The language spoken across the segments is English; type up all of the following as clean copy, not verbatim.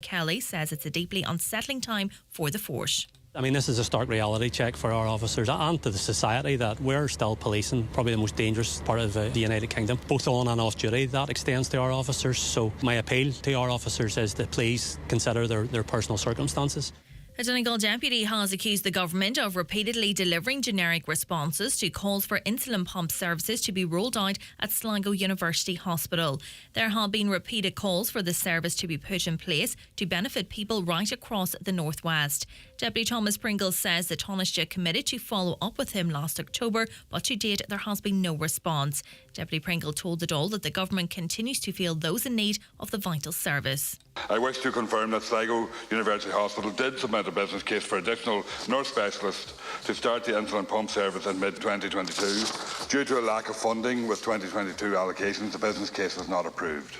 Kelly says it's a deeply unsettling time for the force. I mean, this is a stark reality check for our officers and to the society that we're still policing probably the most dangerous part of the United Kingdom, both on and off duty. That extends to our officers. So my appeal to our officers is to please consider their personal circumstances. A Donegal deputy has accused the government of repeatedly delivering generic responses to calls for insulin pump services to be rolled out at Sligo University Hospital. There have been repeated calls for the service to be put in place to benefit people right across the northwest. Deputy Thomas Pringle says the Taoiseach committed to follow up with him last October, but to date there has been no response. Deputy Pringle told the Dáil that the government continues to feel those in need of the vital service. I wish to confirm that Sligo University Hospital did submit a business case for additional nurse specialists to start the insulin pump service in mid-2022. Due to a lack of funding with 2022 allocations, the business case was not approved.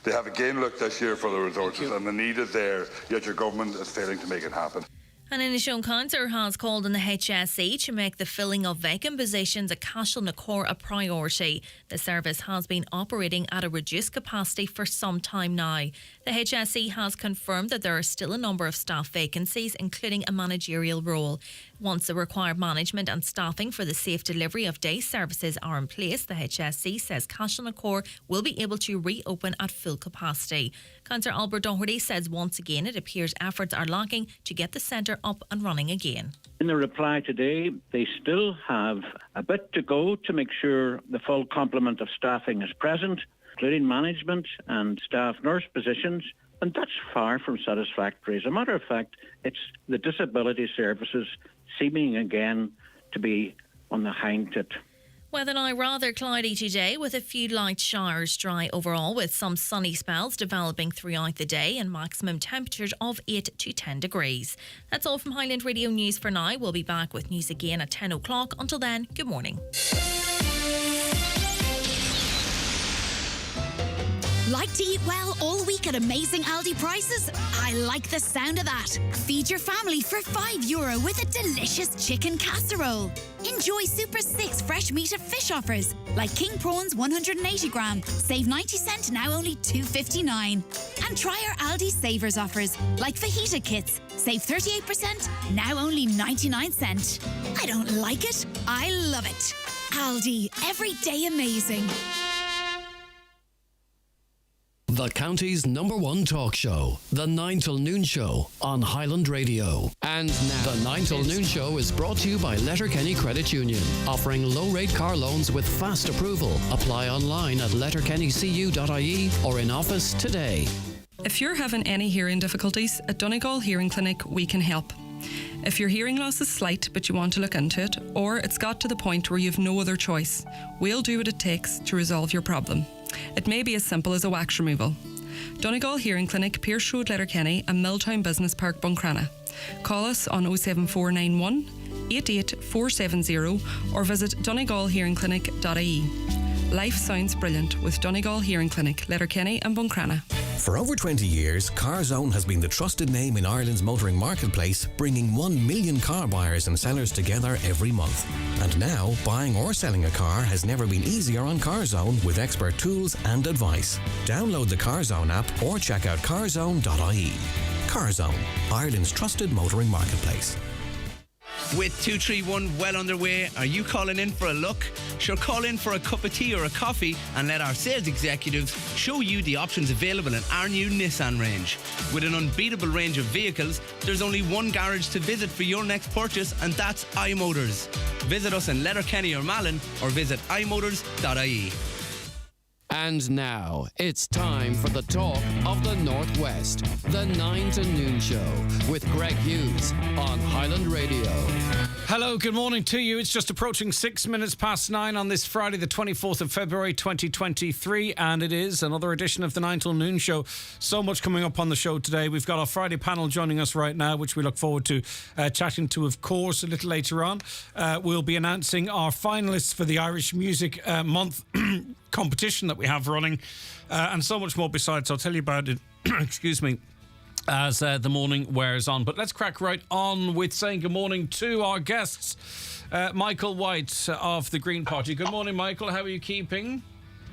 They have again looked this year for the resources and the need is there, yet your government is failing to make it happen. And Inishowen Council has called on the HSE to make the filling of vacant positions at Cashel na Cór a priority. The service has been operating at a reduced capacity for some time now. The HSE has confirmed that there are still a number of staff vacancies, including a managerial role. Once the required management and staffing for the safe delivery of day services are in place, the HSE says Cashel na Cór will be able to reopen at full capacity. Councillor Albert Doherty says once again it appears efforts are lacking to get the centre up and running again. In the reply today, they still have a bit to go to make sure the full complement of staffing is present, including management and staff nurse positions, and that's far from satisfactory. As a matter of fact, it's the disability services seeming again to be on the hind tit. Weather now rather cloudy today with a few light showers, dry overall with some sunny spells developing throughout the day and maximum temperatures of 8 to 10 degrees. That's all from Highland Radio News for now. We'll be back with news again at 10 o'clock. Until then, good morning. Like to eat well all week at amazing Aldi prices? I like the sound of that. Feed your family for €5 with a delicious chicken casserole. Enjoy Super 6 fresh meat and fish offers, like king prawns 180 gram, save 90 cent, now only $2.59. And try our Aldi Savers offers, like fajita kits, save 38%, now only 99 cent. I don't like it, I love it. Aldi, every day amazing. The county's #1 talk show, The 9 till Noon Show on Highland Radio. And now, The 9 till Noon Show is brought to you by Letterkenny Credit Union, offering low-rate car loans with fast approval. Apply online at letterkennycu.ie or in office today. If you're having any hearing difficulties, at Donegal Hearing Clinic, we can help. If your hearing loss is slight but you want to look into it, or it's got to the point where you've no other choice, we'll do what it takes to resolve your problem. It may be as simple as a wax removal. Donegal Hearing Clinic, Pierce Road, Letterkenny and Milltown Business Park, Buncrana. Call us on 07491 88470 or visit donegalhearingclinic.ie. Life sounds brilliant with Donegal Hearing Clinic, Letterkenny and Buncrana. For over 20 years, CarZone has been the trusted name in Ireland's motoring marketplace, bringing 1 million car buyers and sellers together every month. And now, buying or selling a car has never been easier on CarZone with expert tools and advice. Download the CarZone app or check out carzone.ie. CarZone, Ireland's trusted motoring marketplace. With 231 well underway, are you calling in for a look? Sure, call in for a cup of tea or a coffee and let our sales executives show you the options available in our new Nissan range. With an unbeatable range of vehicles, there's only one garage to visit for your next purchase, and that's iMotors. Visit us in Letterkenny or Malin or visit imotors.ie. And now, it's time for the talk of the Northwest, the 9 to Noon Show, with Greg Hughes on Highland Radio. Hello, good morning to you. It's just approaching 6 minutes past 9 on this Friday, the 24th of February, 2023, and it is another edition of the 9 till Noon Show. So much coming up on the show today. We've got our Friday panel joining us right now, which we look forward to chatting to, of course, a little later on. We'll be announcing our finalists for the Irish Music Month competition that we have running, and so much more besides. I'll tell you about it, excuse me, as the morning wears on. But let's crack right on with saying good morning to our guests. Michael White of the Green Party. Good morning, Michael. How are you keeping?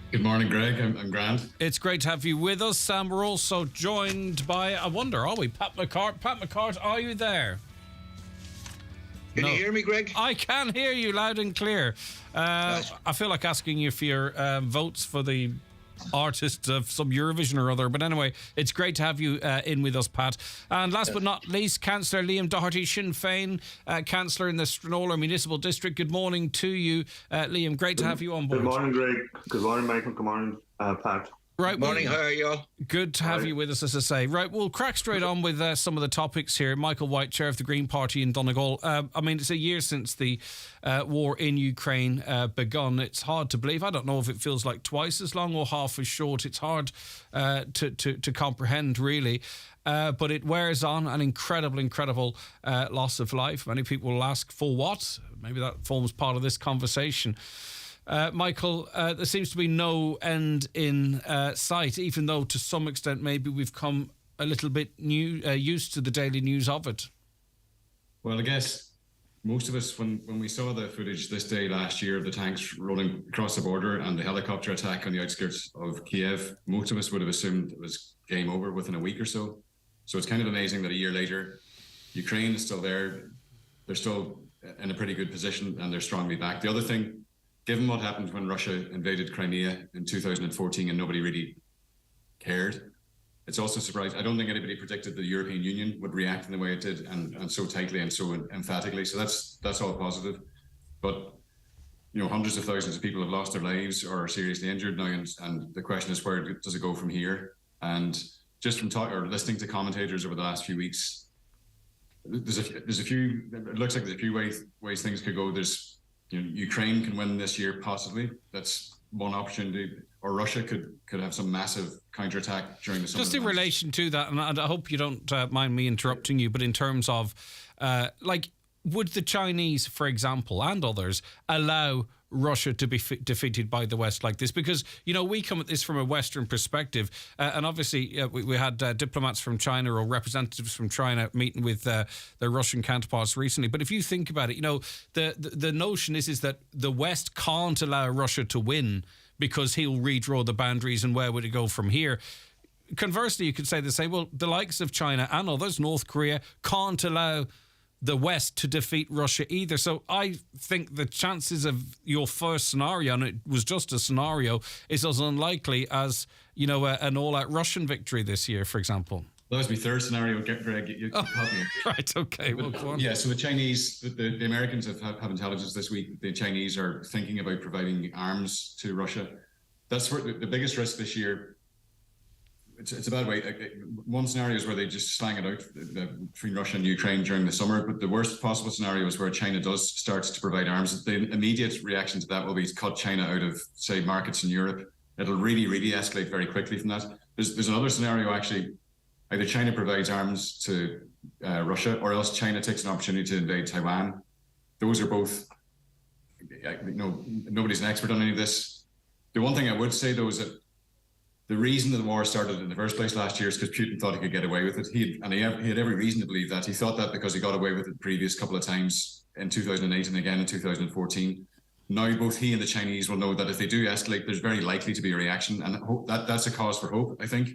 Good morning, Greg. I'm Grant. It's great to have you with us. We're also joined by, I wonder, are we? Pat McCart. Pat McCart, are you there? Can you hear me, Greg? I can hear you loud and clear. I feel like asking you for your votes for the artists of some Eurovision or other. But anyway, it's great to have you in with us, Pat. And last but not least, Councillor Liam Doherty, Sinn Féin, Councillor in the Stranorlar Municipal District. Good morning to you, Liam. Great to have you on board. Good morning, Greg. Good morning, Michael. Good morning, Pat. Right, morning, how are you all? Good to have you with us, as I say. Right, we'll crack straight on with some of the topics here. Michael White, Chair of the Green Party in Donegal. I mean, it's a year since the war in Ukraine begun. It's hard to believe. I don't know if it feels like twice as long or half as short. It's hard to comprehend, really. But it wears on, an incredible loss of life. Many people will ask, for what? Maybe that forms part of this conversation. Michael, there seems to be no end in sight, even though to some extent maybe we've come a little bit used to the daily news of it. Well, I guess most of us, when we saw the footage this day last year of the tanks rolling across the border and the helicopter attack on the outskirts of Kiev, most of us would have assumed it was game over within a week or so. So it's kind of amazing that a year later, Ukraine is still there. They're still in a pretty good position and they're strongly back. The other thing, given what happened when Russia invaded Crimea in 2014 and nobody really cared, it's also surprising. I don't think anybody predicted the European Union would react in the way it did and so tightly and so emphatically. So that's all positive. But, you know, hundreds of thousands of people have lost their lives or are seriously injured now. And the question is, where does it go from here? And just from listening to commentators over the last few weeks, there's a few, it looks like there's a few ways things could go. You know, Ukraine can win this year, possibly. That's one opportunity. Or Russia could have some massive counterattack during the summer. Just in relation to that, and I hope you don't mind me interrupting you, but in terms of, would the Chinese, for example, and others, allow Russia to be defeated by the West like this? Because, you know, we come at this from a Western perspective, and obviously we had diplomats from China or representatives from China meeting with their Russian counterparts recently. But if you think about it, you know, the notion is that the West can't allow Russia to win because he'll redraw the boundaries and where would it go from here? Conversely, you could say well, the likes of China and others, North Korea, can't allow the West to defeat Russia either. So I think the chances of your first scenario, and it was just a scenario, is as unlikely as, you know, an all-out Russian victory this year, for example. That was my third scenario, Greg. You caught me. Right, okay. Well, go on. Yeah, so the Chinese, the Americans have intelligence this week. The Chinese are thinking about providing arms to Russia. That's where the biggest risk this year. It's a bad way. One scenario is where they just slang it out between Russia and Ukraine during the summer. But the worst possible scenario is where China does start to provide arms. The immediate reaction to that will be to cut China out of, say, markets in Europe. It'll really escalate very quickly from that. There's another scenario, actually. Either China provides arms to Russia or else China takes an opportunity to invade Taiwan. Those are both, you know, nobody's an expert on any of this. The one thing I would say, though, is that the reason that the war started in the first place last year is because Putin thought he could get away with it. He had every reason to believe that. He thought that because he got away with it the previous couple of times in 2008 and again in 2014. Now both he and the Chinese will know that if they do escalate, there's very likely to be a reaction. And that's a cause for hope, I think.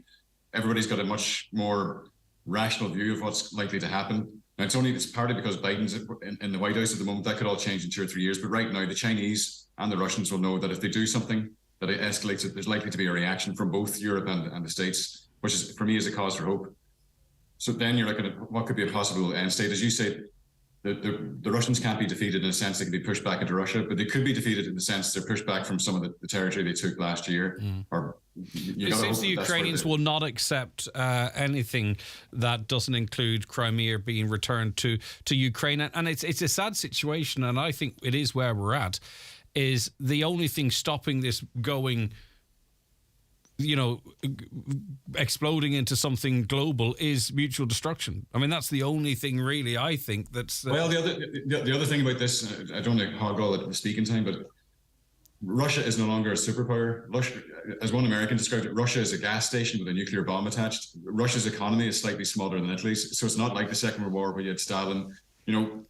Everybody's got a much more rational view of what's likely to happen. Now, it's partly because Biden's in the White House at the moment. That could all change in 2 or 3 years. But right now, the Chinese and the Russians will know that if they do something, that it escalates it, there's likely to be a reaction from both Europe and the States, which is, for me, is a cause for hope. So then you're looking at what could be a possible end state. As you say, the Russians can't be defeated in a sense they can be pushed back into Russia, but they could be defeated in the sense they're pushed back from some of the territory they took last year. Or it seems the Ukrainians will not accept anything that doesn't include Crimea being returned to Ukraine. And it's a sad situation, and I think it is where we're at, is the only thing stopping this going, you know, exploding into something global is mutual destruction. I mean, that's the only thing really, I think, that's... Well, the other thing about this, I don't want to hog all the speaking time, but Russia is no longer a superpower. Russia, as one American described it, Russia is a gas station with a nuclear bomb attached. Russia's economy is slightly smaller than Italy's, so it's not like the Second World War where you had Stalin. You know,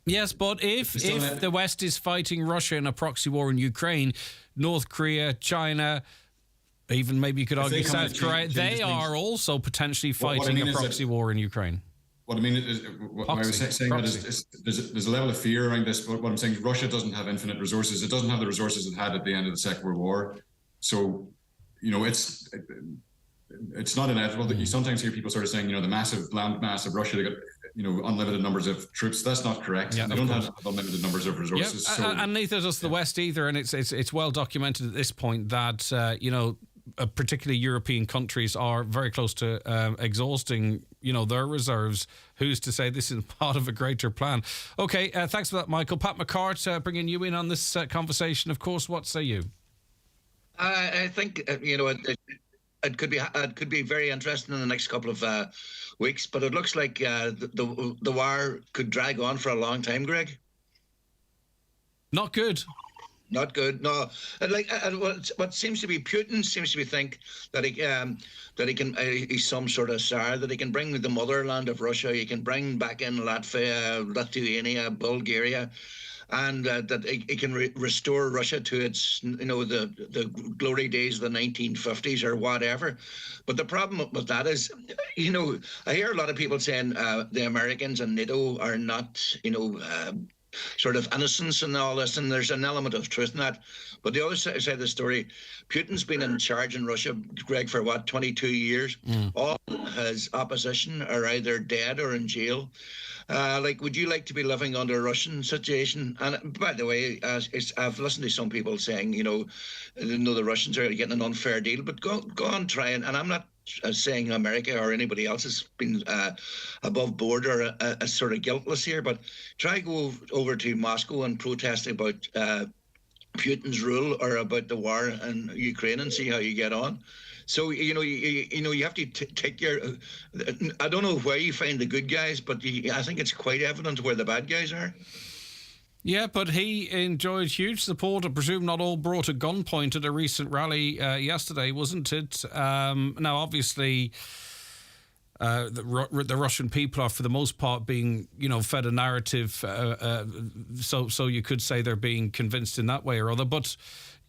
Yes, but if the West is fighting Russia in a proxy war in Ukraine, North Korea, China, even maybe you could argue South Korea, they are also potentially fighting a proxy war in Ukraine. What I mean is, what I was saying that is there's a level of fear around this. But what I'm saying is Russia doesn't have infinite resources. It doesn't have the resources it had at the end of the Second World War. So, it's not inevitable that you sometimes hear people sort of saying, the massive land mass of Russia, they got, unlimited numbers of troops. That's not correct. Yeah, they don't have unlimited numbers of resources. Yeah, and neither does the West either. And it's well documented at this point that, particularly European countries are very close to exhausting, their reserves. Who's to say this is part of a greater plan? Okay, thanks for that, Michael. Pat McCart, bringing you in on this conversation, of course. What say you? I think, it could be very interesting in the next couple of weeks, but it looks like the war could drag on for a long time, Greg. Not good. Not good. No, what seems to be Putin seems to be think that he's some sort of czar, that he can bring the motherland of Russia, he can bring back in Latvia, Lithuania, Bulgaria, and that he can restore Russia to its, the glory days of the 1950s or whatever. But the problem with that is, I hear a lot of people saying the Americans and NATO are not, sort of innocence and all this, and there's an element of truth in that. But the other side of the story, Putin's been in charge in Russia, Greg, for 22 years. All his opposition are either dead or in jail. Would you like to be living under a Russian situation? And by the way, I've listened to some people saying, the Russians are getting an unfair deal, but go on, try and I'm not saying America or anybody else has been above board or a sort of guiltless here, but try go over to Moscow and protest about Putin's rule or about the war in Ukraine and see how you get on. So you have to take your. I don't know where you find the good guys, but I think it's quite evident where the bad guys are. Yeah, but he enjoyed huge support, I presume not all brought at gunpoint at a recent rally yesterday, wasn't it? Now, obviously, the Russian people are, for the most part, being, fed a narrative, so you could say they're being convinced in that way or other. But,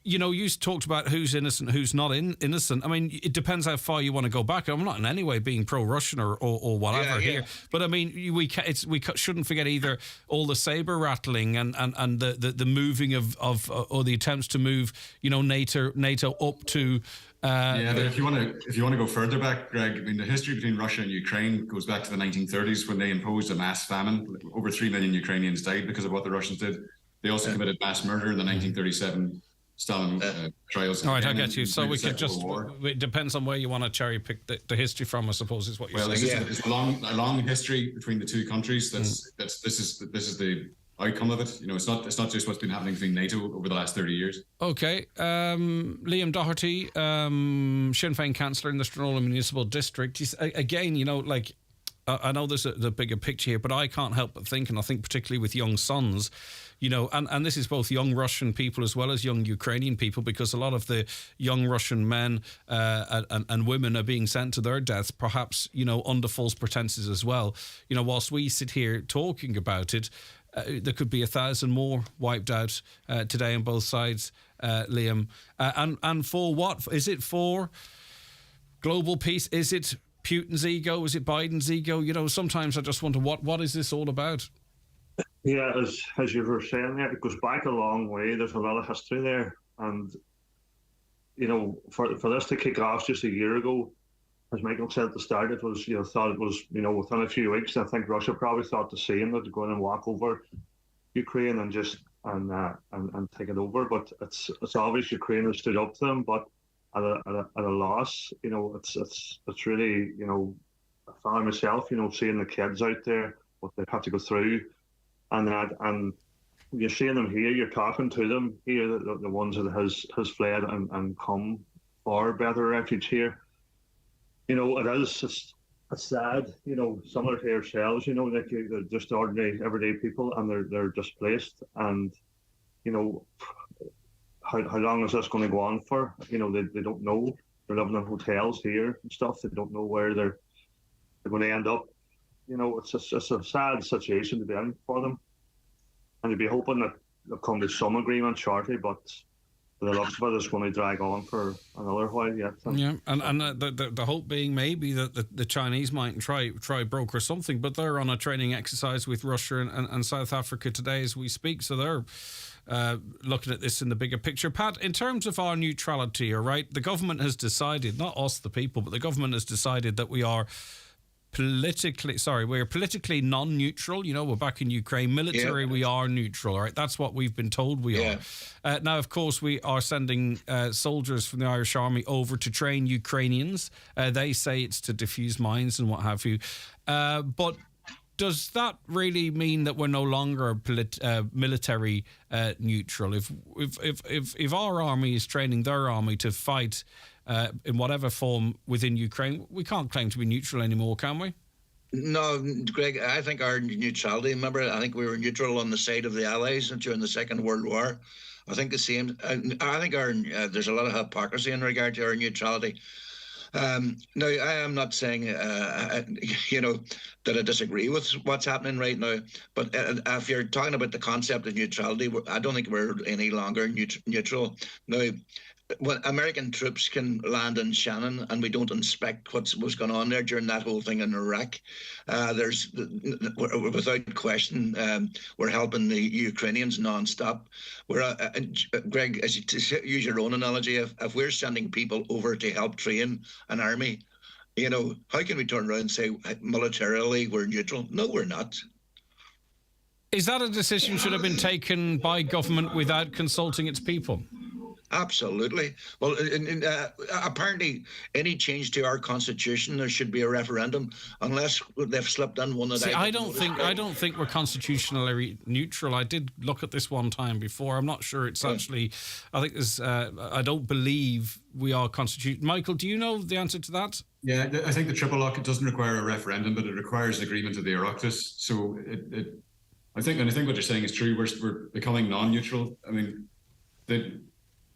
you talked about who's innocent, who's not innocent. I mean, it depends how far you want to go back. I'm not in any way being pro-Russian or whatever here. But, I mean, we shouldn't forget either all the saber rattling and the moving of or the attempts to move, NATO up to... but if you want to go further back, Greg, I mean, the history between Russia and Ukraine goes back to the 1930s when they imposed a mass famine. Over 3 million Ukrainians died because of what the Russians did. They also committed mass murder in the 1937 Stalin trials. All right, I get you. So we could just... It depends on where you want to cherry pick the history from, I suppose, is what you're saying. It's a long history between the two countries. This is the outcome of it. It's not just what's been happening between NATO over the last 30 years. Okay. Liam Doherty, Sinn Féin councillor in the Strathrola Municipal District. He's, again, I know there's the bigger picture here, but I can't help but think, and I think particularly with young sons, and this is both young Russian people as well as young Ukrainian people, because a lot of the young Russian men and women are being sent to their deaths, perhaps, under false pretenses as well. Whilst we sit here talking about it, there could be 1,000 more wiped out today on both sides, Liam. And for what? Is it for global peace? Is it Putin's ego? Is it Biden's ego? Sometimes I just wonder, what is this all about? Yeah, as you were saying, it goes back a long way. There's a lot of history there. And, for this to kick off just a year ago, as Michael said at the start, it was, thought it was, within a few weeks. I think Russia probably thought the same, that to go in and walk over Ukraine and just and take it over. But it's obvious Ukraine has stood up to them, but at a loss. It's really, I found myself, seeing the kids out there, what they have to go through, and you're seeing them here, you're talking to them here, the ones that has fled and come for better refuge here. It's sad, similar to yourselves, they're just ordinary, everyday people, and they're displaced, and how long is this going to go on for? They don't know. They're living in hotels here and stuff. They don't know where they're going to end up. It's a sad situation to be in for them. and you'd be hoping that they'll come to some agreement shortly, but the looks of it is going to drag on for another while yet. Yeah, and the hope being maybe that the Chinese might try broker something, but they're on a training exercise with Russia and South Africa today as we speak, so they're looking at this in the bigger picture. Pat, in terms of our neutrality, all right, the government has decided, not us the people, but the government has decided that we're politically non-neutral. You know, we're back in Ukraine. Military, we are neutral, all right? That's what we've been told we are. Now, of course, we are sending soldiers from the Irish Army over to train Ukrainians. They say it's to defuse mines and what have you. But does that really mean that we're no longer military neutral? If our army is training their army to fight in whatever form within Ukraine, we can't claim to be neutral anymore, can we? No, Greg, I think our neutrality, remember, I think we were neutral on the side of the Allies during the Second World War. I think the same. I think there's a lot of hypocrisy in regard to our neutrality. Now, I am not saying, that I disagree with what's happening right now, but if you're talking about the concept of neutrality, I don't think we're any longer neutral. Now, when American troops can land in Shannon and we don't inspect what's going on there during that whole thing in Iraq, without question, we're helping the Ukrainians non-stop. Greg, as you use your own analogy, if we're sending people over to help train an army, how can we turn around and say militarily we're neutral? No, we're not. Is that a decision should have been taken by government without consulting its people? Absolutely. Well, apparently, any change to our constitution, there should be a referendum, unless they've slipped in one of the. I don't think we're constitutionally neutral. I did look at this one time before. I'm not sure it's actually. I think there's. I don't believe we are constitutional. Michael, do you know the answer to that? Yeah, I think the triple lock, it doesn't require a referendum, but it requires agreement of the Oireachtas. So I think what you're saying is true. We're becoming non-neutral. I mean, the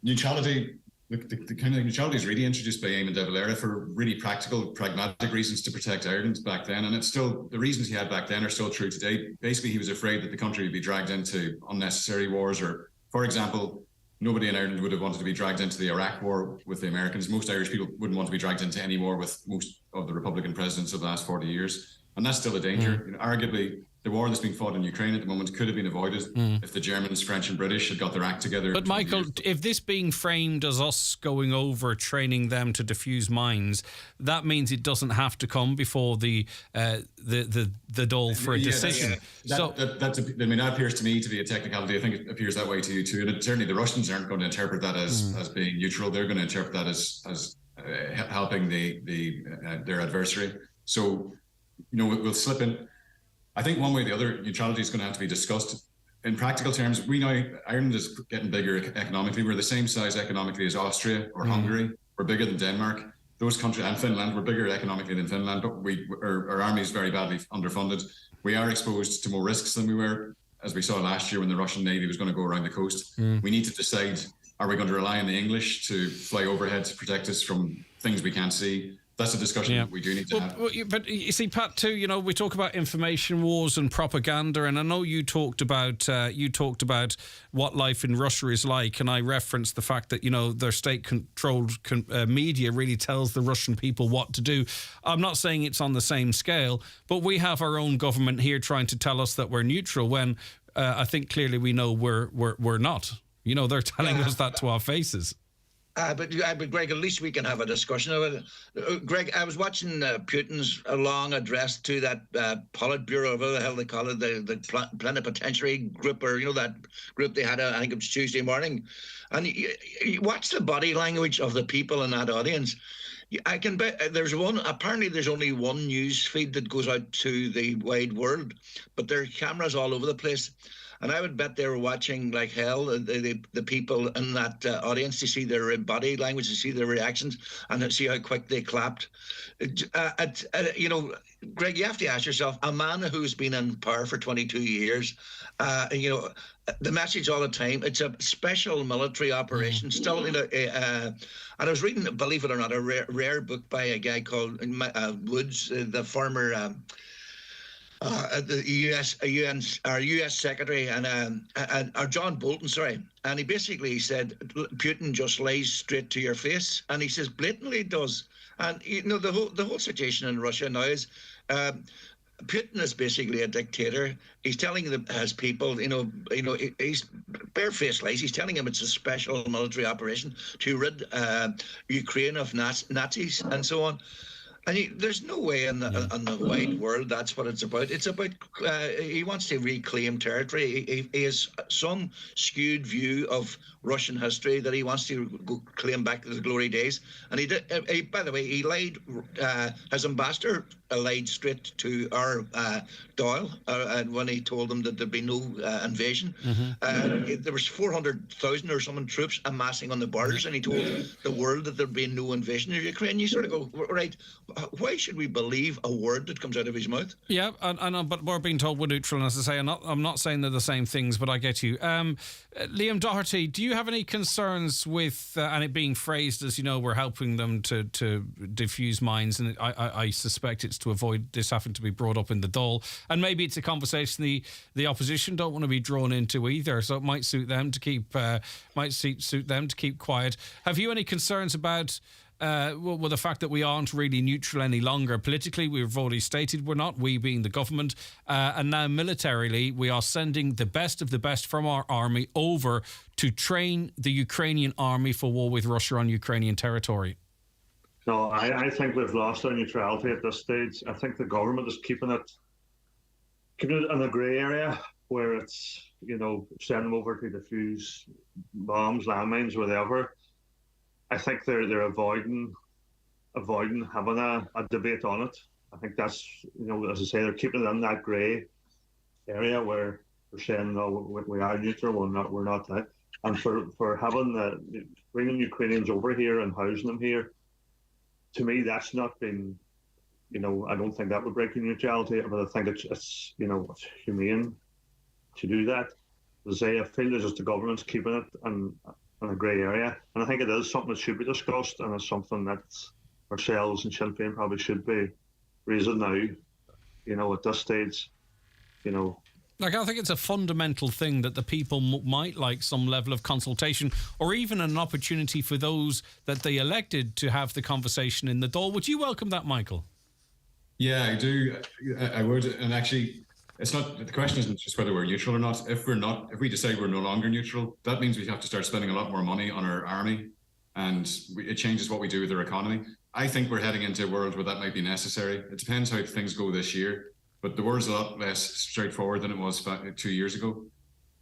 neutrality, the kind of neutrality is really introduced by Eamon de Valera for really practical, pragmatic reasons to protect Ireland back then. And it's still, the reasons he had back then are still true today. Basically, he was afraid that the country would be dragged into unnecessary wars, or, for example, nobody in Ireland would have wanted to be dragged into the Iraq war with the Americans. Most Irish people wouldn't want to be dragged into any war with most of the Republican presidents of the last 40 years. And that's still a danger. Arguably, the war that's being fought in Ukraine at the moment could have been avoided if the Germans, French and British had got their act together. But Michael, if this being framed as us going over, training them to defuse mines, that means it doesn't have to come before the Dáil for a decision. That appears to me to be a technicality. I think it appears that way to you too. And certainly the Russians aren't going to interpret that as being neutral. They're going to interpret that as helping their adversary. So, we'll slip in. I think one way or the other, neutrality is going to have to be discussed. In practical terms, Ireland is getting bigger economically. We're the same size economically as Austria or Hungary. We're bigger than Denmark. Those countries, and Finland, we're bigger economically than Finland, but our army is very badly underfunded. We are exposed to more risks than we were, as we saw last year when the Russian Navy was going to go around the coast. We need to decide, are we going to rely on the English to fly overhead to protect us from things we can't see? That's a discussion that we do need to have. But you see, Pat, too, we talk about information wars and propaganda, and I know you talked about what life in Russia is like, and I referenced the fact that, their state-controlled media really tells the Russian people what to do. I'm not saying it's on the same scale, but we have our own government here trying to tell us that we're neutral when I think clearly we know we're not. They're telling us that to our faces. But Greg, at least we can have a discussion of it. Greg, I was watching Putin's long address to that Politburo, whatever the hell they call it, the plenipotentiary group, or that group they had. I think it was Tuesday morning, and you watch the body language of the people in that audience. I can bet there's only one news feed that goes out to the wide world, but there are cameras all over the place. And I would bet they were watching like hell, the people in that audience, to see their body language, to see their reactions, and to see how quick they clapped. Greg, you have to ask yourself, a man who's been in power for 22 years, the message all the time, it's a special military operation. Still, and I was reading, believe it or not, a rare book by a guy called Woods, the former... The U.S. Secretary and or John Bolton, sorry, and he basically said Putin just lies straight to your face, and he says blatantly does. And the whole situation in Russia now is. Putin is basically a dictator. He's telling his people, he's barefaced lies. He's telling them it's a special military operation to rid Ukraine of Nazis and so on. And there's no way in the wide world that's what it's about. It's about he wants to reclaim territory. He has some skewed view of Russian history that he wants to go claim back the glory days. And he did. By the way, he lied. His ambassador lied straight to our Doyle when he told them that there'd be no invasion. There was 400,000 or some troops amassing on the borders, and he told the world that there'd be no invasion of Ukraine. You sort of go, right, why should we believe a word that comes out of his mouth? Yeah, but we're being told we're neutral, and as I say, I'm not saying they're the same things, but I get you. Liam Doherty, do you have any concerns with, and it being phrased as, we're helping them to diffuse minds, and I suspect it's to avoid this having to be brought up in the Dáil, and maybe it's a conversation the opposition don't want to be drawn into either, so it might suit them to keep quiet. Have you any concerns about the fact that we aren't really neutral any longer politically? We've already stated we're not, we being the government, and now militarily we are sending the best of the best from our army over to train the Ukrainian army for war with Russia on Ukrainian territory. No, I think we've lost our neutrality at this stage. I think the government is keeping it in a grey area where it's, send them over to defuse bombs, landmines, whatever. I think they're avoiding having a debate on it. I think that's, as I say, they're keeping it in that grey area where they're saying, no, we are neutral, we're not that. And for having bringing Ukrainians over here and housing them here, to me, that's not been, I don't think that would break your neutrality, but I think it's humane to do that. As I say, I feel there's just the government's keeping it in a grey area, and I think it is something that should be discussed, and it's something that ourselves and Sinn Féin probably should be raising now, at this stage, Like, I think it's a fundamental thing that the people might like some level of consultation, or even an opportunity for those that they elected to have the conversation in the Dáil. Would you welcome that, Michael? Yeah, I do. I would. And actually, it's not, the question isn't just whether we're neutral or not. If we decide we're no longer neutral, that means we have to start spending a lot more money on our army, and it changes what we do with our economy. I think we're heading into a world where that might be necessary. It depends how things go this year. But the world's a lot less straightforward than it was 2 years ago.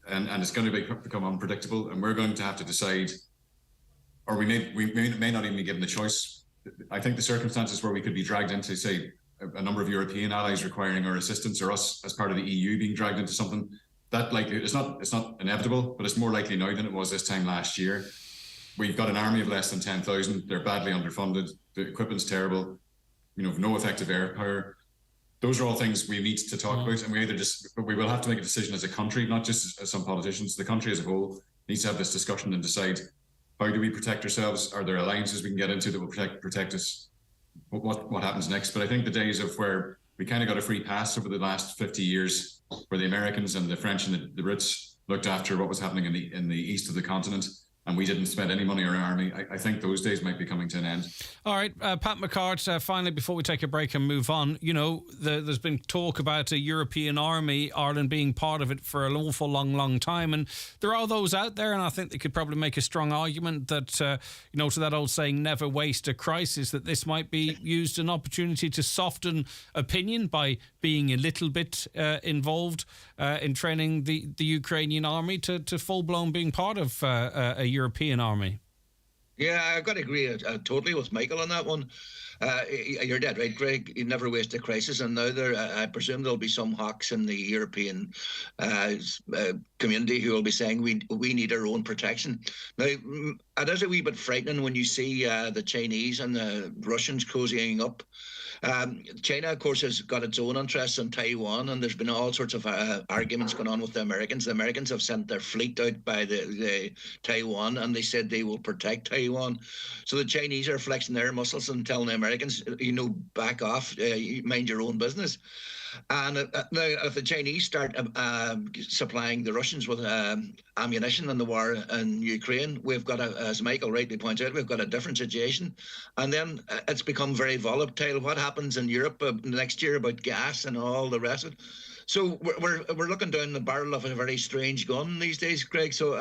And it's going to become unpredictable. And we're going to have to decide, or we may not even be given the choice. I think the circumstances where we could be dragged into, say, a number of European allies requiring our assistance, or us as part of the EU being dragged into something, that it's not inevitable, but it's more likely now than it was this time last year. We've got an army of less than 10,000. They're badly underfunded. The equipment's terrible. No effective air power. Those are all things we need to talk about, and we will have to make a decision as a country, not just as some politicians. The country as a whole needs to have this discussion and decide, how do we protect ourselves? Are there alliances we can get into that will protect us? What happens next? But I think the days of where we kind of got a free pass over the last 50 years, where the Americans and the French and the Brits looked after what was happening in the east of the continent, and we didn't spend any money on our army, I think those days might be coming to an end. All right, Pat McCart, finally, before we take a break and move on, there's been talk about a European army, Ireland being part of it for an awful long time, and there are those out there, and I think they could probably make a strong argument that, to that old saying, never waste a crisis, that this might be used an opportunity to soften opinion by being a little bit involved in training the Ukrainian army to full-blown being part of a European army. Yeah, I've got to agree totally with Michael on that one. You're dead right, Greg. You never waste a crisis, and now I presume there'll be some hawks in the European community who will be saying we need our own protection. Now, it is a wee bit frightening when you see the Chinese and the Russians cozying up. China, of course, has got its own interests in Taiwan, and there's been all sorts of arguments going on with the Americans. The Americans have sent their fleet out by the Taiwan, and they said they will protect Taiwan. So the Chinese are flexing their muscles and telling the Americans, back off, mind your own business. And now, if the Chinese start supplying the Russians with ammunition in the war in Ukraine, we've got, as Michael rightly points out, we've got a different situation. And then it's become very volatile. What happens in Europe next year about gas and all the rest of it? So we're looking down the barrel of a very strange gun these days, Greg. So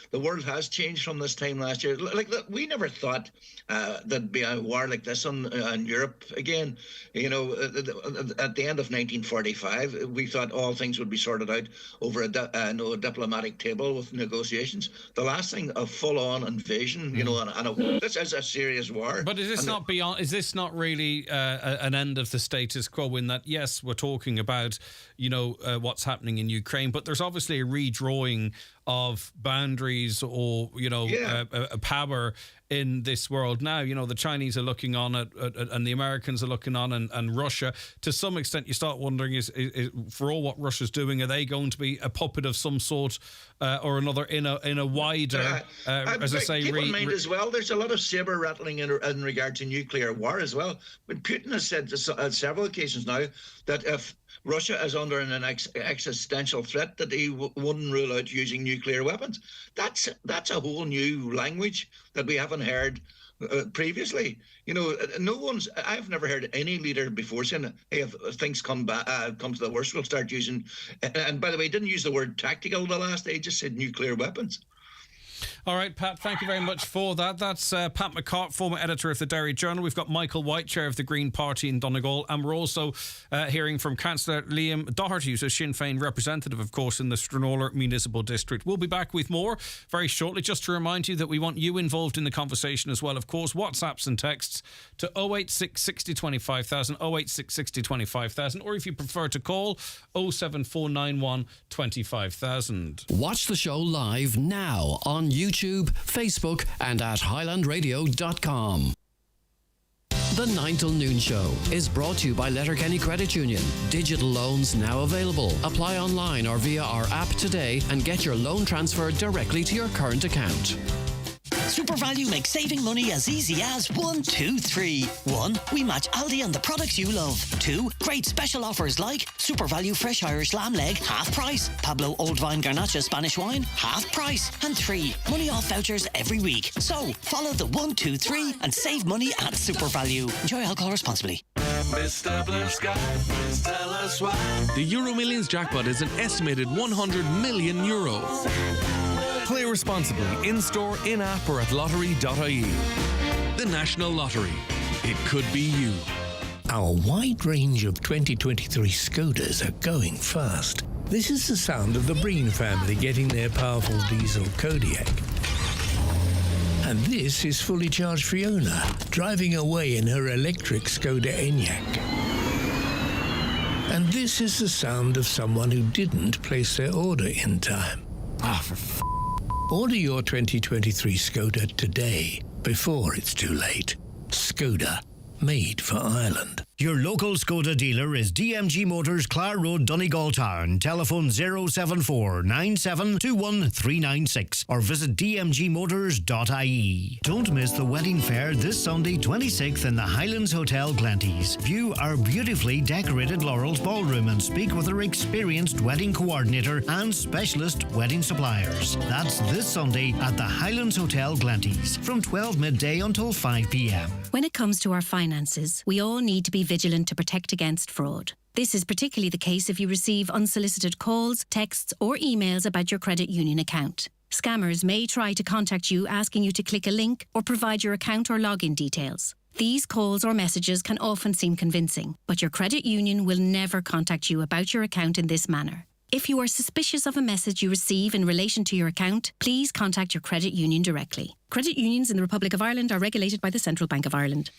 the world has changed from this time last year. Like we never thought there'd be a war like this in Europe again. You know, at the end of 1945, we thought all things would be sorted out over a diplomatic table with negotiations. The last thing, a full-on invasion. You know, and this is a serious war. But is this not beyond? Is this not really an end of the status quo? In that, yes, we're talking about, you know, what's happening in Ukraine, but there's obviously a redrawing of boundaries or, you know, a power in this world now. You know, the Chinese are looking on at and the Americans are looking on, and Russia. To some extent, you start wondering, is for all what Russia's doing, are they going to be a puppet of some sort or another in a wider, as I say, keep in mind as well, there's a lot of saber rattling in regard to nuclear war as well. But Putin has said on several occasions now that if Russia is under an existential threat, that he wouldn't rule out using nuclear weapons. That's a whole new language that we haven't heard previously. You know, I've never heard any leader before saying, hey, if things come to the worst, we'll start using, and by the way, he didn't use the word tactical the last day, he just said nuclear weapons. All right, Pat, thank you very much for that. That's Pat McCart, former editor of the Derry Journal. We've got Michael White, chair of the Green Party in Donegal, and we're also hearing from Councillor Liam Doherty, who's a Sinn Féin representative, of course, in the Stranorlar Municipal District. We'll be back with more very shortly. Just to remind you that we want you involved in the conversation as well, of course. WhatsApps and texts to 086 60 25,000, 086 60 25,000, or if you prefer to call, 07491 25,000. Watch the show live now on YouTube, Facebook, and at highlandradio.com. The 9 till Noon Show is brought to you by Letterkenny Credit Union. Digital loans now available. Apply online or via our app today and get your loan transferred directly to your current account. SuperValue makes saving money as easy as 1, 2, 3. 1. We match Aldi on the products you love. 2. Great special offers like SuperValue Fresh Irish Lamb Leg, half price. Pablo Old Vine Garnacha Spanish Wine, half price. And 3. Money off vouchers every week. So, follow the 1, 2, 3 and save money at SuperValue. Enjoy alcohol responsibly. Mr. Blue Sky, please tell us why. The Euro Millions jackpot is an estimated €100 million. Play responsibly in-store, in-app or at lottery.ie. The National Lottery. It could be you. Our wide range of 2023 Skodas are going fast. This is the sound of the Breen family getting their powerful diesel Kodiaq. And this is fully charged Fiona, driving away in her electric Skoda Enyaq. And this is the sound of someone who didn't place their order in time. Order your 2023 Skoda today, before it's too late. Skoda, made for Ireland. Your local Skoda dealer is DMG Motors, Clare Road, Donegal Town. Telephone 074 9721 396 or visit dmgmotors.ie. Don't miss the wedding fair this Sunday 26th in the Highlands Hotel Glanties. View our beautifully decorated Laurels Ballroom and speak with our experienced wedding coordinator and specialist wedding suppliers. That's this Sunday at the Highlands Hotel Glanties from 12 midday until 5 p.m. When it comes to our finances, we all need to be vigilant to protect against fraud. This is particularly the case if you receive unsolicited calls, texts, or emails about your credit union account. Scammers may try to contact you asking you to click a link or provide your account or login details. These calls or messages can often seem convincing, but your credit union will never contact you about your account in this manner. If you are suspicious of a message you receive in relation to your account, please contact your credit union directly. Credit unions in the Republic of Ireland are regulated by the Central Bank of Ireland.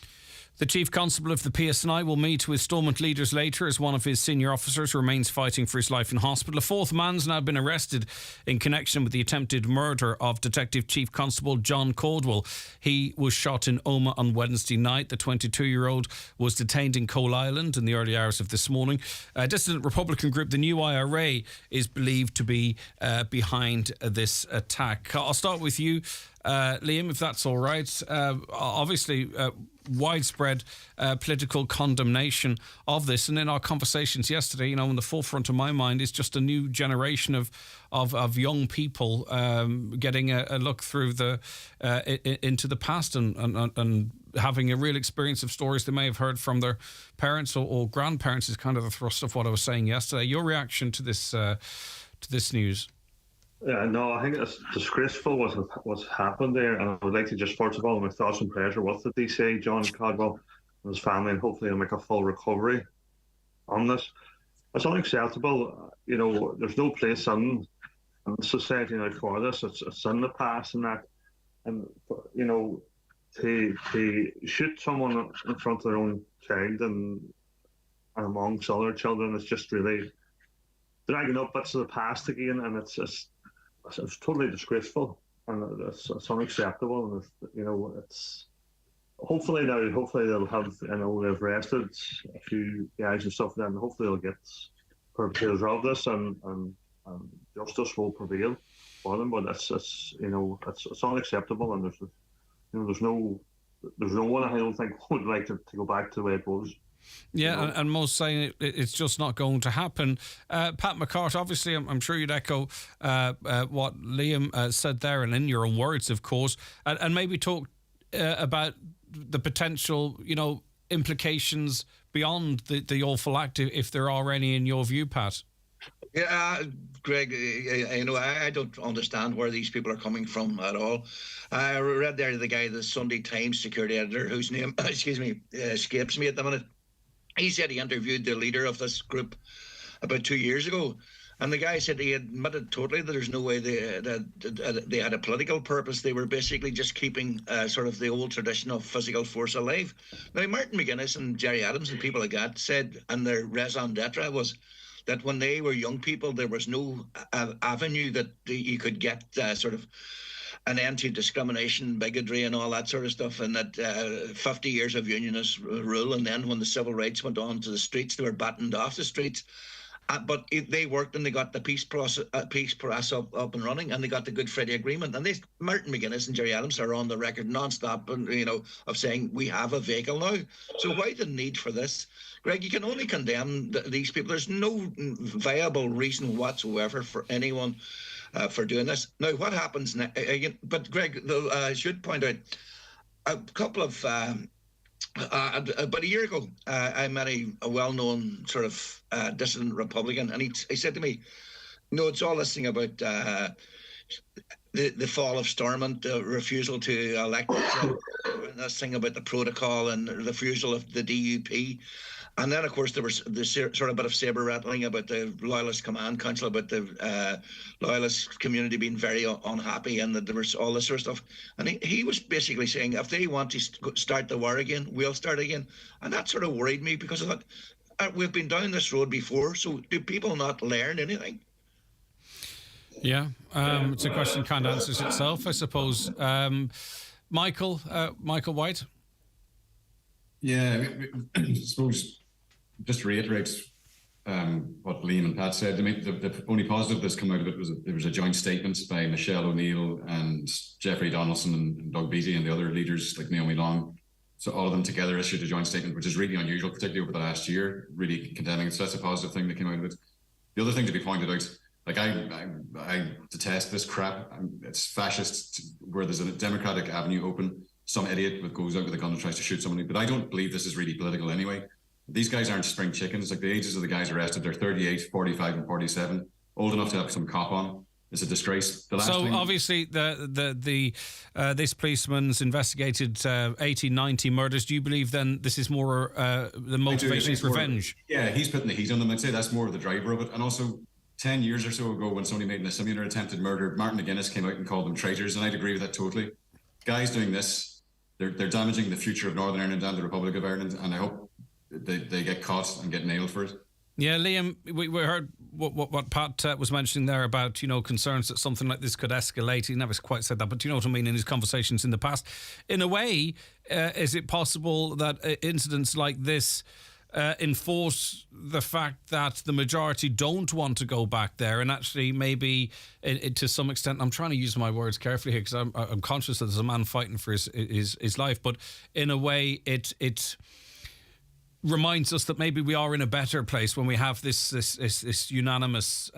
The Chief Constable of the PSNI will meet with Stormont leaders later as one of his senior officers remains fighting for his life in hospital. A fourth man's now been arrested in connection with the attempted murder of Detective Chief Constable John Caldwell. He was shot in Omagh on Wednesday night. The 22-year-old was detained in Coal Island in the early hours of this morning. A dissident Republican group, the New IRA, is believed to be behind this attack. I'll start with you, Liam, if that's all right. Obviously, widespread political condemnation of this, and in our conversations yesterday, in the forefront of my mind is just a new generation of young people getting a look through into the past and having a real experience of stories they may have heard from their parents or grandparents is kind of the thrust of what I was saying yesterday. Your reaction to this news? Yeah, no, I think it's disgraceful what's happened there, and I would like to just, first of all, my thoughts and prayers are with the DC, John Caldwell and his family, and hopefully he'll make a full recovery on this. It's unacceptable. There's no place in society now for this. It's in the past and that, and to shoot someone in front of their own child and amongst other children is just really dragging up bits of the past again, and it's totally disgraceful, and it's unacceptable. And it's hopefully they'll have, they've arrested a few guys and stuff. Then hopefully they'll get perpetrators of this, and justice will prevail for them. But it's unacceptable, and there's no one I don't think would like to go back to the way it was. Yeah, and most saying it's just not going to happen. Pat McCart, obviously, I'm sure you'd echo what Liam said there, and in your own words, of course, and maybe talk about the potential, implications beyond the awful act, if there are any in your view, Pat. Yeah, Greg, I don't understand where these people are coming from at all. I read there the guy, the Sunday Times security editor, whose name, escapes me at the minute. He said he interviewed the leader of this group about 2 years ago, and the guy said he admitted totally that there's no way they had a political purpose. They were basically just keeping sort of the old tradition of physical force alive. Now, Martin McGuinness and Jerry Adams and people like that said, and their raison d'etre was that when they were young people, there was no avenue that you could get sort of an anti-discrimination, bigotry and all that sort of stuff, and that 50 years of unionist rule, and then when the civil rights went on to the streets, they were battened off the streets. But they worked and they got the peace press up and running, and they got the Good Friday Agreement. And Martin McGuinness and Jerry Adams are on the record non-stop, and of saying we have a vehicle now. So why the need for this? Greg, you can only condemn these people. There's no viable reason whatsoever for anyone for doing this. Now, what happens now? But Greg, I should point out a couple of about a year ago, I met a well-known sort of dissident Republican, and he said to me, it's all this thing about the fall of Stormont, the refusal to elect, this thing about the protocol and the refusal of the DUP. And then, of course, there was the sort of bit of saber rattling about the Loyalist Command Council, about the Loyalist community being very unhappy, and that there was all this sort of stuff. And he was basically saying, if they want to start the war again, we'll start again. And that sort of worried me, because I thought, we've been down this road before, so do people not learn anything? Yeah, it's a question kind of answers itself, I suppose. Michael White? Yeah, I suppose, just to reiterate what Liam and Pat said, I mean, the only positive that's come out of it was there was a joint statement by Michelle O'Neill and Jeffrey Donaldson and Doug Beattie and the other leaders like Naomi Long. So all of them together issued a joint statement, which is really unusual, particularly over the last year, really condemning it. So that's a positive thing that came out of it. The other thing to be pointed out, like I detest this crap. It's fascist, where there's a democratic avenue open. Some idiot goes out with a gun and tries to shoot somebody. But I don't believe this is really political anyway. These guys aren't spring chickens. Like, the ages of the guys arrested, they're 38, 45 and 47, old enough to have some cop on. It's a disgrace. Obviously, this policeman's investigated 80, 90 murders. Do you believe then this is more the motivation is revenge? Yeah, he's putting the heat on them. I'd say that's more of the driver of it. And also, 10 years or so ago, when somebody made a similar attempted murder, Martin McGuinness came out and called them traitors, and I'd agree with that totally. Guys doing this, they're damaging the future of Northern Ireland and the Republic of Ireland, and I hope they get caught and get nailed for it. Yeah, Liam, we heard what Pat was mentioning there about, concerns that something like this could escalate. He never quite said that, but you know what I mean, in his conversations in the past. In a way, is it possible that incidents like this enforce the fact that the majority don't want to go back there, and actually maybe to some extent, I'm trying to use my words carefully here because I'm conscious that there's a man fighting for his life, but in a way it reminds us that maybe we are in a better place when we have this unanimous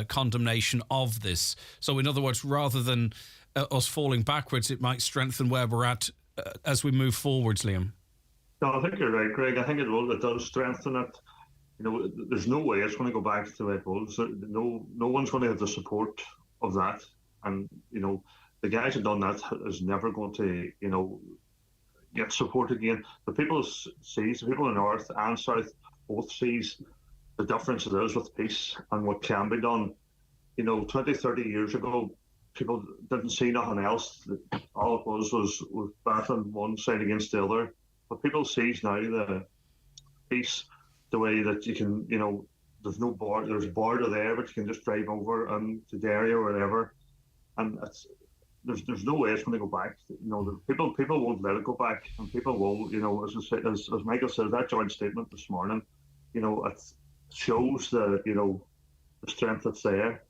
condemnation of this. So in other words, rather than us falling backwards, it might strengthen where we're at as we move forwards, Liam. No, I think you're right, Greg. I think it will. It does strengthen it. You know, there's no way it's going to go back to the way it was. No one's going to have the support of that. And, you know, the guys who done that is never going to, you know, get support again. The people sees, the people in the north and south both sees the difference it is with peace and what can be done. You know, 20, 30 years ago, people didn't see nothing else. All it was battling one side against the other. But people sees now the peace, the way that you can, you know, there's no border, there's a border there, but you can just drive over to Derry or whatever, and there's no way it's going to go back. You know, people won't let it go back, and people will, you know, as Michael said, that joint statement this morning, you know, it shows the strength that's there.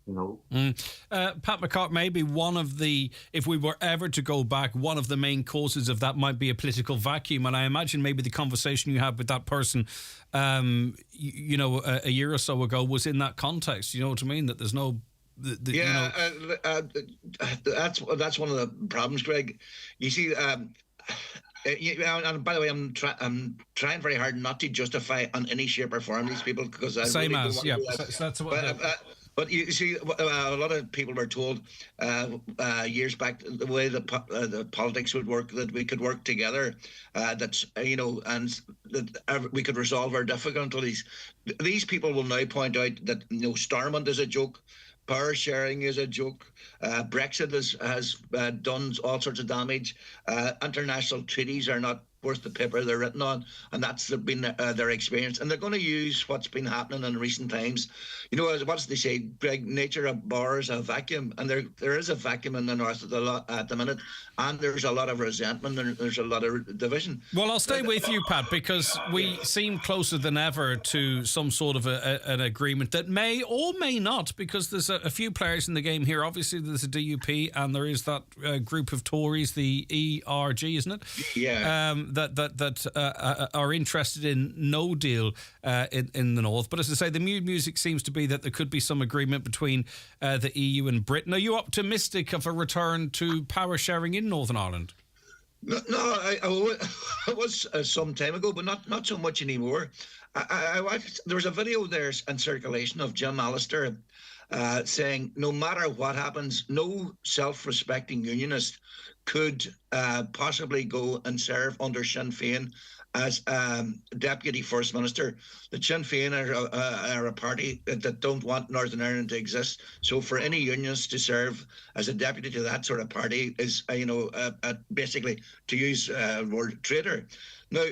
You know, Pat McCart, maybe one of the, if we were ever to go back, one of the main causes of that might be a political vacuum. And I imagine maybe the conversation you had with that person, you know, a year or so ago was in that context. You know what I mean? That there's no. Yeah, you know, that's one of the problems, Greg. You see. And by the way, I'm trying very hard not to justify on any shape or form these people because I same really as yeah. So that's what. But you see, a lot of people were told years back the way the politics would work, that we could work together, that's, you know, and that we could resolve our difficulties. These people will now point out that, you know, Stormont is a joke. Power sharing is a joke. Brexit has done all sorts of damage. International treaties are not worth the paper they're written on, and that's been their experience. And they're going to use what's been happening in recent times. You know, what's they say, Greg? Nature abhors a vacuum, and there is a vacuum in the north at the minute, and there's a lot of resentment. There's a lot of division. Well, I'll stay with you, Pat, because we seem closer than ever to some sort of an agreement that may or may not, because there's a few players in the game here. Obviously, there's a DUP, and there is that group of Tories, the ERG, isn't it? Yeah. That are interested in no deal in the north. But as I say, the music seems to be that there could be some agreement between the EU and Britain. Are you optimistic of a return to power sharing in Northern Ireland? No, I was some time ago, but not so much anymore. There was a video there in circulation of Jim Allister saying no matter what happens, no self-respecting unionist could possibly go and serve under Sinn Féin as Deputy First Minister. The Sinn Féin are a party that don't want Northern Ireland to exist. So for any unionist to serve as a deputy to that sort of party is, basically, to use the word traitor. Now,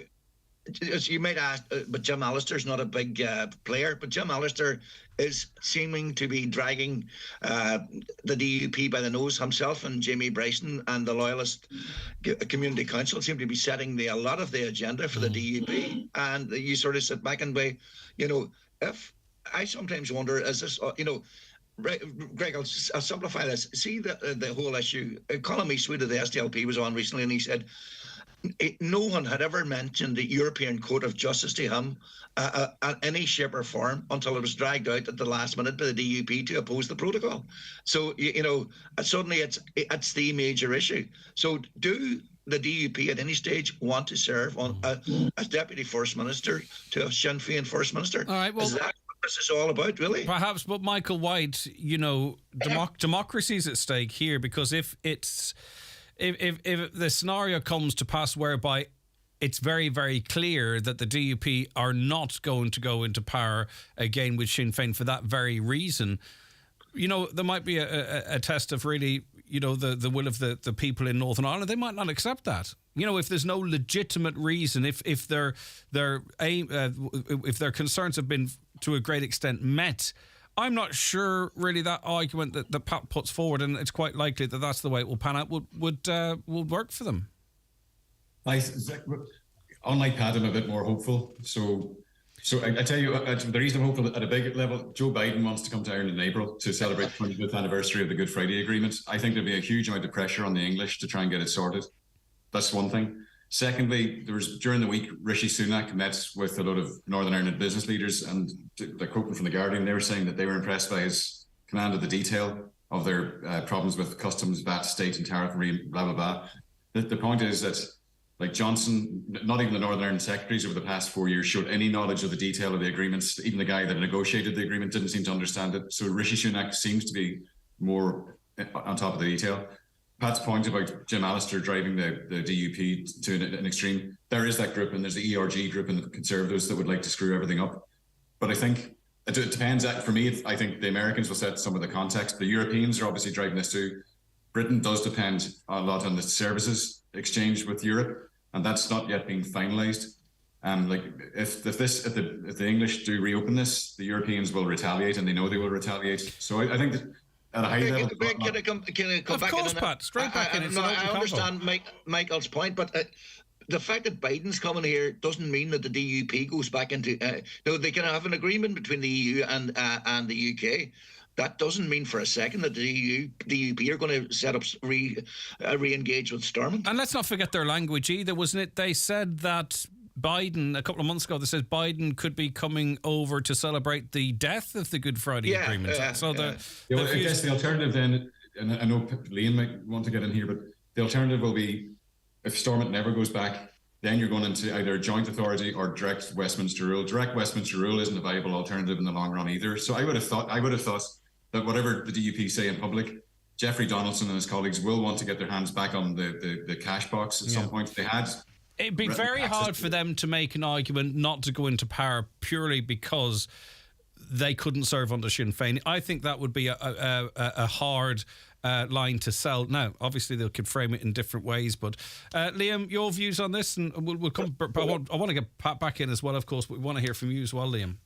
as you might ask, but Jim Allister's not a big player, but Jim Allister is seeming to be dragging the DUP by the nose. Himself and Jamie Bryson and the Loyalist Community Council seem to be setting a lot of the agenda for the DUP. And you sort of sit back and say, you know, if I sometimes wonder, is this, you know, Greg, I'll simplify this. See the whole issue. Colin Eastwood of the SDLP was on recently, and he said, no one had ever mentioned the European Court of Justice to him at any shape or form until it was dragged out at the last minute by the DUP to oppose the protocol. So, you know, suddenly it's the major issue. So do the DUP at any stage want to serve on as Deputy First Minister to a Sinn Féin First Minister? All right, well, is that what this is all about, really? Perhaps, but Michael White, you know, democracy's at stake here, because if the scenario comes to pass whereby it's very, very clear that the DUP are not going to go into power again with Sinn Féin for that very reason, you know, there might be a test of really, you know, the will of the people in Northern Ireland. They might not accept that. You know, if there's no legitimate reason, if their concerns have been to a great extent met, I'm not sure really that argument that Pat puts forward, and it's quite likely that that's the way it will pan out, would work for them. unlike Pat, I'm a bit more hopeful. So I tell you, the reason I'm hopeful at a big level, Joe Biden wants to come to Ireland in April to celebrate the 25th anniversary of the Good Friday Agreement. I think there'll be a huge amount of pressure on the English to try and get it sorted. That's one thing. Secondly, during the week, Rishi Sunak met with a lot of Northern Ireland business leaders, and they're quoting from The Guardian, they were saying that they were impressed by his command of the detail of their problems with customs, VAT, state and tariff, blah, blah, blah. The point is that, like Johnson, not even the Northern Ireland secretaries over the past 4 years showed any knowledge of the detail of the agreements. Even the guy that negotiated the agreement didn't seem to understand it. So Rishi Sunak seems to be more on top of the detail. Pat's point about Jim Allister driving the DUP to an extreme, there is that group, and there's the ERG group and the Conservatives that would like to screw everything up. But I think it depends. For me, I think the Americans will set some of the context. The Europeans are obviously driving this too. Britain does depend a lot on the services exchange with Europe, and that's not yet being finalised. Like if the English do reopen this, the Europeans will retaliate, and they know they will retaliate. So I think that at a high level, can I come of back course, in? Pat, straight back in. I understand Michael's point, but the fact that Biden's coming here doesn't mean that the DUP goes back into. They can have an agreement between the EU and the UK. That doesn't mean for a second that the DUP are going to set up re-engage with Stormont. And let's not forget their language either, wasn't it? They said that Biden, a couple of months ago, they said Biden could be coming over to celebrate the death of the Good Friday Agreement. I guess the alternative then, and I know Liam might want to get in here, but the alternative will be if Stormont never goes back, then you're going into either joint authority or direct Westminster rule. Direct Westminster rule isn't a viable alternative in the long run either. So I would have thought that whatever the DUP say in public, Jeffrey Donaldson and his colleagues will want to get their hands back on the cash box at some point. It'd be very hard for them to make an argument not to go into power purely because they couldn't serve under Sinn Féin. I think that would be a hard line to sell. Now, obviously, they could frame it in different ways, but Liam, your views on this, and we'll come. I want to get Pat back in as well, of course, but we want to hear from you as well, Liam.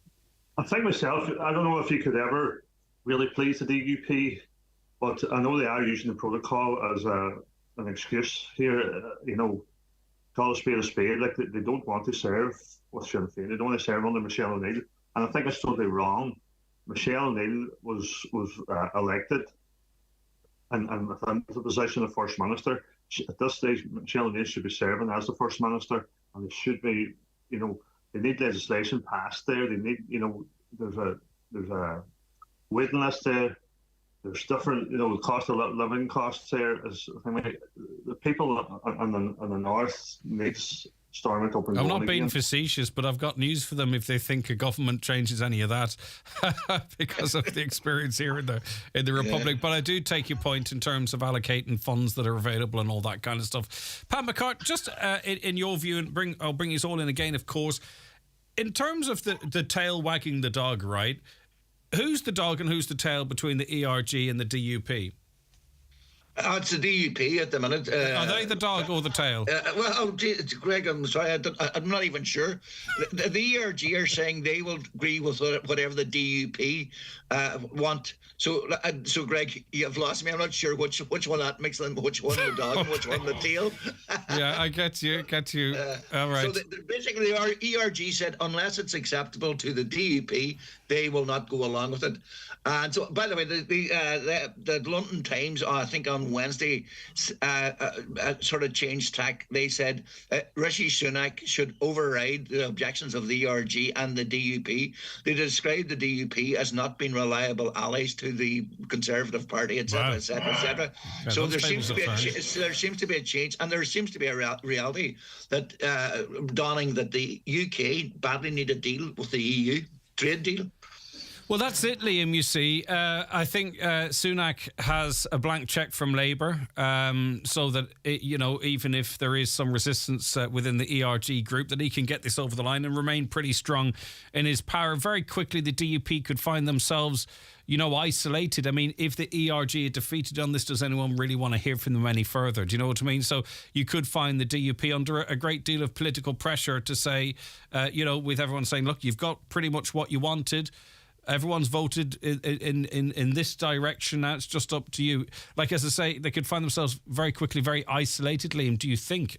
I think myself, I don't know if you could ever really please the DUP, but I know they are using the protocol as an excuse here. Call a spade. Like they don't want to serve with Sinn Féin. They don't want to serve under Michelle O'Neill, and I think it's totally wrong. Michelle O'Neill was elected and within the position of First Minister. At this stage, Michelle O'Neill should be serving as the First Minister, and it should be, they need legislation passed there. They need, there's a waiting list there. There's different, the cost of living costs there. The people in the north needs Stormont up and I'm going not being again. facetious, but I've got news for them if they think a government changes any of that because of the experience here in the Republic. But I do take your point in terms of allocating funds that are available and all that kind of stuff. Pat McCart, just in your view, and I'll bring you all in again, of course. In terms of the tail wagging the dog, right? Who's the dog and who's the tail between the ERG and the DUP? It's the DUP at the minute. Are they the dog or the tail? Greg, I'm sorry, I'm not even sure. The ERG are saying they will agree with whatever the DUP want. So, Greg, you've lost me. I'm not sure which one that makes them, which one the dog and which one the tail. Yeah, I get you. All right. So basically, our ERG said unless it's acceptable to the DUP, they will not go along with it. And so, by the way, the London Times, I think on Wednesday, sort of changed tack. They said Rishi Sunak should override the objections of the ERG and the DUP. They described the DUP as not being reliable allies to the Conservative Party, etc., etc., etc. So there seems to be a change, and there seems to be a reality that dawning that the UK badly need a deal with the EU, trade deal. Well, that's it, Liam, you see. I think Sunak has a blank cheque from Labour, so that, even if there is some resistance within the ERG group, that he can get this over the line and remain pretty strong in his power. Very quickly, the DUP could find themselves, isolated. I mean, if the ERG are defeated on this, does anyone really want to hear from them any further? Do you know what I mean? So you could find the DUP under a great deal of political pressure to say, with everyone saying, look, you've got pretty much what you wanted. Everyone's voted in this direction. Now it's just up to you. Like, as I say, they could find themselves very quickly very isolated, Liam, do you think?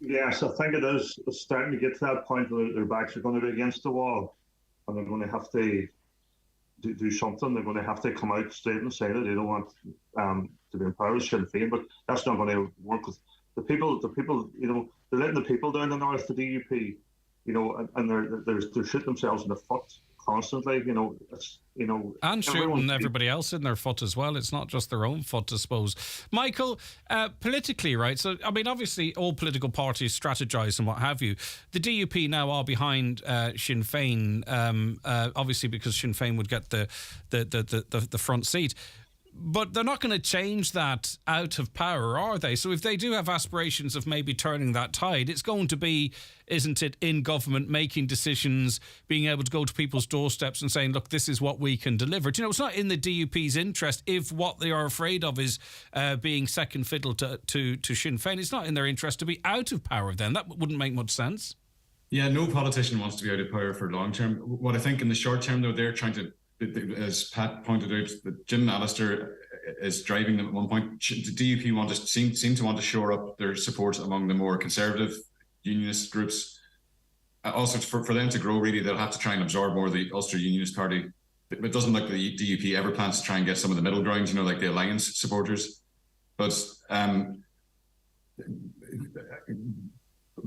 Yes, I think it is. It's starting to get to that point where their backs are going to be against the wall, and they're going to have to do something. They're going to have to come out straight and say that they don't want to be in power with Sinn Féin, but that's not going to work with the people. The people, they're letting the people down the north, the DUP, and they're shooting themselves in the foot constantly. And shooting everybody else in their foot as well. It's not just their own foot, I suppose. Michael, politically, right? So, I mean, obviously, all political parties strategise and what have you. The DUP now are behind Sinn Féin, obviously because Sinn Féin would get the front seat. But they're not going to change that out of power, are they? So if they do have aspirations of maybe turning that tide, it's going to be, isn't it, in government, making decisions, being able to go to people's doorsteps and saying, look, this is what we can deliver. Do you know, it's not in the DUP's interest if what they are afraid of is being second fiddle to Sinn Féin. It's not in their interest to be out of power then. That wouldn't make much sense. Yeah, no politician wants to be out of power for long term. What I think in the short term, though, they're trying to, as Pat pointed out, that Jim Allister is driving them at one point. The DUP seem to want to shore up their support among the more conservative unionist groups. Also, for them to grow, really, they'll have to try and absorb more of the Ulster Unionist Party. It doesn't look like the DUP ever plans to try and get some of the middle ground, like the Alliance supporters. But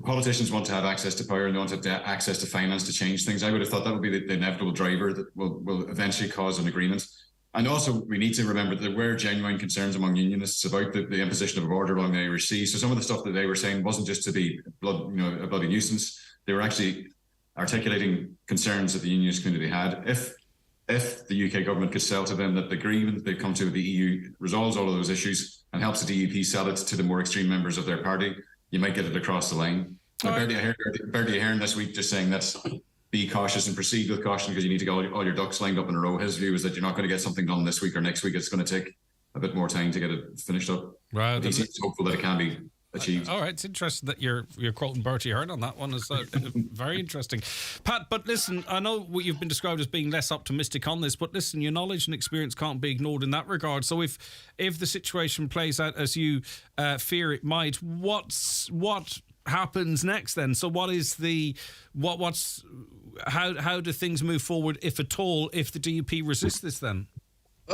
politicians want to have access to power and they want to have access to finance to change things. I would have thought that would be the inevitable driver that will eventually cause an agreement. And also, we need to remember that there were genuine concerns among unionists about the imposition of a border along the Irish Sea. So some of the stuff that they were saying wasn't just to be a bloody nuisance. They were actually articulating concerns that the unionist community had. If the UK government could sell to them that the agreement they've come to with the EU resolves all of those issues and helps the DUP sell it to the more extreme members of their party, you might get it across the line. Bertie Ahern this week just saying that's be cautious and proceed with caution because you need to get all your ducks lined up in a row. His view is that you're not going to get something done this week or next week. It's going to take a bit more time to get it finished up. Right. He seems hopeful that it can be achieved. All right, it's interesting that you're quoting Bertie Ahern on that one. It's very interesting. Pat, but listen, I know what you've been described as being less optimistic on this, but listen, your knowledge and experience can't be ignored in that regard. So if the situation plays out as you fear it might, what happens next then? So what is how do things move forward, if at all, if the DUP resists this then?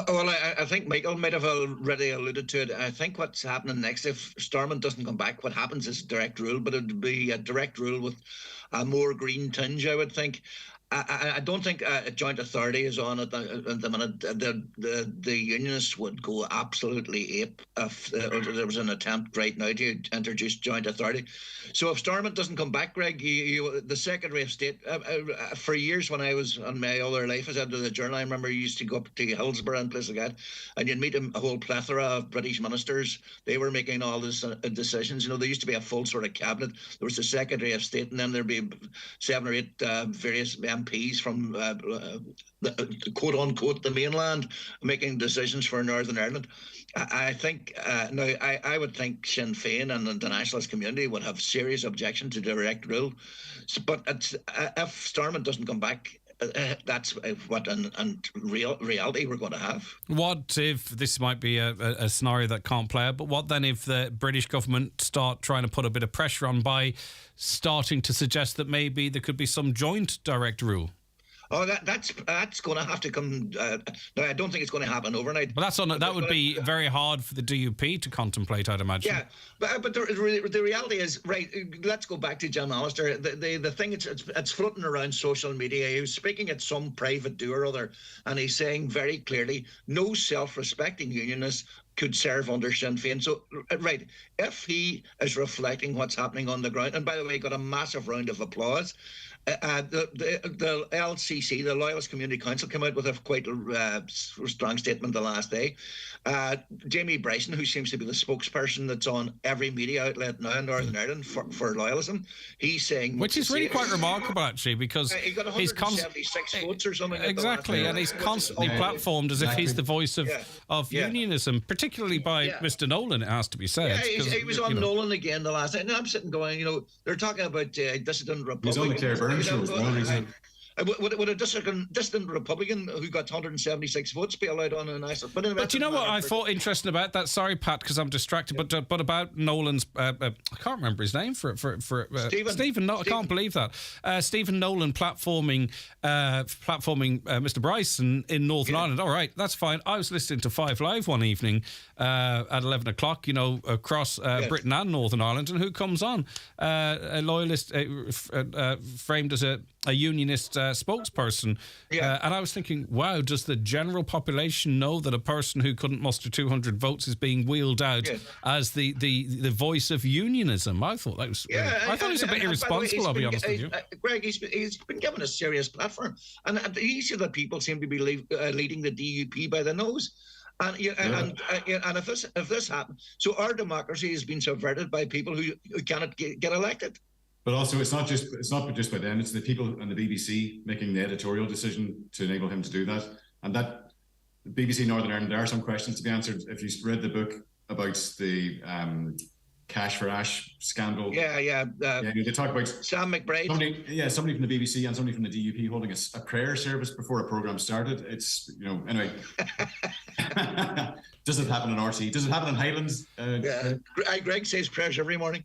Well, I think Michael might have already alluded to it. I think what's happening next, if Stormont doesn't come back, what happens is direct rule, but it would be a direct rule with a more green tinge, I would think. I don't think a joint authority is on at the minute. The unionists would go absolutely ape if there was an attempt right now to introduce joint authority. So if Stormont doesn't come back, Greg, the Secretary of State, for years when I was on my other life as editor of the Journal, I remember you used to go up to Hillsborough and places like that, and you'd meet a whole plethora of British ministers. They were making all these decisions. There used to be a full sort of cabinet. There was the Secretary of State, and then there'd be 7 or 8 various MPs from the quote unquote the mainland making decisions for Northern Ireland. I think I would think Sinn Féin and the nationalist community would have serious objection to direct rule. But if Stormont doesn't come back, that's what and reality we're going to have. What if this might be a scenario that can't play out? But what then if the British government start trying to put a bit of pressure on by starting to suggest that maybe there could be some joint direct rule? Oh, that's going to have to come. No, I don't think it's going to happen overnight. But that would be very hard for the DUP to contemplate, I'd imagine. Yeah, but the reality is, right, let's go back to Jim Allister. The thing, it's floating around social media. He was speaking at some private do or other, and he's saying very clearly, no self-respecting unionist could serve under Sinn Féin. So, right, if he is reflecting what's happening on the ground, and by the way, he got a massive round of applause. The LCC, the Loyalist Community Council, came out with a quite strong statement the last day. Jamie Bryson, who seems to be the spokesperson that's on every media outlet now in Northern Ireland for loyalism, he's saying... Which is really quite remarkable, actually, because he got 176 votes or something. Exactly, and he's constantly platformed as if he's the voice of unionism, particularly by Mr. Nolan, it has to be said. Yeah, he was on Nolan again the last night, and I'm sitting going, they're talking about dissident Republic. He's on the Claire Byrne show as well recently. Would a distant Republican who got 176 votes be allowed on an ISIL? But you know what I thought interesting about that? Sorry, Pat, because I'm distracted. But about Nolan's, I can't remember his name for Stephen. No, I can't believe that. Stephen Nolan platforming Mr. Bryson in Northern Ireland. All right, that's fine. I was listening to 5 Live one evening at 11 o'clock. Across Britain and Northern Ireland, and who comes on? A loyalist framed as a unionist spokesperson. And I was thinking, wow, does the general population know that a person who couldn't muster 200 votes is being wheeled out as the voice of unionism? I thought that was I thought it was a bit irresponsible, I'll be honest with you. Greg, he's been given a serious platform, and you see that people seem to be leading the DUP by the nose. And if this happens, so our democracy has been subverted by people who cannot get elected. But also, it's not just by them; it's the people on the BBC making the editorial decision to enable him to do that. And that BBC Northern Ireland, there are some questions to be answered. If you read the book about the Cash for Ash scandal, they talk about Sam McBride. Somebody from the BBC and somebody from the DUP holding a prayer service before a programme started. It's anyway. Does it happen in RT? Does it happen in Highlands? Greg says prayers every morning.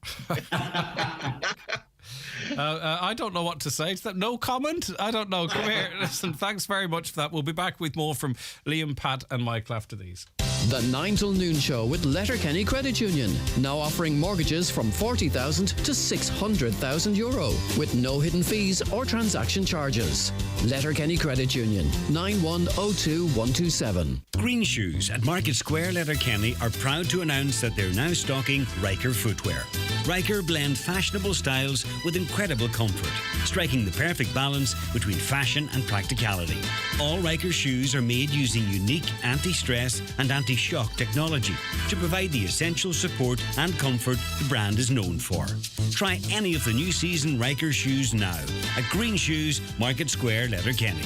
I don't know what to say. Is that no comment? I don't know. Come here. Listen, thanks very much for that. We'll be back with more from Liam, Pat and Michael after these. The 9 till noon show with Letterkenny Credit Union, now offering mortgages from 40,000 to 600,000 euro with no hidden fees or transaction charges. Letterkenny Credit Union, 9102127. Green Shoes at Market Square Letterkenny are proud to announce that they're now stocking Riker footwear. Riker blend fashionable styles with incredible comfort, striking the perfect balance between fashion and practicality. All Riker shoes are made using unique anti-stress and anti-shock technology to provide the essential support and comfort the brand is known for. Try any of the new season Riker shoes now at Green Shoes, Market Square, Letterkenny.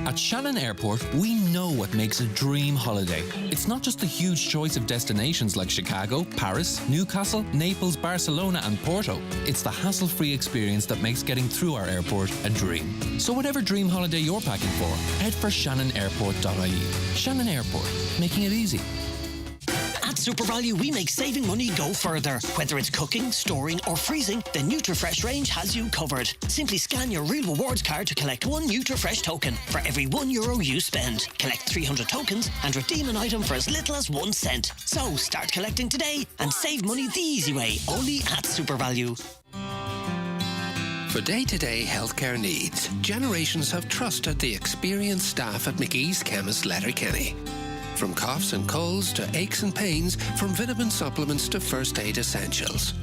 At Shannon Airport, we know what makes a dream holiday. It's not just the huge choice of destinations like Chicago, Paris, Newcastle, Naples, Barcelona and Porto. It's the hassle-free experience that makes getting through our airport a dream. So whatever dream holiday you're packing for, head for shannonairport.ie. Shannon Airport, making it easy. At SuperValue, we make saving money go further. Whether it's cooking, storing or freezing, the NutriFresh range has you covered. Simply scan your Real Rewards card to collect one NutriFresh token for every €1 you spend. Collect 300 tokens and redeem an item for as little as 1 cent. So start collecting today and save money the easy way, only at SuperValue. For day-to-day healthcare needs, generations have trusted the experienced staff at McGee's Chemist Letterkenny. From coughs and colds to aches and pains, from vitamin supplements to first aid essentials.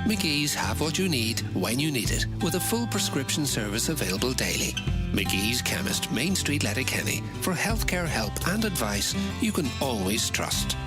McGee's have what you need when you need it, with a full prescription service available daily. McGee's Chemist, Main Street, Letterkenny. For healthcare help and advice you can always trust.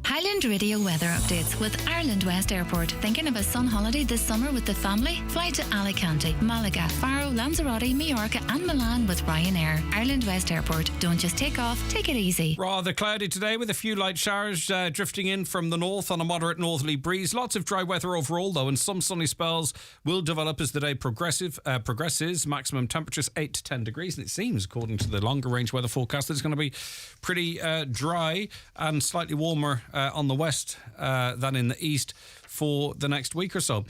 Highland Radio weather updates with Ireland West Airport. Thinking of a sun holiday this summer with the family? Fly to Alicante, Malaga, Faro, Lanzarote, Mallorca and Milan with Ryanair. Ireland West Airport. Don't just take off, take it easy. Rather cloudy today with a few light showers drifting in from the north on a moderate northerly breeze. Lots of dry weather overall though, and some sunny spells will develop as the day progresses. Maximum temperatures 8 to 10 degrees, and it seems, according to the longer range weather forecast, that it's going to be pretty dry and slightly warmer on the west than in the east for the next week or so.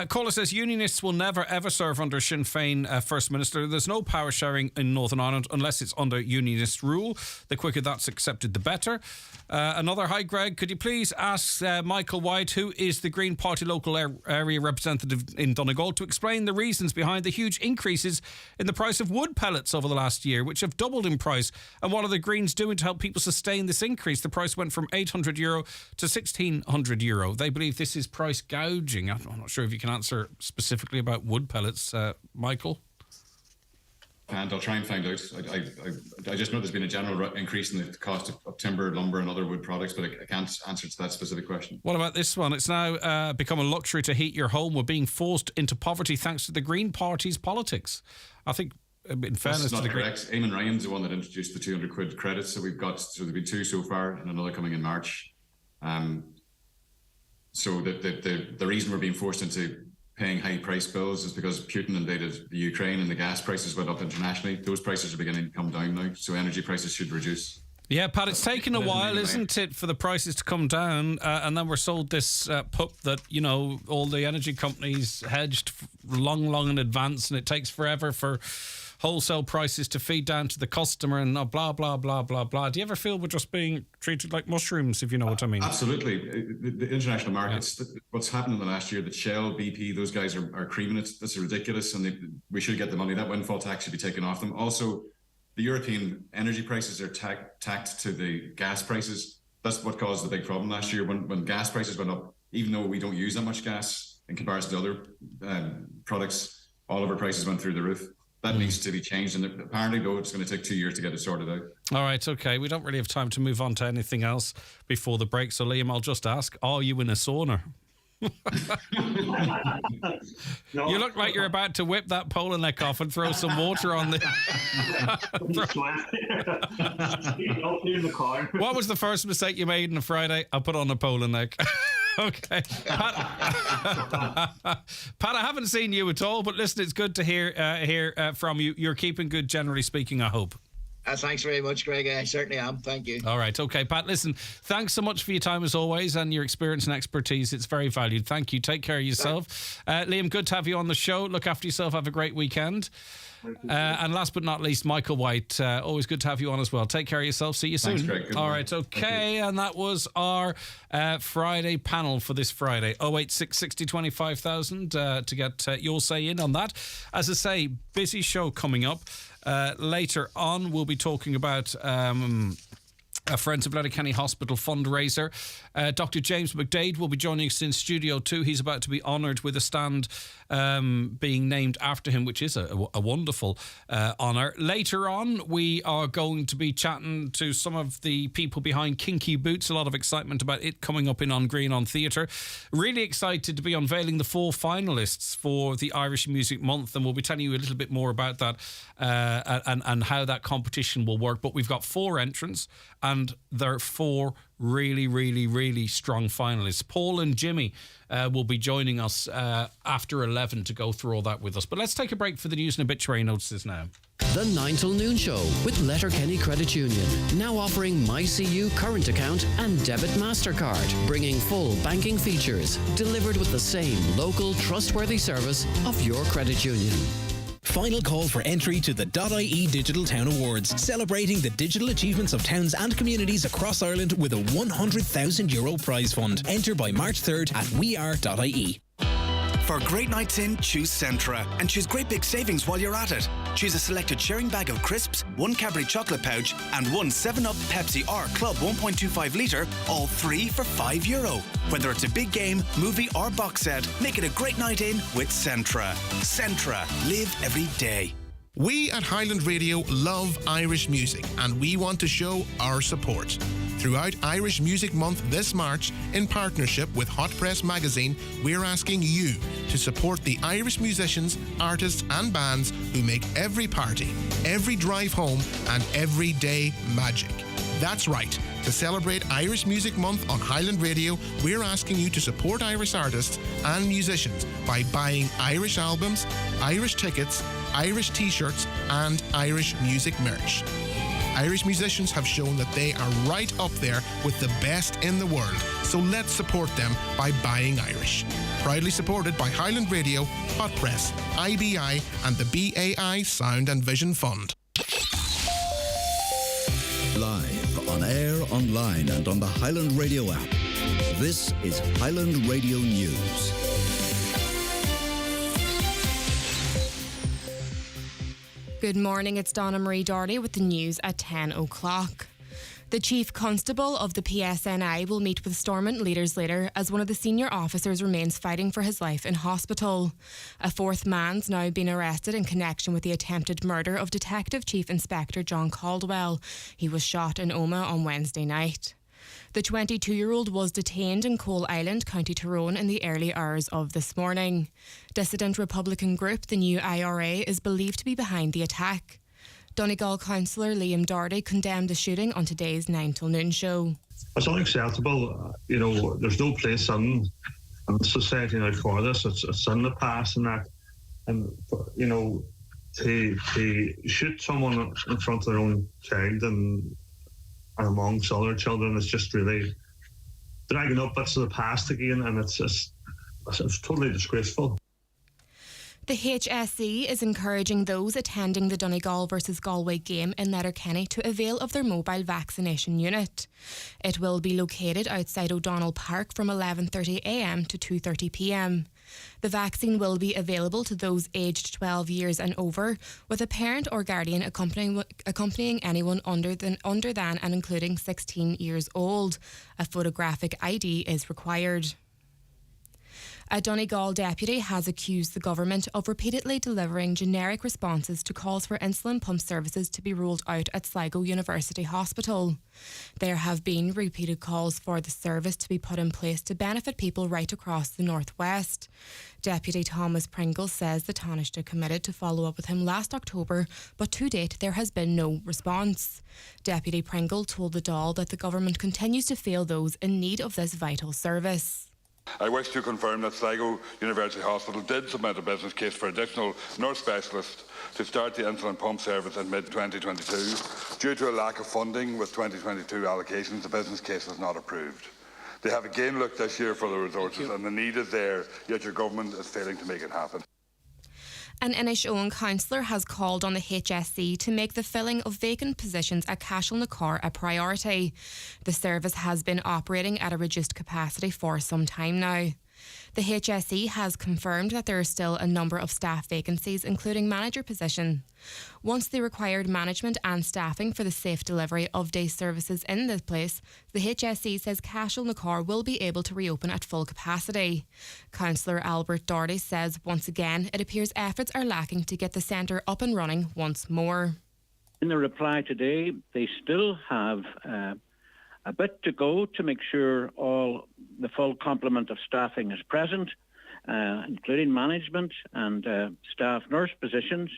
Caller says unionists will never ever serve under Sinn Féin First Minister. There's no power sharing in Northern Ireland unless it's under unionist rule. The quicker that's accepted, the better. Another, hi Greg, could you please ask Michael White, who is the Green Party local area representative in Donegal, to explain the reasons behind the huge increases in the price of wood pellets over the last year, which have doubled in price, and what are the Greens doing to help people sustain this increase? The price went from €800 to €1,600. They believe this is price gouging. I'm not sure if you can answer specifically about wood pellets, Michael. And I'll try and find out. I just know there's been a general increase in the cost of timber, lumber and other wood products, but I can't answer to that specific question. What about this one? It's now become a luxury to heat your home. We're being forced into poverty thanks to the Green Party's politics. I think, in fairness to the correct. Eamon Ryan's the one that introduced the £200 credits. So there've been 2 so far and another coming in March. So the reason we're being forced into paying high price bills is because Putin invaded the Ukraine and the gas prices went up internationally. Those prices are beginning to come down now, so energy prices should reduce. Yeah, Pat, it's taken a while, isn't it, for the prices to come down? And then we're sold this pup that, all the energy companies hedged long in advance, and it takes forever for wholesale prices to feed down to the customer and blah, blah, blah, blah, blah. Do you ever feel we're just being treated like mushrooms, if you know what I mean? Absolutely. The international markets, what's happened in the last year, that Shell, BP, those guys are creaming it. That's ridiculous, and we should get the money. That windfall tax should be taken off them. Also, the European energy prices are tacked to the gas prices. That's what caused the big problem last year when gas prices went up. Even though we don't use that much gas in comparison to other products, all of our prices went through the roof. That needs to be changed, and apparently, though, it's going to take 2 years to get it sorted out. All right, okay. We don't really have time to move on to anything else before the break, so Liam, I'll just ask, are you in a sauna? No. You look like you're about to whip that polo neck off and throw some water on the... What was the first mistake you made on a Friday? I put on a polo neck. Okay. Pat, I haven't seen you at all, but listen, it's good to hear from you. You're keeping good, generally speaking, I hope. Thanks very much, Greg. I certainly am. Thank you. All right. Okay, Pat, listen, thanks so much for your time as always and your experience and expertise. It's very valued. Thank you. Take care of yourself. Liam, good to have you on the show. Look after yourself. Have a great weekend. And last but not least, Michael White. Always good to have you on as well. Take care of yourself. See you soon. Thanks, Greg. All right. Okay. And that was our Friday panel for this Friday. 086 60 25,000 to get your say in on that. As I say, busy show coming up. Later on, we'll be talking about Friends of Letterkenny Hospital fundraiser. Dr. James McDade will be joining us in Studio 2. He's about to be honoured with a stand being named after him, which is a wonderful honour. Later on, we are going to be chatting to some of the people behind Kinky Boots. A lot of excitement about it coming up in On Green on Theatre. Really excited to be unveiling the 4 finalists for the Irish Music Month, and we'll be telling you a little bit more about that and how that competition will work. But we've got 4 entrants, and there are 4 really, really, really strong finalists. Paul and Jimmy will be joining us after 11 to go through all that with us. But let's take a break for the news and obituary notices now. The 9 till noon show with Letterkenny Credit Union. Now offering MyCU current account and debit MasterCard. Bringing full banking features. Delivered with the same local trustworthy service of your credit union. Final call for entry to the .ie Digital Town Awards, celebrating the digital achievements of towns and communities across Ireland with a €100,000 prize fund. Enter by March 3rd at weare.ie. For great nights in, choose Centra and choose great big savings while you're at it. Choose a selected sharing bag of crisps, 1 Cadbury chocolate pouch and 1 7-Up Pepsi or Club 1.25 litre, all 3 for €5. Whether it's a big game, movie or box set, make it a great night in with Centra. Centra. Live every day. We at Highland Radio love Irish music and we want to show our support. Throughout Irish Music Month this March, in partnership with Hot Press Magazine, we're asking you to support the Irish musicians, artists and bands who make every party, every drive home and every day magic. That's right. To celebrate Irish Music Month on Highland Radio, we're asking you to support Irish artists and musicians by buying Irish albums, Irish tickets, Irish t-shirts and Irish music merch. Irish musicians have shown that they are right up there with the best in the world, so let's support them by buying Irish. Proudly supported by Highland Radio, Hot Press, IBI and the BAI Sound and Vision Fund. Live, on air, online and on the Highland Radio app. This is Highland Radio News. Good morning, it's Donna Marie Doherty with the news at 10 o'clock. The Chief Constable of the PSNI will meet with Stormont leaders later as one of the senior officers remains fighting for his life in hospital. A 4th man's now been arrested in connection with the attempted murder of Detective Chief Inspector John Caldwell. He was shot in Omagh on Wednesday night. The 22-year-old was detained in Coal Island, County Tyrone in the early hours of this morning. Dissident Republican group, the New IRA, is believed to be behind the attack. Donegal councillor Liam Doherty condemned the shooting on today's 9 till noon show. It's unacceptable. There's no place in the society now for this. It's in the past and that. And, you know, to shoot someone in front of their own child and amongst other children is just really dragging up bits of the past again, and it's totally disgraceful. The HSE is encouraging those attending the Donegal versus Galway game in Letterkenny to avail of their mobile vaccination unit. It will be located outside O'Donnell Park from 11:30am to 2:30pm. The vaccine will be available to those aged 12 years and over, with a parent or guardian accompanying anyone under than and including 16 years old. A photographic ID is required. A Donegal deputy has accused the government of repeatedly delivering generic responses to calls for insulin pump services to be rolled out at Sligo University Hospital. There have been repeated calls for the service to be put in place to benefit people right across the northwest. Deputy Thomas Pringle says the Taoiseach committed to follow up with him last October, but to date there has been no response. Deputy Pringle told the Dáil that the government continues to fail those in need of this vital service. I wish to confirm that Sligo University Hospital did submit a business case for additional nurse specialists to start the insulin pump service in mid-2022. Due to a lack of funding with 2022 allocations, the business case was not approved. They have again looked this year for the resources and the need is there, yet your government is failing to make it happen. An Inishowen councillor has called on the HSE to make the filling of vacant positions at Cashel na Cór a priority. The service has been operating at a reduced capacity for some time now. The HSE has confirmed that there are still a number of staff vacancies, including manager position. Once the required management and staffing for the safe delivery of day services in this place, the HSE says Cashel na Cór will be able to reopen at full capacity. Councillor Albert Doherty says once again it appears efforts are lacking to get the centre up and running once more. In the reply today, they still have a bit to go to make sure all the full complement of staffing is present, including management and staff nurse positions,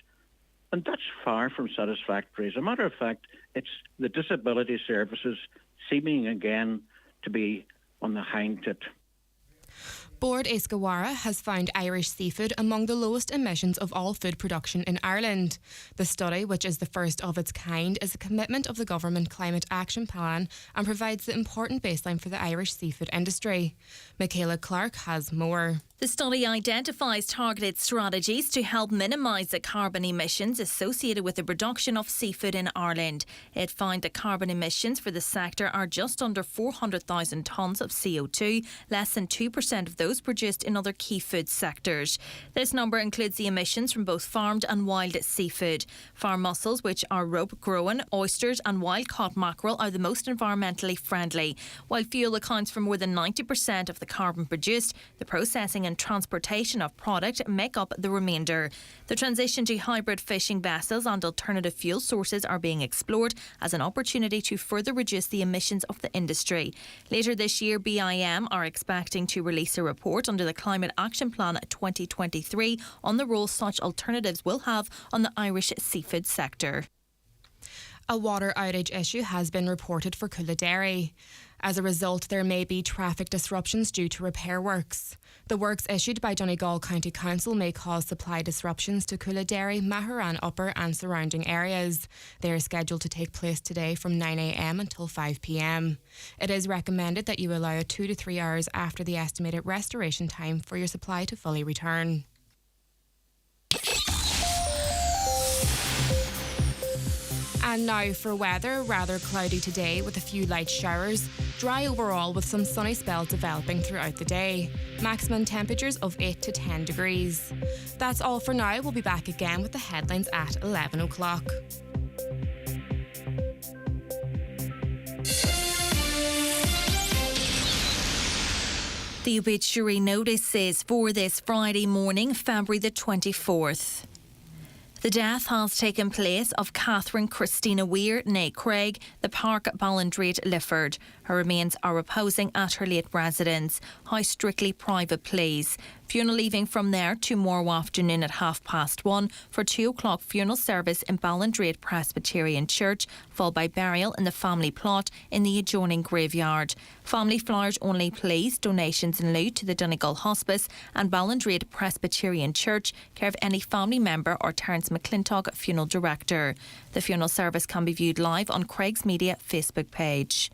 and that's far from satisfactory. As a matter of fact, it's the disability services seeming again to be on the hind tit. Bord Escawara has found Irish seafood among the lowest emissions of all food production in Ireland. The study, which is the first of its kind, is a commitment of the Government Climate Action Plan and provides the important baseline for the Irish seafood industry. Michaela Clark has more. The study identifies targeted strategies to help minimise the carbon emissions associated with the production of seafood in Ireland. It found that carbon emissions for the sector are just under 400,000 tonnes of CO2, less than 2% of those produced in other key food sectors. This number includes the emissions from both farmed and wild seafood. Farm mussels, which are rope-grown, oysters and wild-caught mackerel are the most environmentally friendly. While fuel accounts for more than 90% of the carbon produced, the processing and transportation of product make up the remainder. The transition to hybrid fishing vessels and alternative fuel sources are being explored as an opportunity to further reduce the emissions of the industry. Later this year, BIM are expecting to release a report under the Climate Action Plan 2023 on the role such alternatives will have on the Irish seafood sector. A water outage issue has been reported for Coolidary. As a result, there may be traffic disruptions due to repair works. The works issued by Donegal County Council may cause supply disruptions to Coolidary, Maharan Upper and surrounding areas. They are scheduled to take place today from 9am until 5pm. It is recommended that you allow 2 to 3 hours after the estimated restoration time for your supply to fully return. And now for weather, rather cloudy today with a few light showers. Dry overall with some sunny spells developing throughout the day. Maximum temperatures of 8 to 10 degrees. That's all for now. We'll be back again with the headlines at 11 o'clock. The obituary notice is for this Friday morning, February the 24th. The death has taken place of Catherine Christina Weir, née Craig, the Park Ballindrate, Lifford. Her remains are reposing at her late residence. House strictly private, please. Funeral leaving from there tomorrow afternoon at 1:30 for 2 o'clock funeral service in Ballindrade Presbyterian Church, followed by burial in the family plot in the adjoining graveyard. Family flowers only please, donations in lieu to the Donegal Hospice and Ballindrade Presbyterian Church, care of any family member or Terence McClintock, funeral director. The funeral service can be viewed live on Craig's Media Facebook page.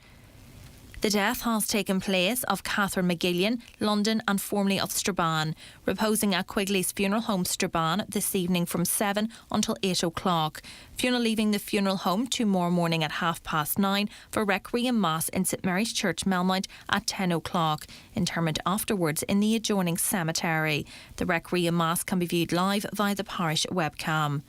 The death has taken place of Catherine McGillian, London and formerly of Strabane, reposing at Quigley's Funeral Home Strabane this evening from 7 until 8 o'clock. Funeral leaving the funeral home tomorrow morning at 9:30 for Requiem Mass in St Mary's Church, Melmount at 10 o'clock. Interment afterwards in the adjoining cemetery. The Requiem Mass can be viewed live via the parish webcam.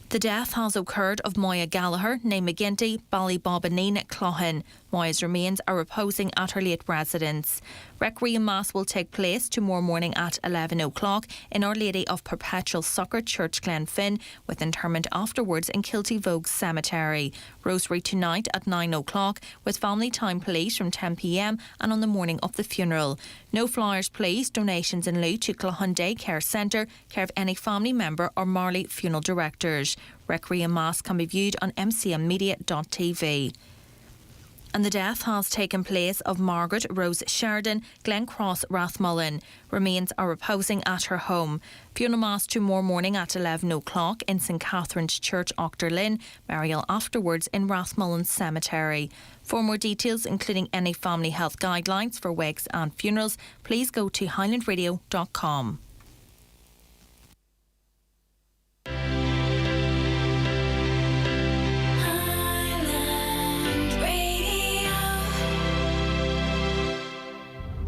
The death has occurred of Moya Gallagher, née McGinty, Ballybobbaneen, Cloughan. Moya's remains are reposing at her late residence. Requiem Mass will take place tomorrow morning at 11 o'clock in Our Lady of Perpetual Succour Church, Glenfin, with interment afterwards in Kilty Vogue Cemetery. Rosary tonight at 9 o'clock, with family time please from 10 p.m. and on the morning of the funeral. No flowers please, donations in lieu to Cloughan Day Care Centre, care of any family member or Marley funeral directors. Requiem Mass can be viewed on mcmmedia.tv. And the death has taken place of Margaret Rose Sheridan, Glencross, Rathmullen. Remains are reposing at her home. Funeral Mass tomorrow morning at 11 o'clock in St Catherine's Church, Auchterlin. Burial afterwards in Rathmullen Cemetery. For more details, including any family health guidelines for wakes and funerals, please go to highlandradio.com.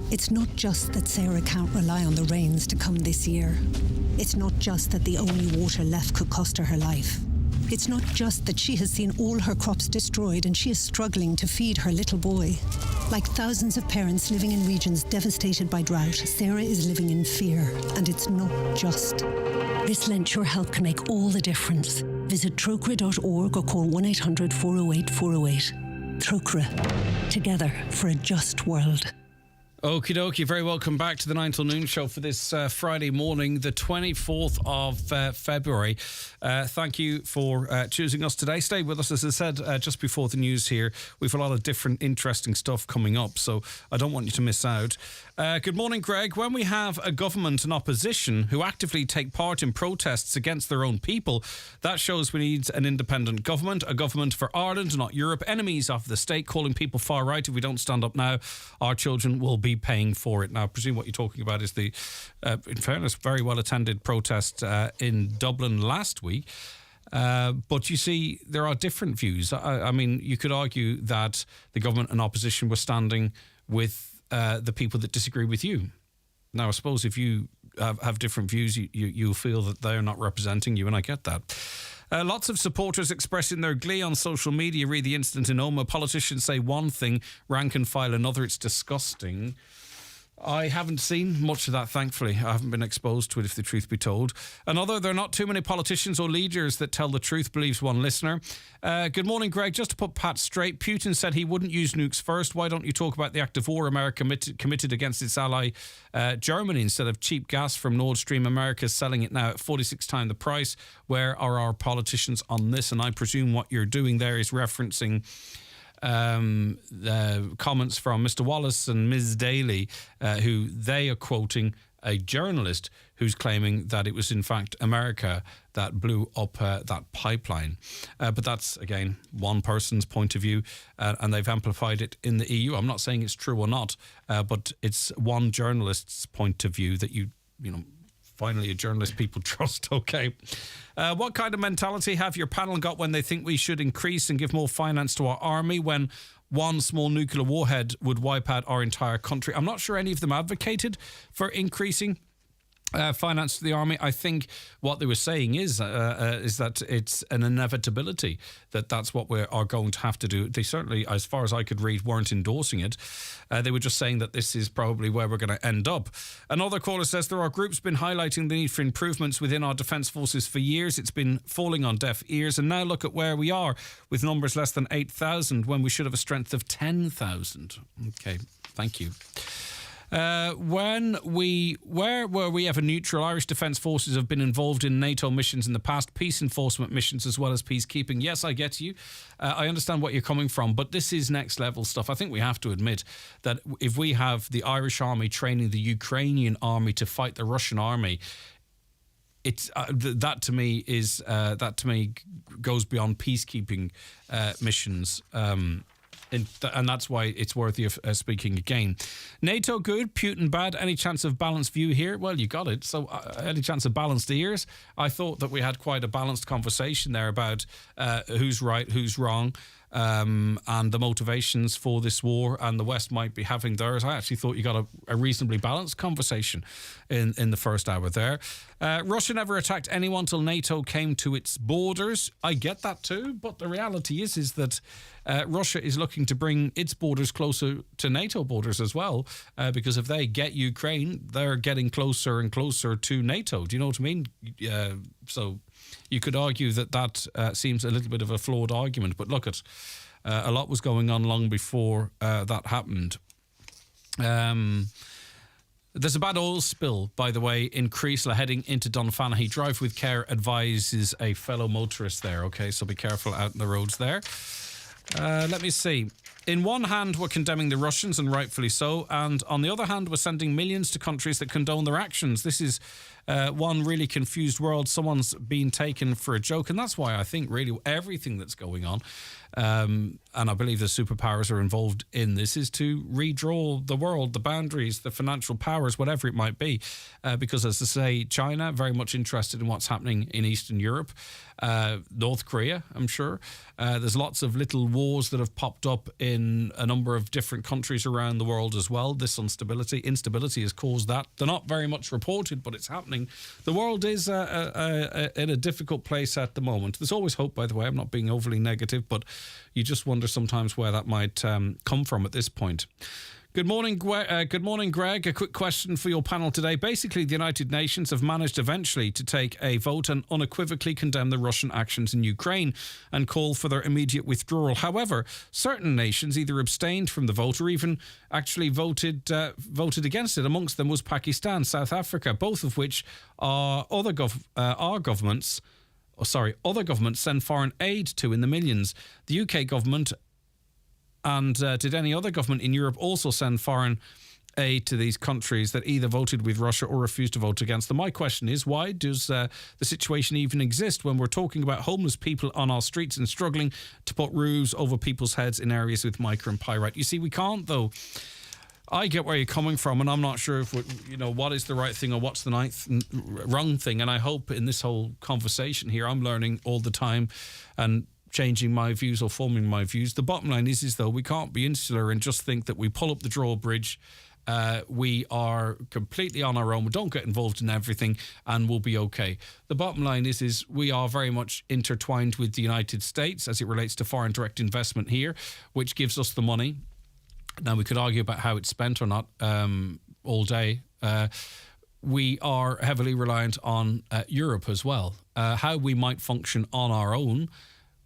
It's not just that Sarah can't rely on the rains to come this year. It's not just that the only water left could cost her her life. It's not just that she has seen all her crops destroyed and she is struggling to feed her little boy. Like thousands of parents living in regions devastated by drought, Sarah is living in fear, and it's not just. This Lent, your help can make all the difference. Visit trocra.org or call 1-800-408-408. Trocra. Together for a just world. Okie dokie, very welcome back to the 9 till noon show for this Friday morning, the 24th of February. Thank you for choosing us today. Stay with us, as I said just before the news here. We've a lot of different interesting stuff coming up, so I don't want you to miss out. Good morning, Greg. When we have a government and opposition who actively take part in protests against their own people, that shows we need an independent government, a government for Ireland, not Europe. Enemies of the state calling people far right. If we don't stand up now, our children will be paying for it. Now, I presume what you're talking about is the, in fairness, very well attended protest in Dublin last week. But you see, there are different views. I mean, you could argue that the government and opposition were standing with the people that disagree with you. Now, I suppose if you have different views, you'll feel that they're not representing you, and I get that. Lots of supporters expressing their glee on social media. Read the incident in Oma. Politicians say one thing, rank and file another. It's disgusting. I haven't seen much of that, thankfully. I haven't been exposed to it, if the truth be told. Another, there are not too many politicians or leaders that tell the truth, believes one listener. Good morning, Greg. Just to put Pat straight, Putin said he wouldn't use nukes first. Why don't you talk about the act of war America committed against its ally Germany instead of cheap gas from Nord Stream? America's selling it now at 46 times the price. Where are our politicians on this? And I presume what you're doing there is referencing the comments from Mr. Wallace and Ms. Daly, who they are quoting a journalist who's claiming that it was in fact America that blew up that pipeline. But that's, again, one person's point of view, and they've amplified it in the EU. I'm not saying it's true or not, but it's one journalist's point of view that you know, finally a journalist people trust. Okay. What kind of mentality have your panel got when they think we should increase and give more finance to our army when one small nuclear warhead would wipe out our entire country? I'm not sure any of them advocated for increasing finance to the army. I think what they were saying is that it's an inevitability that that's what we are going to have to do. They certainly, as far as I could read, weren't endorsing it. They were just saying that this is probably where we're going to end up. Another caller says there are groups been highlighting the need for improvements within our defence forces for years. It's been falling on deaf ears, and now look at where we are with numbers less than 8,000 when we should have a strength of 10,000. Okay, thank you. Where were we ever neutral? Irish Defence Forces have been involved in NATO missions in the past, peace enforcement missions as well as peacekeeping. Yes, I get you. I understand what you're coming from, but this is next level stuff. I think we have to admit that if we have the Irish army training the Ukrainian army to fight the Russian army, it's that to me goes beyond peacekeeping missions. And that's why it's worthy of speaking again. NATO good, Putin bad. Any chance of balanced view here? Well, you got it. So any chance of balanced ears? I thought that we had quite a balanced conversation there about who's right, who's wrong, and the motivations for this war, and the West might be having theirs. I actually thought you got a reasonably balanced conversation in the first hour there. Russia never attacked anyone till NATO came to its borders. I get that too, but the reality is that Russia is looking to bring its borders closer to NATO borders as well, because if they get Ukraine, they're getting closer and closer to NATO. Do you know what I mean? So you could argue that seems a little bit of a flawed argument, but look, a lot was going on long before that happened. There's a bad oil spill, by the way, in Creasla heading into Dunfanaghy. Drive with care, advises a fellow motorist there, okay? So be careful out in the roads there. Let me see. In one hand, we're condemning the Russians, and rightfully so, and on the other hand, we're sending millions to countries that condone their actions. This is one really confused world. Someone's been taken for a joke, and that's why I think really everything that's going on, and I believe the superpowers are involved in this, is to redraw the world, the boundaries, the financial powers, whatever it might be, because, as I say, China, very much interested in what's happening in Eastern Europe, North Korea, I'm sure. There's lots of little wars that have popped up in a number of different countries around the world as well. This instability has caused that. They're not very much reported, but it's happening. The world is in a difficult place at the moment. There's always hope, by the way. I'm not being overly negative, but you just wonder sometimes where that might come from at this point. Good morning, Greg. A quick question for your panel today. Basically, the United Nations have managed eventually to take a vote and unequivocally condemn the Russian actions in Ukraine and call for their immediate withdrawal. However, certain nations either abstained from the vote or even actually voted against it. Amongst them was Pakistan, South Africa, both of which other governments send foreign aid to in the millions. The UK government and did any other government in Europe also send foreign aid to these countries that either voted with Russia or refused to vote against them? My question is, why does the situation even exist when we're talking about homeless people on our streets and struggling to put roofs over people's heads in areas with mica and pyrite? You see, we can't, though. I get where you're coming from, and I'm not sure if what is the right thing or what's the wrong thing. And I hope in this whole conversation here, I'm learning all the time and changing my views or forming my views. The bottom line is though, we can't be insular and just think that we pull up the drawbridge, we are completely on our own, we don't get involved in everything, and we'll be okay. The bottom line is we are very much intertwined with the United States as it relates to foreign direct investment here, which gives us the money. Now, we could argue about how it's spent or not all day. We are heavily reliant on Europe as well. How we might function on our own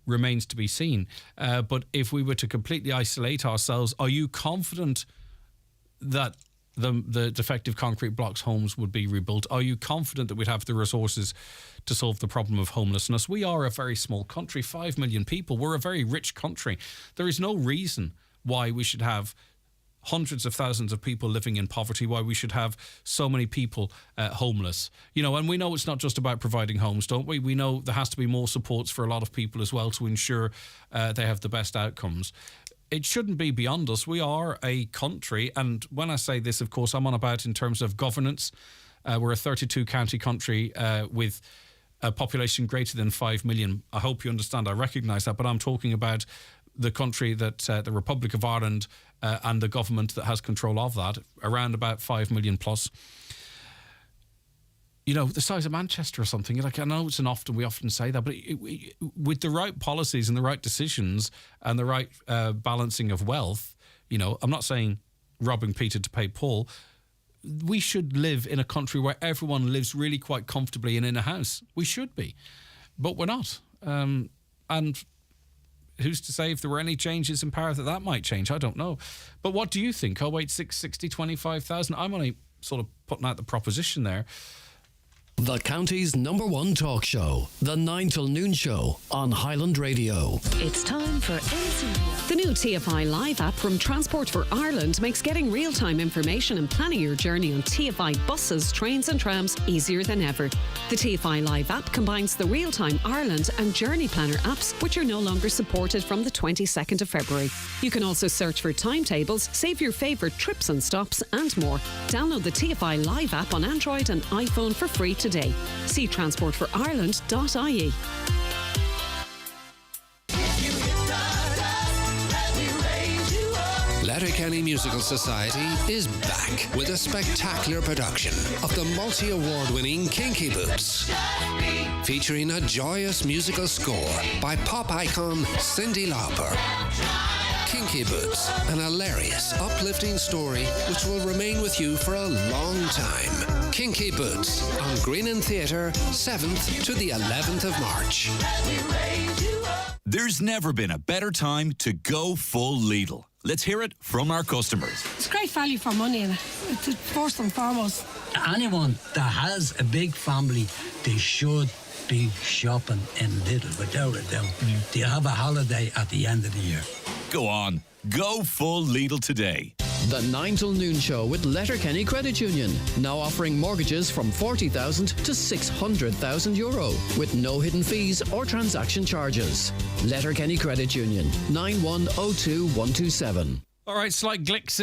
remains to be seen. But if we were to completely isolate ourselves, are you confident that the defective concrete blocks homes would be rebuilt? Are you confident that we'd have the resources to solve the problem of homelessness? We are a very small country, 5 million people. We're a very rich country. There is no reason why we should have hundreds of thousands of people living in poverty, why we should have so many people homeless. And we know it's not just about providing homes, don't we? We know there has to be more supports for a lot of people as well to ensure they have the best outcomes. It shouldn't be beyond us. We are a country, and when I say this, of course, I'm on about in terms of governance. We're a 32-county country with a population greater than 5 million. I hope you understand, I recognise that, but I'm talking about the country that the Republic of Ireland and the government that has control of that, around about 5 million plus. The size of Manchester or something. I know we often say that, but with the right policies and the right decisions and the right balancing of wealth, I'm not saying robbing Peter to pay Paul. We should live in a country where everyone lives really quite comfortably and in a house. We should be, but we're not. And who's to say if there were any changes in power that might change? I don't know. But what do you think? 086 60 25,000. I'm only sort of putting out the proposition there. The county's number one talk show, The 9 till Noon Show on Highland Radio. It's time for NC. The new TFI Live app from Transport for Ireland makes getting real-time information and planning your journey on TFI buses, trains and trams easier than ever. The TFI Live app combines the Real-Time Ireland and Journey Planner apps, which are no longer supported from the 22nd of February. You can also search for timetables, save your favourite trips and stops and more. Download the TFI Live app on Android and iPhone for free today. See transportforireland.ie. Letterkenny Musical Society is back with a spectacular production of the multi-award-winning Kinky Boots, featuring a joyous musical score by pop icon Cyndi Lauper. Kinky Boots, an hilarious, uplifting story which will remain with you for a long time. Kinky Boots on Green and Theatre, 7th to the 11th of March. There's never been a better time to go full Lidl. Let's hear it from our customers. It's great value for money, and it's first and foremost. Anyone that has a big family, they should be shopping in Lidl, without a doubt. They have a holiday at the end of the year. Go on, go full Lidl today. The 9 till Noon Show with Letterkenny Credit Union, now offering mortgages from 40,000 to 600,000 euro with no hidden fees or transaction charges. Letterkenny Credit Union, 9102127. All right, slight glitch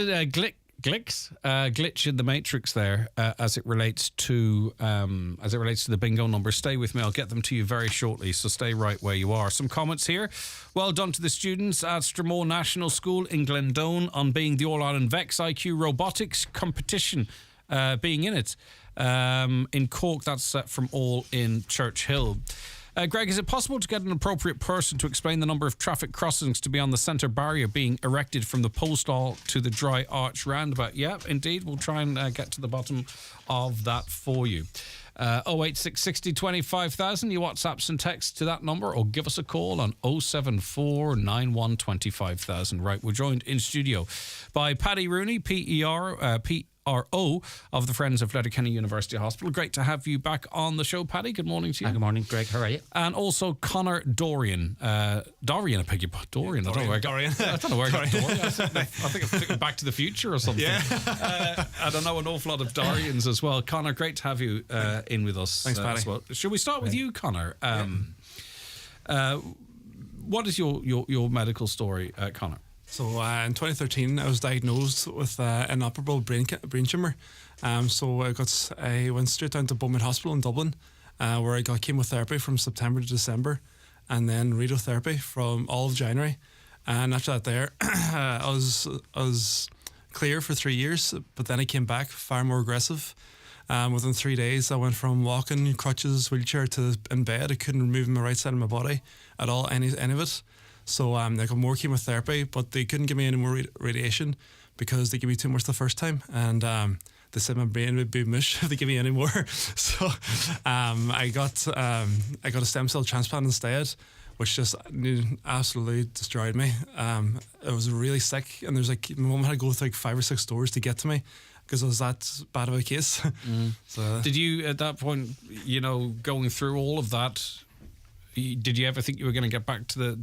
in the matrix there as it relates to the bingo numbers. Stay with me, I'll get them to you very shortly, so stay right where you are. Some comments here. Well done to the students at Stramore National School in Glendone on being the All-Ireland VEX IQ robotics competition, being in it. In Cork, that's from All in Churchill. Greg, is it possible to get an appropriate person to explain the number of traffic crossings to be on the centre barrier being erected from the postal to the Dry Arch roundabout? Yeah, indeed. We'll try and get to the bottom of that for you. 086 60 25,000. Your WhatsApps and texts to that number, or give us a call on 074 91 25,000. Right, we're joined in studio by Paddy Rooney, PRO of the Friends of Letterkenny University Hospital. Great to have you back on the show, Paddy. Good morning to you. Good morning, Greg. How are you? And also Conor Dorian. Dorian, I beg your pardon. Dorian. I don't know where I got Dorian. I think I'm thinking Back to the Future or something. Yeah. I don't know an awful lot of Dorians as well. Conor, great to have you in with us. Thanks, Paddy. As well. Shall we start with you, Conor? What is your medical story, Conor? So in 2013, I was diagnosed with an inoperable brain tumour. So I went straight down to Beaumont Hospital in Dublin, where I got chemotherapy from September to December, and then radiotherapy from all of January. And after that, I was clear for 3 years, but then I came back far more aggressive. Within 3 days, I went from walking, crutches, wheelchair to in bed. I couldn't move my right side of my body at all, any of it. So I got more chemotherapy, but they couldn't give me any more radiation because they gave me too much the first time, and they said my brain would be mush if they give me any more. So I got a stem cell transplant instead, which just absolutely destroyed me. I was really sick, and there's my mum had to go through 5 or 6 stores to get to me because I was that bad of a case. So, did you at that point, going through all of that? Did you ever think you were going to get back to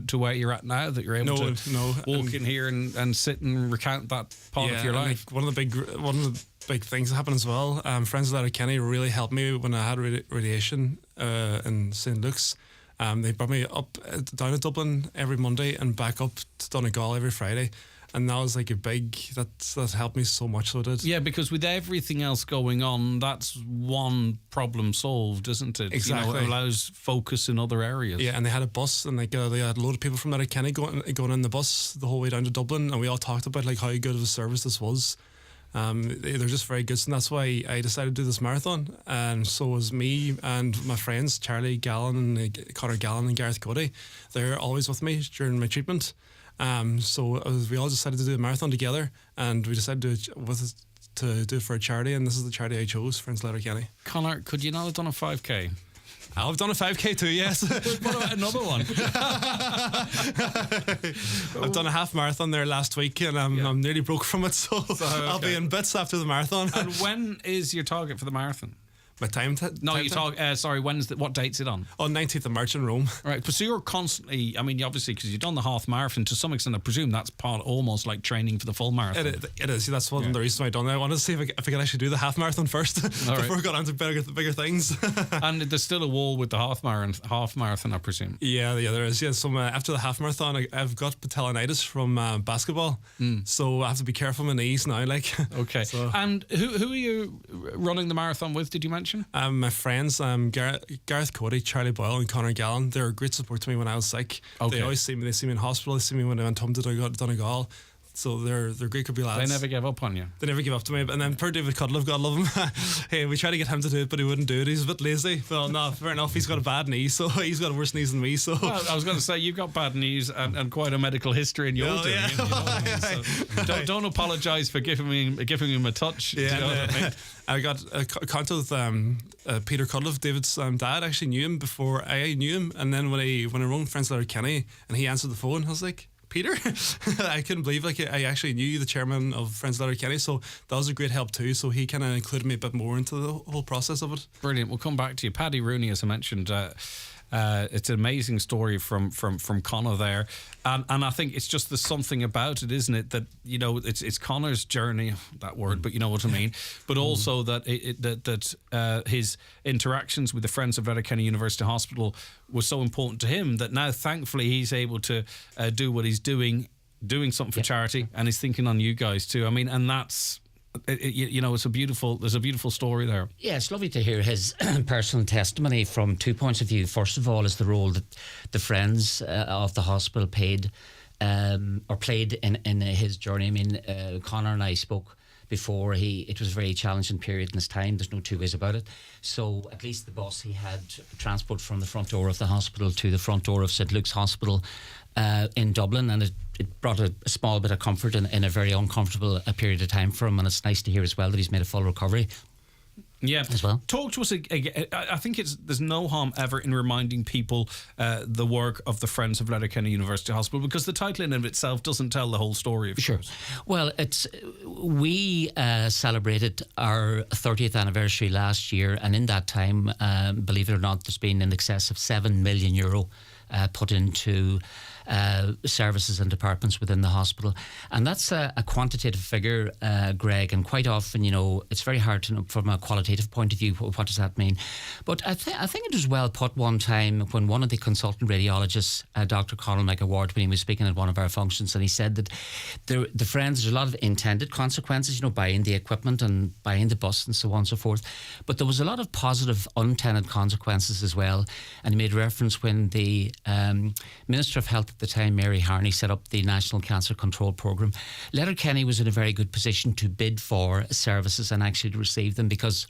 to where you're at now, that you're able to walk in here and sit and recount that part of your life? One of the big things that happened as well. Friends of Letterkenny really helped me when I had radiation in St. Luke's. They brought me down to Dublin every Monday and back up to Donegal every Friday. And that was that helped me so much, so it did. Yeah, because with everything else going on, that's one problem solved, isn't it? Exactly. It allows focus in other areas. Yeah, and they had a bus, and they had a load of people from Letterkenny going in the bus the whole way down to Dublin, and we all talked about how good of a service this was. They're just very good, and that's why I decided to do this marathon. And so was me and my friends, Charlie Gallen and Conor Gallen and Gareth Cody. They're always with me during my treatment. So we all decided to do a marathon together, and we decided to do it for a charity, and this is the charity I chose, Friends Letterkenny. Conor, could you not have done a 5K? I've done a 5K too, yes. What about another one? I've done a half marathon there last week, and I'm nearly broke from it, so I'll be in bits after the marathon. And when is your target for the marathon? My time? Sorry, what date's it on? On 19th of March in Rome. Right, so you're constantly, I mean, obviously, because you've done the half marathon, to some extent, I presume that's almost like training for the full marathon. It is. That's one of the reasons why I done it. I wanted to see if I could actually do the half marathon first before I got on to bigger things. And there's still a wall with the half marathon, I presume. Yeah, there is. Yeah, so after the half marathon, I've got patellitis from basketball, so I have to be careful with my knees now. Okay. So. And who are you running the marathon with? Did you mention? My friends, Gareth Cody, Charlie Boyle, and Conor Gallen. They're a great support to me when I was sick. Okay. They always see me. They see me in hospital. They see me when I went home to Donegal. So they're great group of lads. They never give up on you. They never give up to me. And then poor David Cudliffe, God love him. Hey, we tried to get him to do it, but he wouldn't do it. He's a bit lazy. Well, no, fair enough. He's got a bad knee, so he's got worse knees than me. So well, I was going to say you've got bad knees and quite a medical history in your doing. Yeah. You know what I mean? So don't apologise for giving him a touch. Yeah, you know what I mean? I got a contact with Peter Cudliffe, David's dad. I actually knew him before I knew him, and then when I rang Friends Letterkenny and he answered the phone, I was like, Peter? I couldn't believe I actually knew the chairman of Friends Letterkenny, so that was a great help too. So he kind of included me a bit more into the whole process of it. Brilliant. We'll come back to you. Paddy Rooney, as I mentioned, it's an amazing story from Conor there, and I think it's just there's something about it, isn't it, that it's Conor's journey, that word, but you know what I mean. But also that his interactions with the Friends of Letterkenny University Hospital was so important to him that now thankfully he's able to do what he's doing something for charity, and he's thinking on you guys too. I mean, and that's. There's a beautiful story there. Yeah, it's lovely to hear his personal testimony from two points of view. First of all, is the role that the Friends of the hospital played in his journey. I mean, Conor and I spoke before. It was a very challenging period in his time. There's no two ways about it. So at least the bus, he had transport from the front door of the hospital to the front door of St Luke's Hospital in Dublin, and it brought a small bit of comfort in a very uncomfortable period of time for him. And it's nice to hear as well that he's made a full recovery. Yeah, as well. Talk to us again. I think there's no harm ever in reminding people the work of the Friends of Letterkenny University Hospital, because the title in and of itself doesn't tell the whole story. Of course. Well, we celebrated our 30th anniversary last year, and in that time, believe it or not, there's been in excess of €7 million put into services and departments within the hospital, and that's a quantitative figure, Greg, and quite often it's very hard to know from a qualitative point of view what does that mean. But I think it was well put one time when one of the consultant radiologists, Dr. Conal McAward, when he was speaking at one of our functions, and he said that the Friends, there's a lot of intended consequences, buying the equipment and buying the bus and so on and so forth, but there was a lot of positive unintended consequences as well. And he made reference when the Minister of Health at the time, Mary Harney, set up the National Cancer Control Programme. Letterkenny was in a very good position to bid for services and actually to receive them, because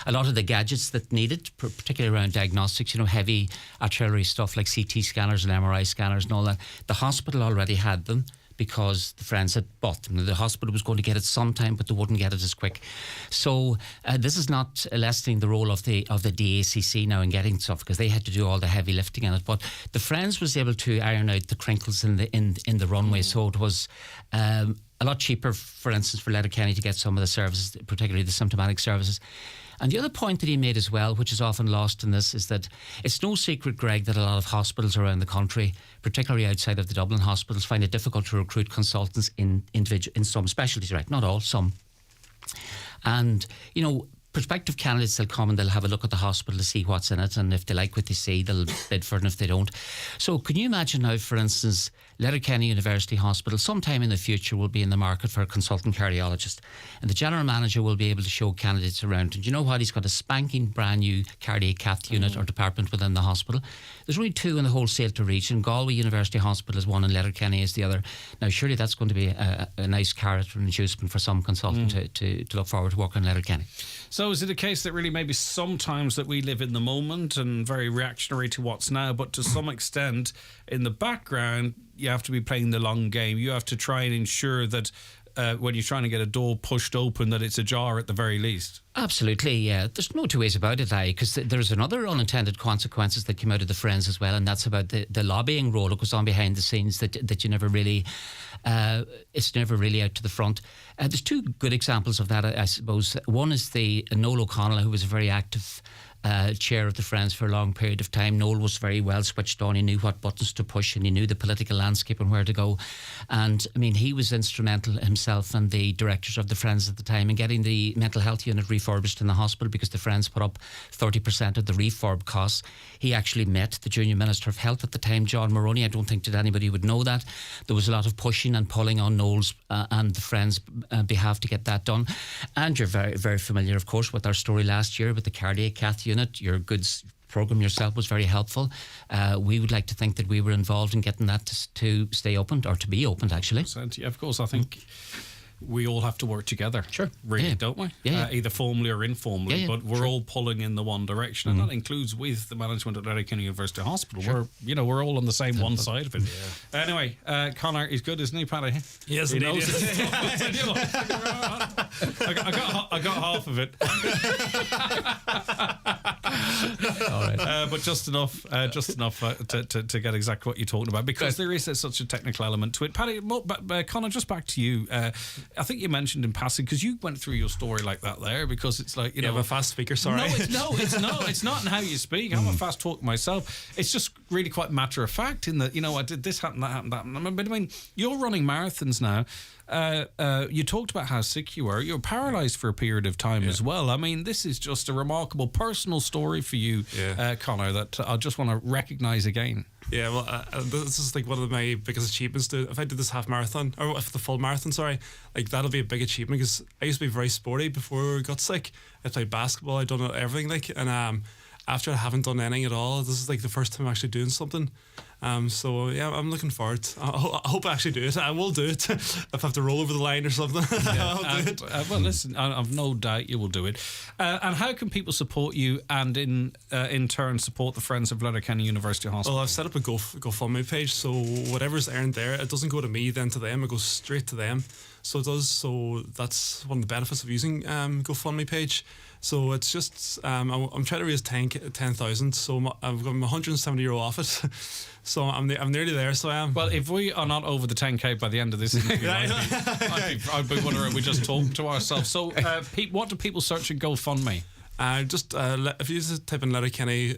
a lot of the gadgets that needed, particularly around diagnostics, heavy artillery stuff like CT scanners and MRI scanners and all that, the hospital already had them, because the Friends had bought them. The hospital was going to get it sometime, but they wouldn't get it as quick. So this is not lessening the role of the DACC now in getting stuff, because they had to do all the heavy lifting in it. But the Friends was able to iron out the crinkles in the runway, so it was a lot cheaper, for instance, for Letterkenny to get some of the services, particularly the symptomatic services. And the other point that he made as well, which is often lost in this, is that it's no secret, Greg, that a lot of hospitals around the country, particularly outside of the Dublin hospitals, find it difficult to recruit consultants in some specialties, right? Not all, some. And, prospective candidates, they'll come and they'll have a look at the hospital to see what's in it, and if they like what they see, they'll bid for it, and if they don't. So can you imagine now, for instance, Letterkenny University Hospital sometime in the future will be in the market for a consultant cardiologist, and the general manager will be able to show candidates around. And you know what? He's got a spanking brand new cardiac cath unit or department within the hospital. There's only two in the whole Sélta region. Galway University Hospital is one and Letterkenny is the other. Now surely that's going to be a nice carrot or inducement for some consultant to look forward to working in Letterkenny. So is it a case that really maybe sometimes that we live in the moment and very reactionary to what's now, but to some extent in the background you have to be playing the long game. You have to try and ensure that when you're trying to get a door pushed open, that it's ajar at the very least. Absolutely, yeah. There's no two ways about it, because there's another unintended consequences that came out of the Friends as well, and that's about the lobbying role that goes on behind the scenes that you never really, it's never really out to the front. There's two good examples of that, I suppose. One is the Noel O'Connell, who was a very active chair of the Friends for a long period of time. Noel was very well switched on. He knew what buttons to push and he knew the political landscape and where to go. And I mean, he was instrumental himself and the directors of the Friends at the time in getting the mental health unit refurbished in the hospital, because the Friends put up 30% of the refurb costs. He actually met the Junior Minister of Health at the time, John Maroney. I don't think that anybody would know that. There was a lot of pushing and pulling on Noel's and the Friends' behalf to get that done. And you're very, very familiar, of course, with our story last year with the cardiac cath unit. Your goods programme yourself was very helpful. We would like to think that we were involved in getting that to stay opened, or to be opened, actually. Yeah, of course. I think we all have to work together. Sure. Really, don't we? Yeah. Either formally or informally, but we're all pulling in the one direction, and that includes with the management at Letterkenny University Hospital. Sure. We're all on the same one side of it. Yeah. Anyway, Connor, he's good, isn't he, Paddy? Yes, he indeed. knows it. I got half of it. All right. But just enough to get exactly what you're talking about, because there is such a technical element to it. Paddy, Connor, just back to you. I think you mentioned in passing, because you went through your story like that there, because it's like, you know, I'm a fast speaker, sorry. It's not in how you speak. I'm a fast talker myself. It's just really quite matter of fact in that, you know, I did this happen, that happened, that happened. But I mean, you're running marathons now. You talked about how sick you were. You were paralysed for a period of time as well. I mean, this is just a remarkable personal story for you, Connor, that I just want to recognise again. Yeah, well, this is like one of my biggest achievements. If I did this half marathon, or if the full marathon, sorry, like that'll be a big achievement, because I used to be very sporty before I got sick. I played basketball, I'd done everything, like, and after I haven't done anything at all, this is like the first time I'm actually doing something. So yeah, I'm looking forward. I hope I actually do it. I will do it if I have to roll over the line or something. I'll do it. Well, listen, I've no doubt you will do it. And how can people support you, and in turn support the Friends of Letterkenny University Hospital? Well, I've set up a GoFundMe page, so whatever's earned there, it doesn't go to me then to them, it goes straight to them. So it does. So that's one of the benefits of using GoFundMe page. So it's just I'm trying to raise 10,000. So I've got 170 euro off it. So I'm nearly there. So I am. Well, if we are not over the 10k by the end of this interview, I'd be wondering we just talk to ourselves. So, what do people search in GoFundMe? If you just type in Letterkenny,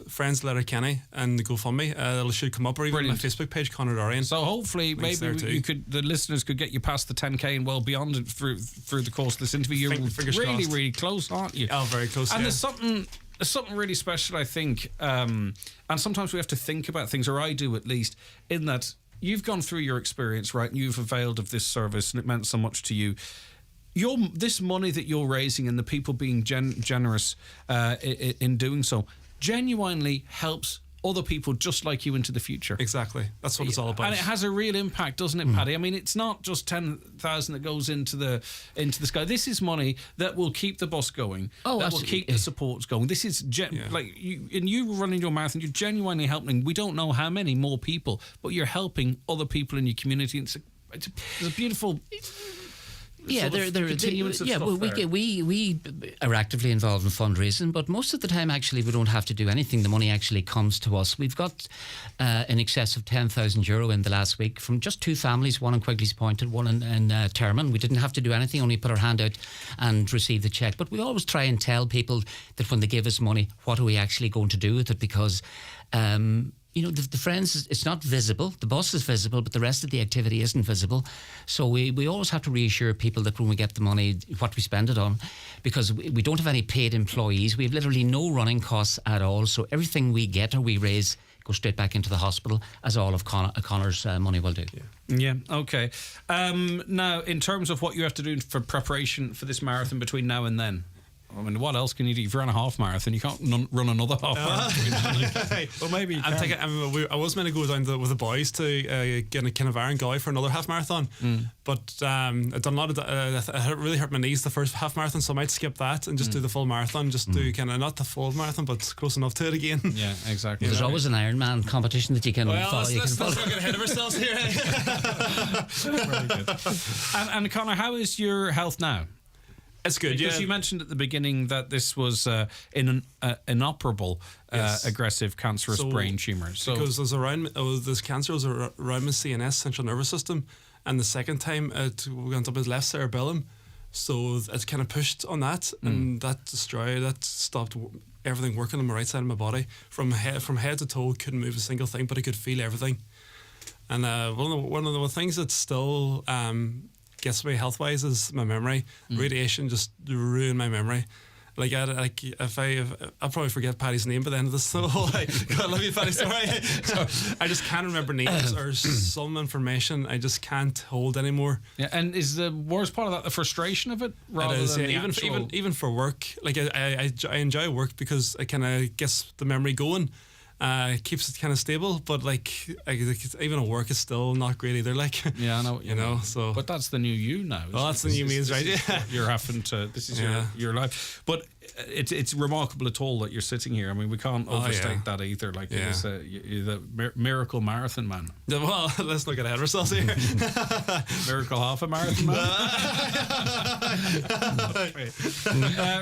Friends Letterkenny, and the GoFundMe, it should come up, or even my Facebook page, Conor Dorian. So hopefully, maybe the listeners could get you past the 10k and well beyond it through the course of this interview. You're really close, aren't you? Oh, very close. And there's something really special, I think. And sometimes we have to think about things, or I do at least, in that you've gone through your experience, right? And you've availed of this service, and it meant so much to you. This money that you're raising, and the people being generous in doing so, genuinely helps other people just like you into the future. Exactly. That's what it's all about. And it has a real impact, doesn't it, Paddy? I mean, it's not just 10,000 that goes into the sky. This is money that will keep the bus going. Oh, that absolutely. will keep the supports going. This is like you running your marathon. You're genuinely helping. We don't know how many more people, but you're helping other people in your community. It's a beautiful. Yeah, we are actively involved in fundraising, but most of the time, actually, we don't have to do anything. The money actually comes to us. We've got in excess of €10,000 in the last week from just two families, one in Quigley's Point and one in Termon. We didn't have to do anything, only put our hand out and receive the cheque. But we always try and tell people that when they give us money, what are we actually going to do with it? Because you know, the Friends, it's not visible. The bus is visible, but the rest of the activity isn't visible. So we always have to reassure people that when we get the money, what we spend it on, because we don't have any paid employees. We have literally no running costs at all. So everything we get or we raise goes straight back into the hospital, as all of Connor's money will do. Yeah, okay. Now, in terms of what you have to do for preparation for this marathon between now and then, I mean, what else can you do? If you run a half marathon, you can't run another half marathon. Well, maybe you can. I was meant to go down with the boys to get a kind of Iron Guy for another half marathon, but I'd done a lot of it really hurt my knees the first half marathon, so I might skip that and just do the full marathon, just do kind of not the full marathon, but close enough to it again. Yeah, exactly. There's always an Ironman competition that you can follow. Let's not get ahead of ourselves here. Very good. And Conor, how is your health now? It's good, because you mentioned at the beginning that this was inoperable, aggressive cancerous brain tumour. So because this cancer was around my CNS, central nervous system, and the second time it went up his left cerebellum, so it kind of pushed on that, and that stopped everything working on the right side of my body from head to toe. Couldn't move a single thing, but I could feel everything. And one of the things that still gets me health wise is my memory. Radiation just ruined my memory. I'll probably forget Paddy's name by the end of this. So God, I love you, Paddy. Sorry, I just can't remember names or some information. I just can't hold anymore. Yeah, and is the worst part of that the frustration of it, rather than the actual... even for work? Like I enjoy work because it kind of gets the memory going. It keeps it kind of stable, but even at work, it's still not great either. Yeah, I know. You know. So, but that's the new you now. Well, that's the new me, right? Yeah, you're having to. This is your life. But it's remarkable at all that you're sitting here. I mean, we can't overstate that either. You're the miracle marathon man. Well, let's not get ahead of ourselves here. Miracle half a marathon man.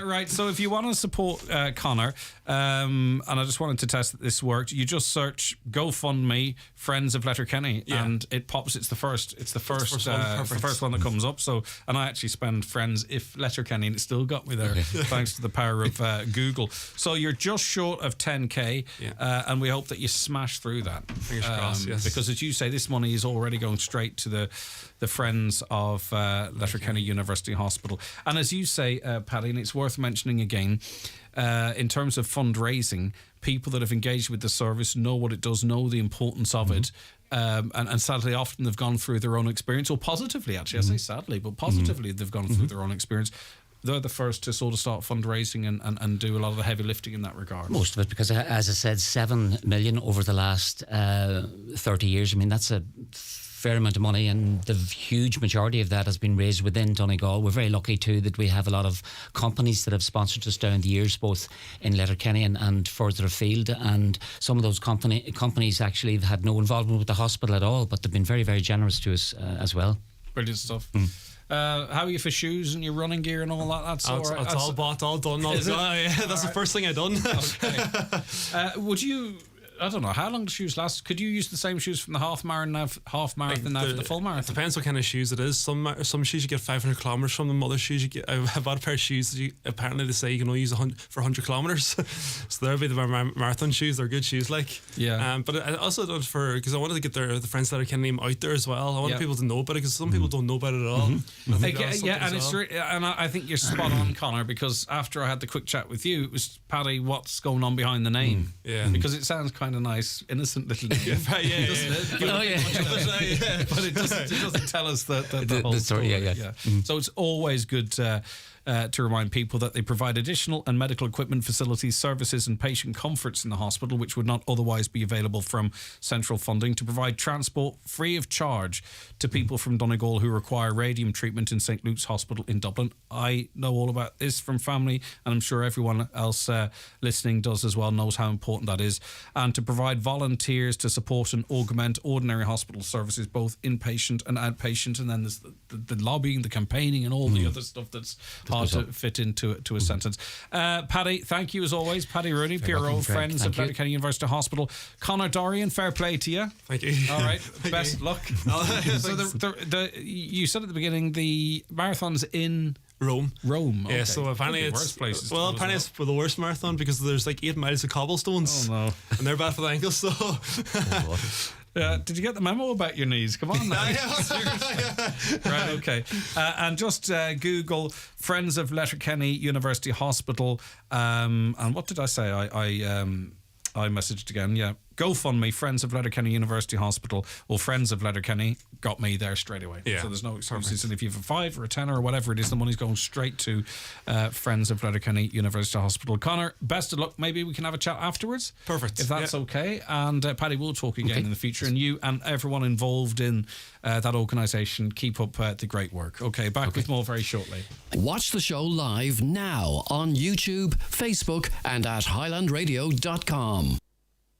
Right. So if you want to support Conor, and I just wanted to test that this worked, you just search GoFundMe Friends of Letterkenny, and it pops. It's the first. It's the first one that comes up. So, and I actually spend Friends if Letterkenny, and it still got me there, thanks to the power of Google. So you're just short of 10k, and we hope that you smash through that. Fingers crossed, yes. Because as you say, this money is already going straight to the Friends of Letterkenny University Hospital. And as you say, Paddy, and it's worth mentioning again, in terms of fundraising, people that have engaged with the service know what it does, know the importance of it. And sadly, often they've gone through their own experience, or positively, actually, I say sadly, but positively, they've gone through their own experience. They're the first to sort of start fundraising and do a lot of the heavy lifting in that regard. Most of it, because as I said, 7 million over the last 30 years. I mean, that's a fair amount of money, and the huge majority of that has been raised within Donegal. We're very lucky too that we have a lot of companies that have sponsored us down the years, both in Letterkenny and further afield, and some of those companies actually have had no involvement with the hospital at all, but they've been very, very generous to us as well. Brilliant stuff. How are you for shoes and your running gear and all that? That's all right. It's all bought, all done. That's the first thing I done. Okay. Would you... I don't know, how long do shoes last? Could you use the same shoes from the half marathon now for the full marathon? It depends what kind of shoes it is. Some shoes you get 500 kilometres from them. Other shoes you get... I bought a pair of shoes that apparently they say you can only use for 100 kilometres. So they'll be the marathon shoes. They're good shoes, but I also did it because I wanted to get the Friends Letterkenny name out there as well. I wanted people to know about it, because some people don't know about it at all. And I think you're spot on, Conor, because after I had the quick chat with you, it was, Paddy, what's going on behind the name? Because it sounds kind of nice, innocent little name, doesn't it? But it doesn't tell us the whole story. So it's always good to remind people that they provide additional and medical equipment, facilities, services and patient comforts in the hospital which would not otherwise be available from central funding, to provide transport free of charge to people from Donegal who require radium treatment in St Luke's Hospital in Dublin. I know all about this from family, and I'm sure everyone else listening does as well, knows how important that is. And to provide volunteers to support and augment ordinary hospital services, both inpatient and outpatient. And then there's the lobbying, the campaigning and all the other stuff that's hard to fit into a sentence. Paddy, thank you as always. Paddy Rooney, PRO, Friends of Letterkenny University Hospital. Conor Dorian, fair play to you. Thank you. All right, best luck. So you said at the beginning the marathon's in Rome. Okay. Yeah, so apparently it's the worst marathon, because there's 8 miles of cobblestones. Oh no. And they're bad for the ankles, so did you get the memo about your knees? Come on now. Right, okay. And just Google Friends of Letterkenny University Hospital. And what did I say? I messaged again, GoFundMe, Friends of Letterkenny University Hospital, or Friends of Letterkenny, got me there straight away. Yeah. So there's no excuses. And if you have a 5 or a 10 or whatever it is, the money's going straight to Friends of Letterkenny University Hospital. Connor, best of luck. Maybe we can have a chat afterwards. Perfect. If that's okay. And Paddy, we'll talk again in the future. And you and everyone involved in that organisation, keep up the great work. Okay, back with more very shortly. Watch the show live now on YouTube, Facebook, and at highlandradio.com.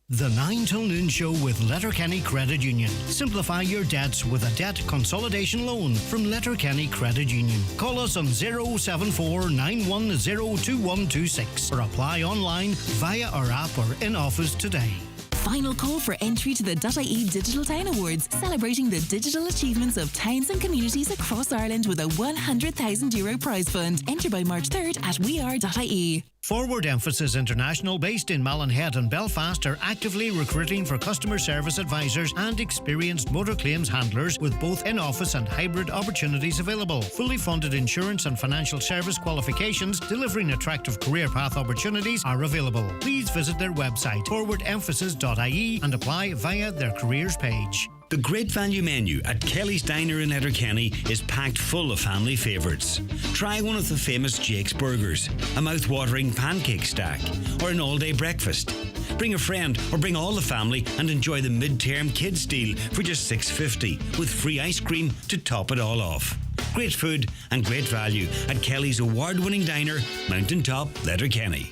The 9 till noon show with Letterkenny Credit Union. Simplify your debts with a debt consolidation loan from Letterkenny Credit Union. Call us on 074 910 2126 or apply online via our app or in office today. Final call for entry to the .ie Digital Town Awards, celebrating the digital achievements of towns and communities across Ireland with a €100,000 prize fund. Enter by March 3rd at weare.ie. Forward Emphasis International, based in Mallinhead and Belfast, are actively recruiting for customer service advisors and experienced motor claims handlers with both in-office and hybrid opportunities available. Fully funded insurance and financial service qualifications delivering attractive career path opportunities are available. Please visit their website, forwardemphasis.ie, and apply via their careers page. The Great Value menu at Kelly's Diner in Letterkenny is packed full of family favourites. Try one of the famous Jake's Burgers, a mouth-watering pancake stack, or an all-day breakfast. Bring a friend or bring all the family and enjoy the mid-term kids deal for just $6.50 with free ice cream to top it all off. Great food and great value at Kelly's award-winning diner, Mountain Top, Letterkenny.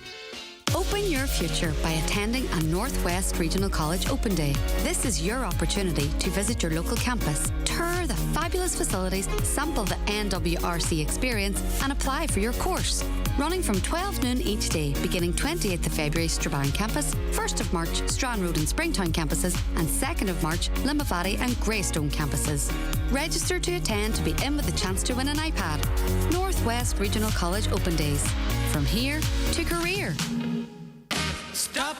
Open your future by attending a Northwest Regional College Open Day. This is your opportunity to visit your local campus, tour the fabulous facilities, sample the NWRC experience, and apply for your course. Running from 12 noon each day, beginning 28th of February, Strabane campus, 1st of March, Strand Road and Springtown campuses, and 2nd of March, Limavady and Greystone campuses. Register to attend to be in with a chance to win an iPad. Northwest Regional College Open Days. From here to career.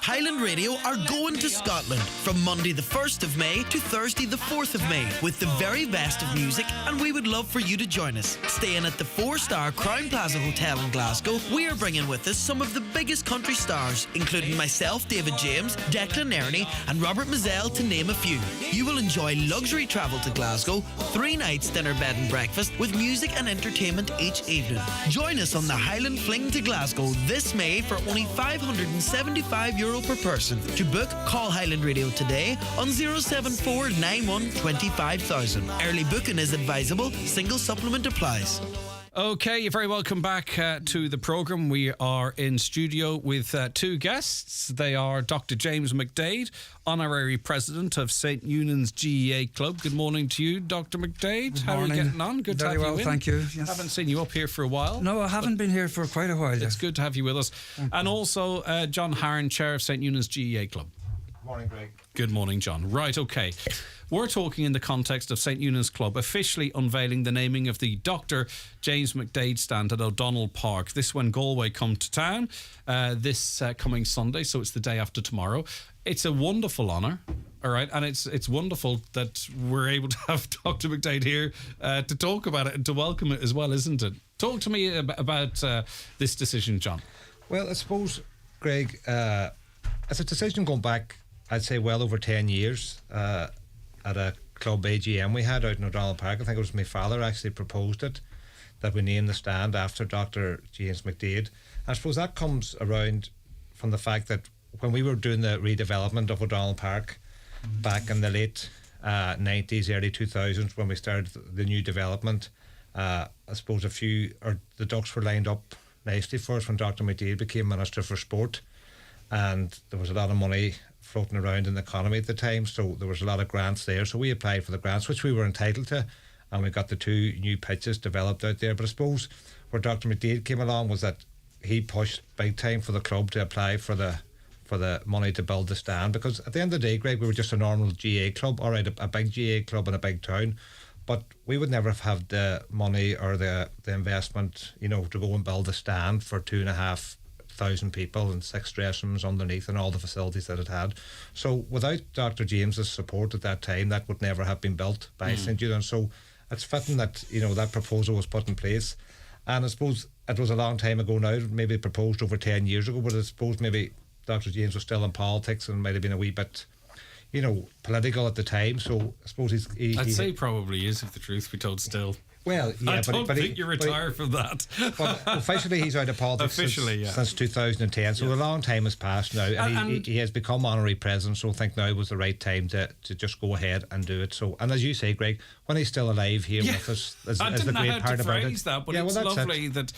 Highland Radio are going to Scotland from Monday the 1st of May to Thursday the 4th of May with the very best of music, and we would love for you to join us. Staying at the 4-star Crown Plaza Hotel in Glasgow, we are bringing with us some of the biggest country stars, including myself, David James, Declan Ernie and Robert Mazzell, to name a few. You will enjoy luxury travel to Glasgow, 3 nights dinner, bed and breakfast with music and entertainment each evening. Join us on the Highland Fling to Glasgow this May for only €575 per person. To book, call Highland Radio today on 074 91 25,000. Early booking is advisable. Single supplement applies. Okay, you're very welcome back to the programme. We are in studio with 2 guests. They are Dr. James McDade, Honorary President of St. Eunan's GEA Club. Good morning to you, Dr. McDade. Good How morning. are you getting on? Good Very to have well, you in. thank you. Yes. Haven't seen you up here for a while. No, I haven't been here for quite a while. It's good to have you with us. And also John Harron, Chair of St. Eunan's GEA Club. Morning, Greg. Good morning, John. Right, okay. We're talking in the context of St. Eunan's Club officially unveiling the naming of the Dr. James McDade stand at O'Donnell Park. This when Galway come to town this coming Sunday, so it's the day after tomorrow. It's a wonderful honour, all right, and it's wonderful that we're able to have Dr. McDade here to talk about it and to welcome it as well, isn't it? Talk to me about this decision, John. Well, I suppose, Greg, it's a decision going back, I'd say, well over 10 years. At a club AGM we had out in O'Donnell Park. I think it was my father actually proposed it, that we name the stand after Dr. James McDade. I suppose that comes around from the fact that when we were doing the redevelopment of O'Donnell Park back in the late 90s, early 2000s, when we started the new development, I suppose the ducks were lined up nicely for us when Dr. McDade became Minister for Sport, and there was a lot of money floating around in the economy at the time, so there was a lot of grants there, so we applied for the grants, which we were entitled to, and we got the 2 new pitches developed out there. But I suppose where Dr. McDade came along was that he pushed big time for the club to apply for the money to build the stand, because at the end of the day, Greg, we were just a normal GA club, all right, a big GA club in a big town, but we would never have had the money or the investment, to go and build a stand for 2,500 people and 6 dressing rooms underneath and all the facilities that it had. So without Dr. James's support at that time, that would never have been built by St. Eunan's. So it's fitting that that proposal was put in place. And I suppose it was a long time ago now, maybe proposed over 10 years ago, but I suppose maybe Dr. James was still in politics and might have been a wee bit, political at the time. So I suppose I'd say probably is, if the truth be told, still. Well, yeah, I don't think you retire from that. But officially, he's out of politics since 2010. So a long time has passed now, and he has become honorary president. So I think now was the right time to just go ahead and do it. So, and as you say, Greg, when he's still alive here with us, is the great part about it. That, but it's lovely that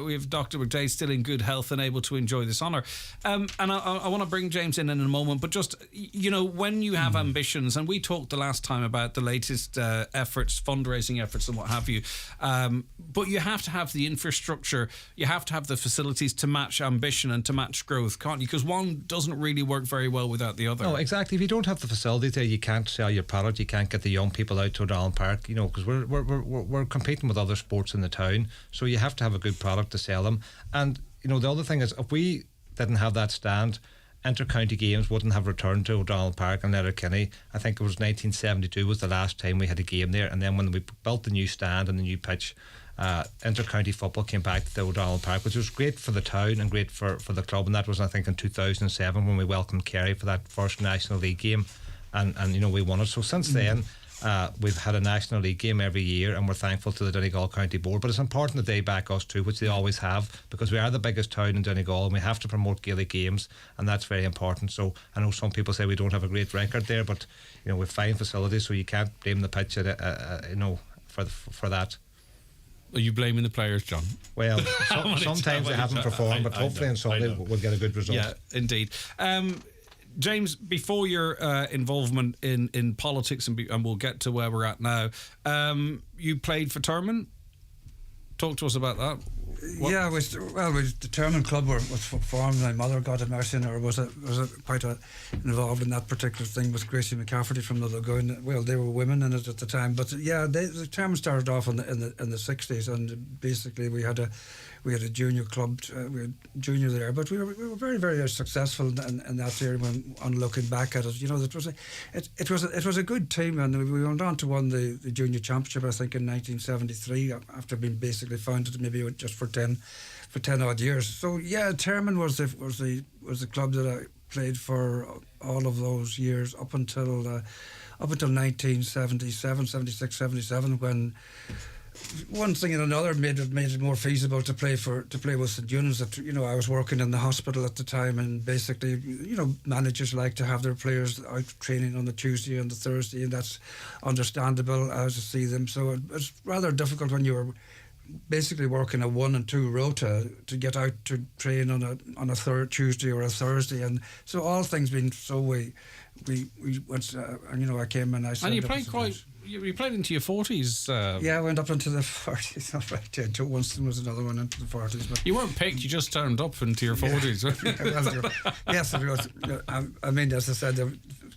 we have Dr. McDade still in good health and able to enjoy this honour. And I want to bring James in a moment, but just when you have ambitions, and we talked the last time about the latest efforts, fundraising efforts, and what have you. But you have to have the infrastructure, you have to have the facilities to match ambition and to match growth, can't you? Because one doesn't really work very well without the other. No, exactly. If you don't have the facilities there, you can't sell your product. You can't get the young people out to O'Donnell Park. Because we're competing with other sports in the town, so you have to have a good product to sell them. And the other thing is, if we didn't have that stand, inter-county games wouldn't have returned to O'Donnell Park and Letterkenny. I think it was 1972 was the last time we had a game there, and then when we built the new stand and the new pitch, inter-county football came back to the O'Donnell Park, which was great for the town and great for the club. And that was, I think, in 2007 when we welcomed Kerry for that first National League game, and we won it. So since then, we've had a National League game every year, and we're thankful to the Donegal County Board. But it's important that they back us too, which they always have, because we are the biggest town in Donegal and we have to promote Gaelic games, and that's very important. So I know some people say we don't have a great record there, but we've fine facilities, so you can't blame the pitch for that. Are you blaming the players, John? Well, sometimes they haven't performed, but hopefully on Sunday we'll get a good result. Yeah, indeed. James, before your involvement in politics, and we'll get to where we're at now, you played for Termon. Talk to us about that. Yeah, the Termon club was formed. My mother, God have mercy on her, was quite involved in that particular thing with Gracie McCafferty from the Lagoon. Well, they were women in it at the time, but yeah, the Termon started off in the 60s, and basically we had a junior club, we had junior there, but we were very, very successful in that area. When on looking back at it, it was a good team, and we went on to win the junior championship, I think, in 1973, after being basically founded maybe just for 10 odd years. So yeah, Termon was the club that I played for all of those years up until 1977, 76, 77, when one thing and another made it more feasible to play with St. Eunice. I was working in the hospital at the time, and basically, managers like to have their players out training on the Tuesday and the Thursday, and that's understandable as to see them. So it's rather difficult when you were basically working a 1 and 2 rota to get out to train on a third Tuesday or a Thursday, and so all things being so we went. I came and I. And you played quite. You played into your 40s. Yeah, I went up into the 40s. All right, yeah, Joe Winston was another one into the 40s. But you weren't picked; you just turned up into your 40s. Yes, it was. I mean, as I said,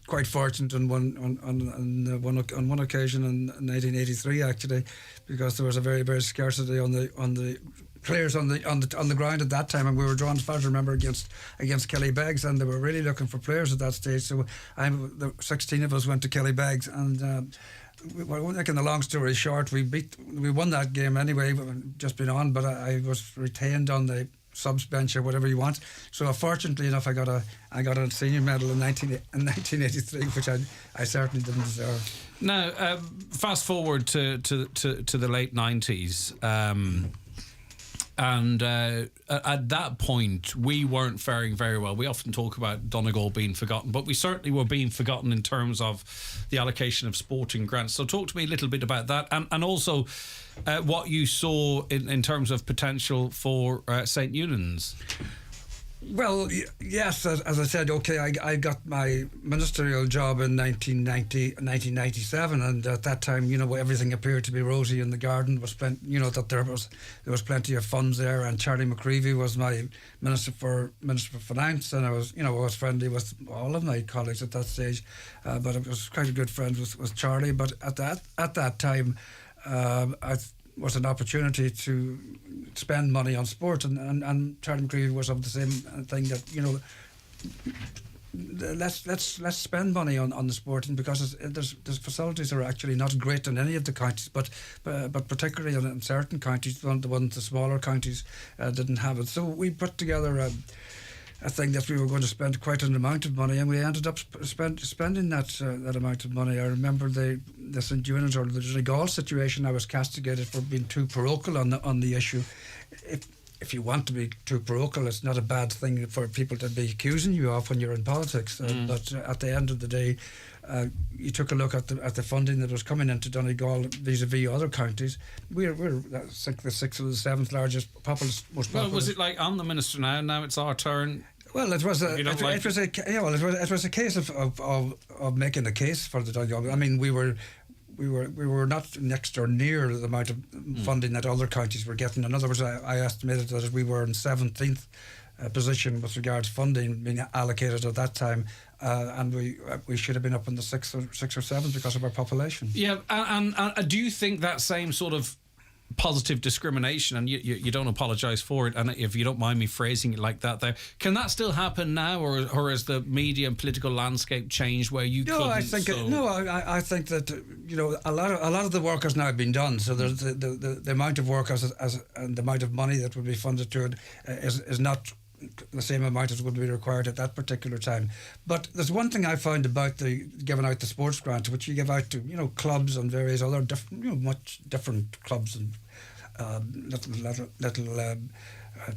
quite fortunate on one occasion in 1983, actually, because there was a very, very scarcity on the players on the ground at that time, and we were drawn, as far as I remember, against Kellybegs, and they were really looking for players at that stage. So the 16 of us went to Kellybegs, and making the long story short, we won that game anyway, just been on, but I was retained on the subs bench or whatever you want. So fortunately enough, I got a senior medal in 1983, which I certainly didn't deserve. Now, fast forward to the late 90s. And at that point, we weren't faring very well. We often talk about Donegal being forgotten, but we certainly were being forgotten in terms of the allocation of sporting grants. So talk to me a little bit about that, and also what you saw in terms of potential for St. Eunan's. Well, yes, as I said, okay, I got my ministerial job in 1997, and at that time, everything appeared to be rosy in the garden. Was that there was plenty of funds there, and Charlie McCreevy was my Minister for Finance, and I was friendly with all of my colleagues at that stage, but I was quite a good friend with Charlie. But at that time, I was an opportunity to spend money on sport, and Charlie McCreevy was of the same thing, that let's spend money on the sport, and because the facilities are actually not great in any of the counties, but particularly in certain counties, the smaller counties didn't have it. So we put together a thing that we were going to spend quite an amount of money, and we ended up spending that amount of money. I remember the St. Eunan's or the Donegal situation. I was castigated for being too parochial on the issue. If you want to be too parochial, it's not a bad thing for people to be accusing you of when you're in politics. But at the end of the day, you took a look at the funding that was coming into Donegal vis-a-vis other counties. We're the 6th or the 7th largest most populous. Well, was it like, I'm the minister now, now it's our turn? Well, it was a case of making a case for the Donegal. I mean, we were not next or near the amount of funding that other counties were getting. In other words, I estimated that we were in 17th position with regards to funding being allocated at that time, and we should have been up in the 6th or 7th because of our population. Yeah, and do you think that same sort of positive discrimination, and you don't apologise for it, and if you don't mind me phrasing it like that, there, can that still happen now, or has the media and political landscape changed where you couldn't? I think that a lot of the work has now been done. So there's the amount of work and the amount of money that would be funded to it is not the same amount as would be required at that particular time. But there's one thing I found about giving out the sports grant, which you give out to clubs and various other different much different clubs and little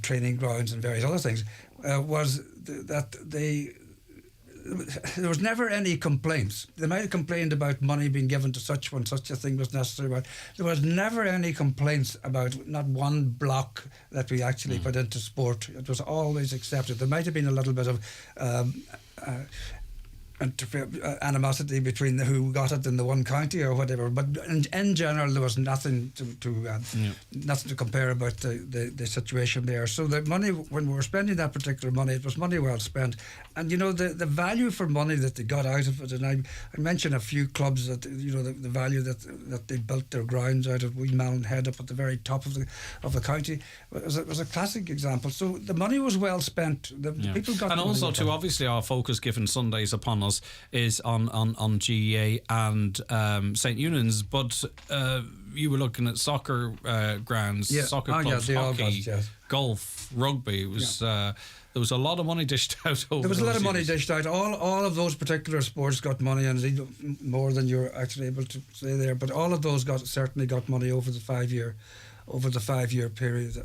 training grounds and various other things, was that there was never any complaints. They might have complained about money being given to such a thing was necessary, but there was never any complaints about not one block that we actually put into sport. It was always accepted. There might have been a little bit of animosity between who got it in the one county or whatever, but in general there was nothing nothing to compare about the situation there. So the money, when we were spending that particular money, it was money well spent. And the value for money that they got out of it, and I mentioned a few clubs that the value that they built their grounds out of Wee Malin Head up at the very top of the county was a classic example. So the money was well spent. The people got. And also too, obviously our focus given Sundays upon us is on GEA and St. Eunan's, but you were looking at soccer grounds, soccer clubs, hockey, golf, rugby. It was there was a lot of money dished out over There was a lot of money years. dished out. All of those particular sports got money, and more than you're actually able to say there, but all of those certainly got money over the 5-year period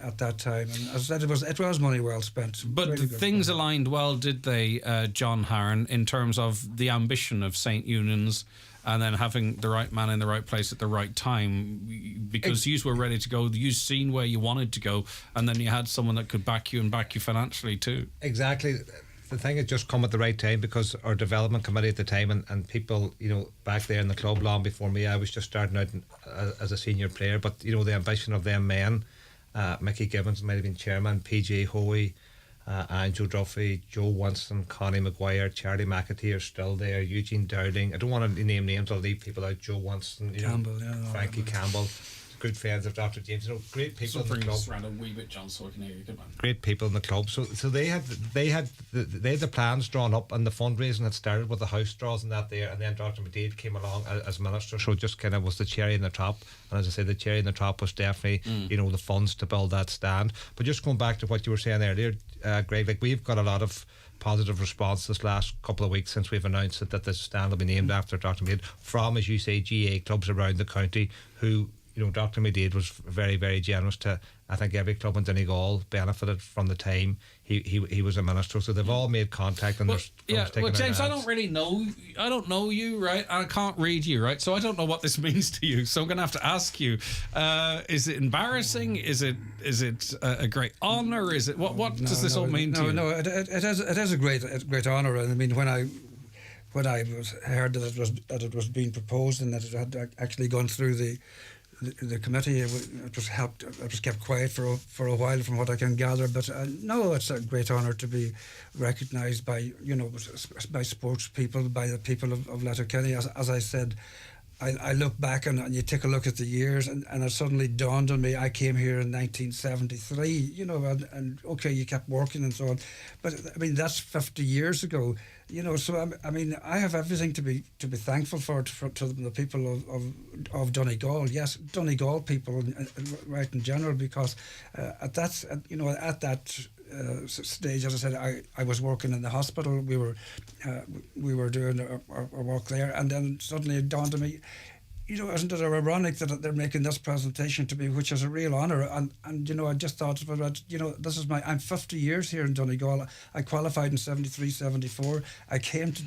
at that time. And as I said, it was money well spent. But really things aligned well, did they, John Harron, in terms of the ambition of St. Eunan's and then having the right man in the right place at the right time, because you were ready to go, you seen where you wanted to go, and then you had someone that could back you financially too. Exactly. The thing had just come at the right time, because our development committee at the time and people, back there in the club long before me, I was just starting out as a senior player, but the ambition of them men, Mickey Gibbons might have been chairman, PJ Hoey, Andrew Duffy, Joe Winston, Connie Maguire, Charlie McAtee are still there, Eugene Dowling. I don't want to name names, I'll leave people out. Joe Winston, Campbell, Frankie Campbell, good friends of Dr. James, great people in the club. Around a wee bit, John, so I can hear you. Good man. Great people in the club. So they had the plans drawn up, and the fundraising had started with the house draws and that there, and then Dr. McDade came along as minister, so just kind of was the cherry in the top. And as I say, the cherry in the top was definitely the funds to build that stand. But just going back to what you were saying earlier, Greg, like we've got a lot of positive response this last couple of weeks since we've announced that this stand will be named after Dr. McDade from, as you say, GA clubs around the county who Dr. McDade was very, very generous to. I think every club in Donegal benefited from the time he was a minister. So they've all made contact, and there's James, I don't really know. I don't know you, right? I can't read you, right? So I don't know what this means to you. So I'm going to have to ask you: is it embarrassing? Is it a great honour? Is it what does this all mean to you? No, it is a great honour. I mean, when I heard that it was being proposed and that it had actually gone through the committee, it was kept quiet for a while, from what I can gather. But no, it's a great honour to be recognised by by sports people, by the people of Letterkenny. As I said, I look back and you take a look at the years, and it suddenly dawned on me. I came here in 1973, and okay, you kept working and so on, but I mean that's 50 years ago. So I mean, I have everything to be thankful for to the people of Donegal. Yes, Donegal people, right in general, because at that stage, as I said, I was working in the hospital. We were doing our work there, and then suddenly it dawned on me, isn't it ironic that they're making this presentation to me, which is a real honour, and I just thought about, this is I'm 50 years here in Donegal. I qualified in 73, 74. I came to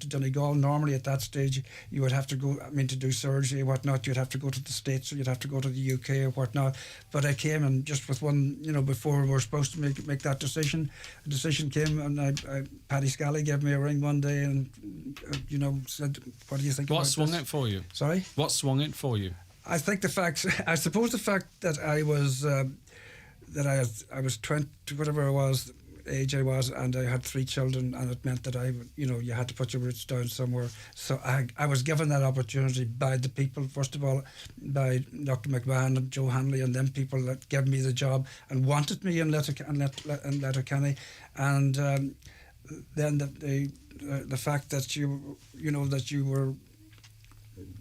Donegal. Normally at that stage you would have to go, to do surgery or whatnot, you'd have to go to the States or you'd have to go to the UK or whatnot, but I came, and just with one, before we were supposed to make that decision, the decision came, and Paddy Scally gave me a ring one day and said, what do you think what about swung this? it for you? Sorry? What swung it for you? I think the fact that I was I was 20, whatever I was, age I was, and I had 3 children, and it meant that you had to put your roots down somewhere. So I was given that opportunity by the people, first of all, by Dr. McMahon and Joe Hanley, and them people that gave me the job and wanted me in Letterkenny, and then the fact that you were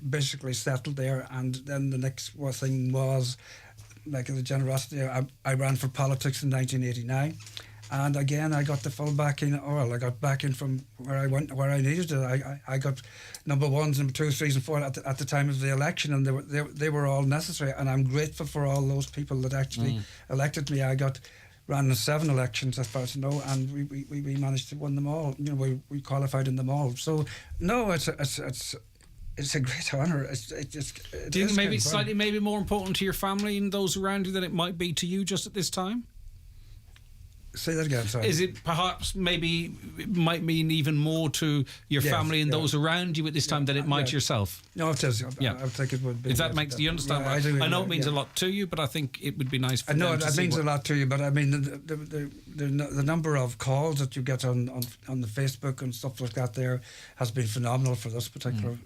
basically settled there, and then the next thing was, like, the generosity. I ran for politics in 1989, and again I got the full backing. I got backing from where I needed it. I got number 1s, number 2s, 3s and 4s at the time of the election, and they were all necessary, and I'm grateful for all those people that actually elected me. I ran in 7 elections, as far as I know, and we managed to win them all. We qualified in them all. So no, it's a great honour. Do you think maybe it's slightly more important to your family and those around you than it might be to you just at this time? Say that again, sorry. Is it perhaps it might mean even more to your family and those around you at this time than it might yourself? No, it is. Yeah. I think it would be. Does that make? Do you understand? I know it means a lot to you, but I think it would be nice for I know them to it see means a lot to you, but I mean the number of calls that you get on the Facebook and stuff like that there has been phenomenal for this particular.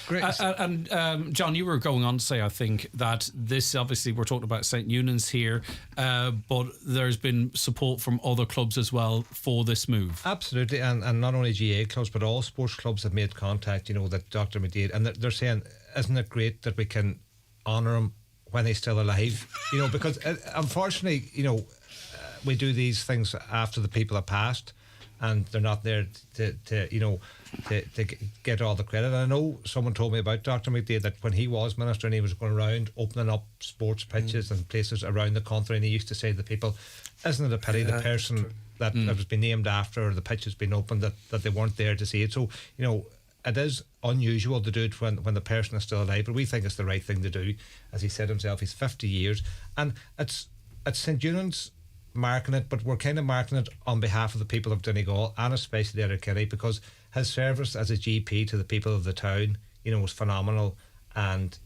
Great. And John, you were going on to say, I think, that this, obviously we're talking about St. Eunan's here, but there's been support from other clubs as well for this move. Absolutely, and not only GA clubs but all sports clubs have made contact, that Dr. McDade, and they're saying, isn't it great that we can honour him when he's still alive? Because unfortunately, we do these things after the people have passed, and they're not there to get all the credit. And I know someone told me about Dr. McDade that when he was minister and he was going around opening up sports pitches and places around the country, and he used to say to people, isn't it a pity the person that has been named after, or the pitch has been opened, that they weren't there to see it? So, it is unusual to do it when the person is still alive, but we think it's the right thing to do. As he said himself, he's 50 years, and it's St. Eunan's marking it, but we're kind of marking it on behalf of the people of Donegal, and especially Letterkenny, because his service as a GP to the people of the town, was phenomenal. And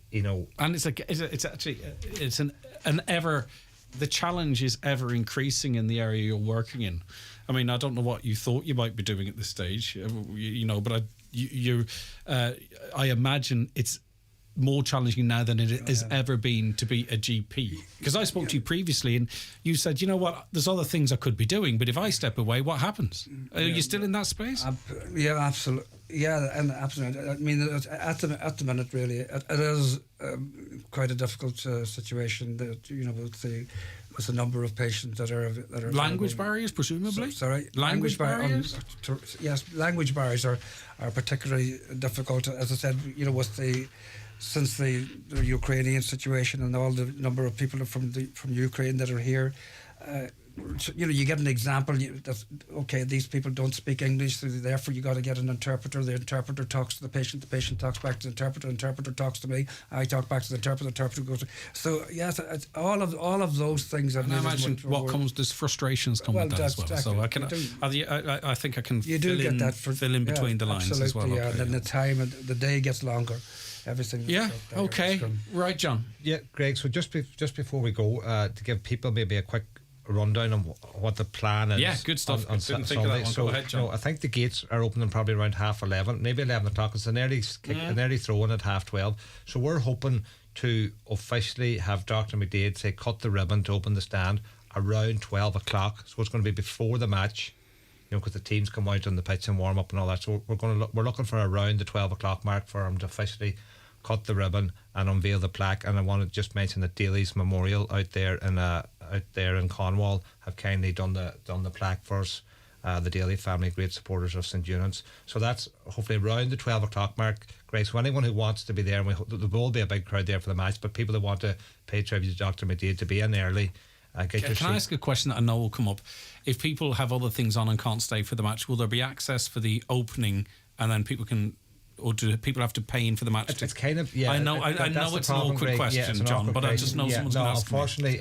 the challenge is ever increasing in the area you're working in. I mean, I don't know what you thought you might be doing at this stage, but I imagine it's more challenging now than it has ever been to be a GP. Because I spoke to you previously and you said, there's other things I could be doing, but if I step away, what happens? Are you still in that space? Yeah, absolutely. Yeah, and absolutely. I mean, at the minute, really, it is quite a difficult situation. That with the number of patients that are language barriers, presumably. Sorry, language barriers. Yes, language barriers are particularly difficult. As I said, since the Ukrainian situation and all the number of people from Ukraine that are here. You get an example that, okay, these people don't speak English, so therefore you got to get an interpreter. The interpreter talks to the patient talks back to the interpreter talks to me, I talk back to the interpreter goes to, so yes, it's all of those things. And I imagine there's frustrations come with that as well. Exactly. So I think I can fill in between the lines as well. Yeah, and then the time and the day gets longer. Everything. Yeah. Okay. Right, John. Yeah, Greg. So just before we go, to give people maybe a quick rundown on what the plan is. Yeah, good stuff. On Didn't think Sunday. of that one. So, go ahead, John. I think the gates are opening probably around 11:30, maybe 11 o'clock. It's an early throw-in at 12:30. So we're hoping to officially have Dr. McDade say cut the ribbon to open the stand around 12 o'clock. So it's going to be before the match, because the teams come out on the pitch and warm up and all that. So we're looking for around the 12 o'clock mark for him to officially cut the ribbon and unveil the plaque. And I want to just mention that Daly's Memorial out there in Cornwall have kindly done the plaque for us. The Daly family, great supporters of St Eunan's. So that's hopefully around the 12 o'clock mark. Great. So anyone who wants to be there, and there will be a big crowd there for the match, but people who want to pay tribute to Dr. McDade, to be in early. Can I ask a question that I know will come up? If people have other things on and can't stay for the match, will there be access for the opening, and then people can, or do people have to pay in for the match? It's kind of, yeah. I know it's an awkward question, John, but I just know someone's going to ask unfortunately,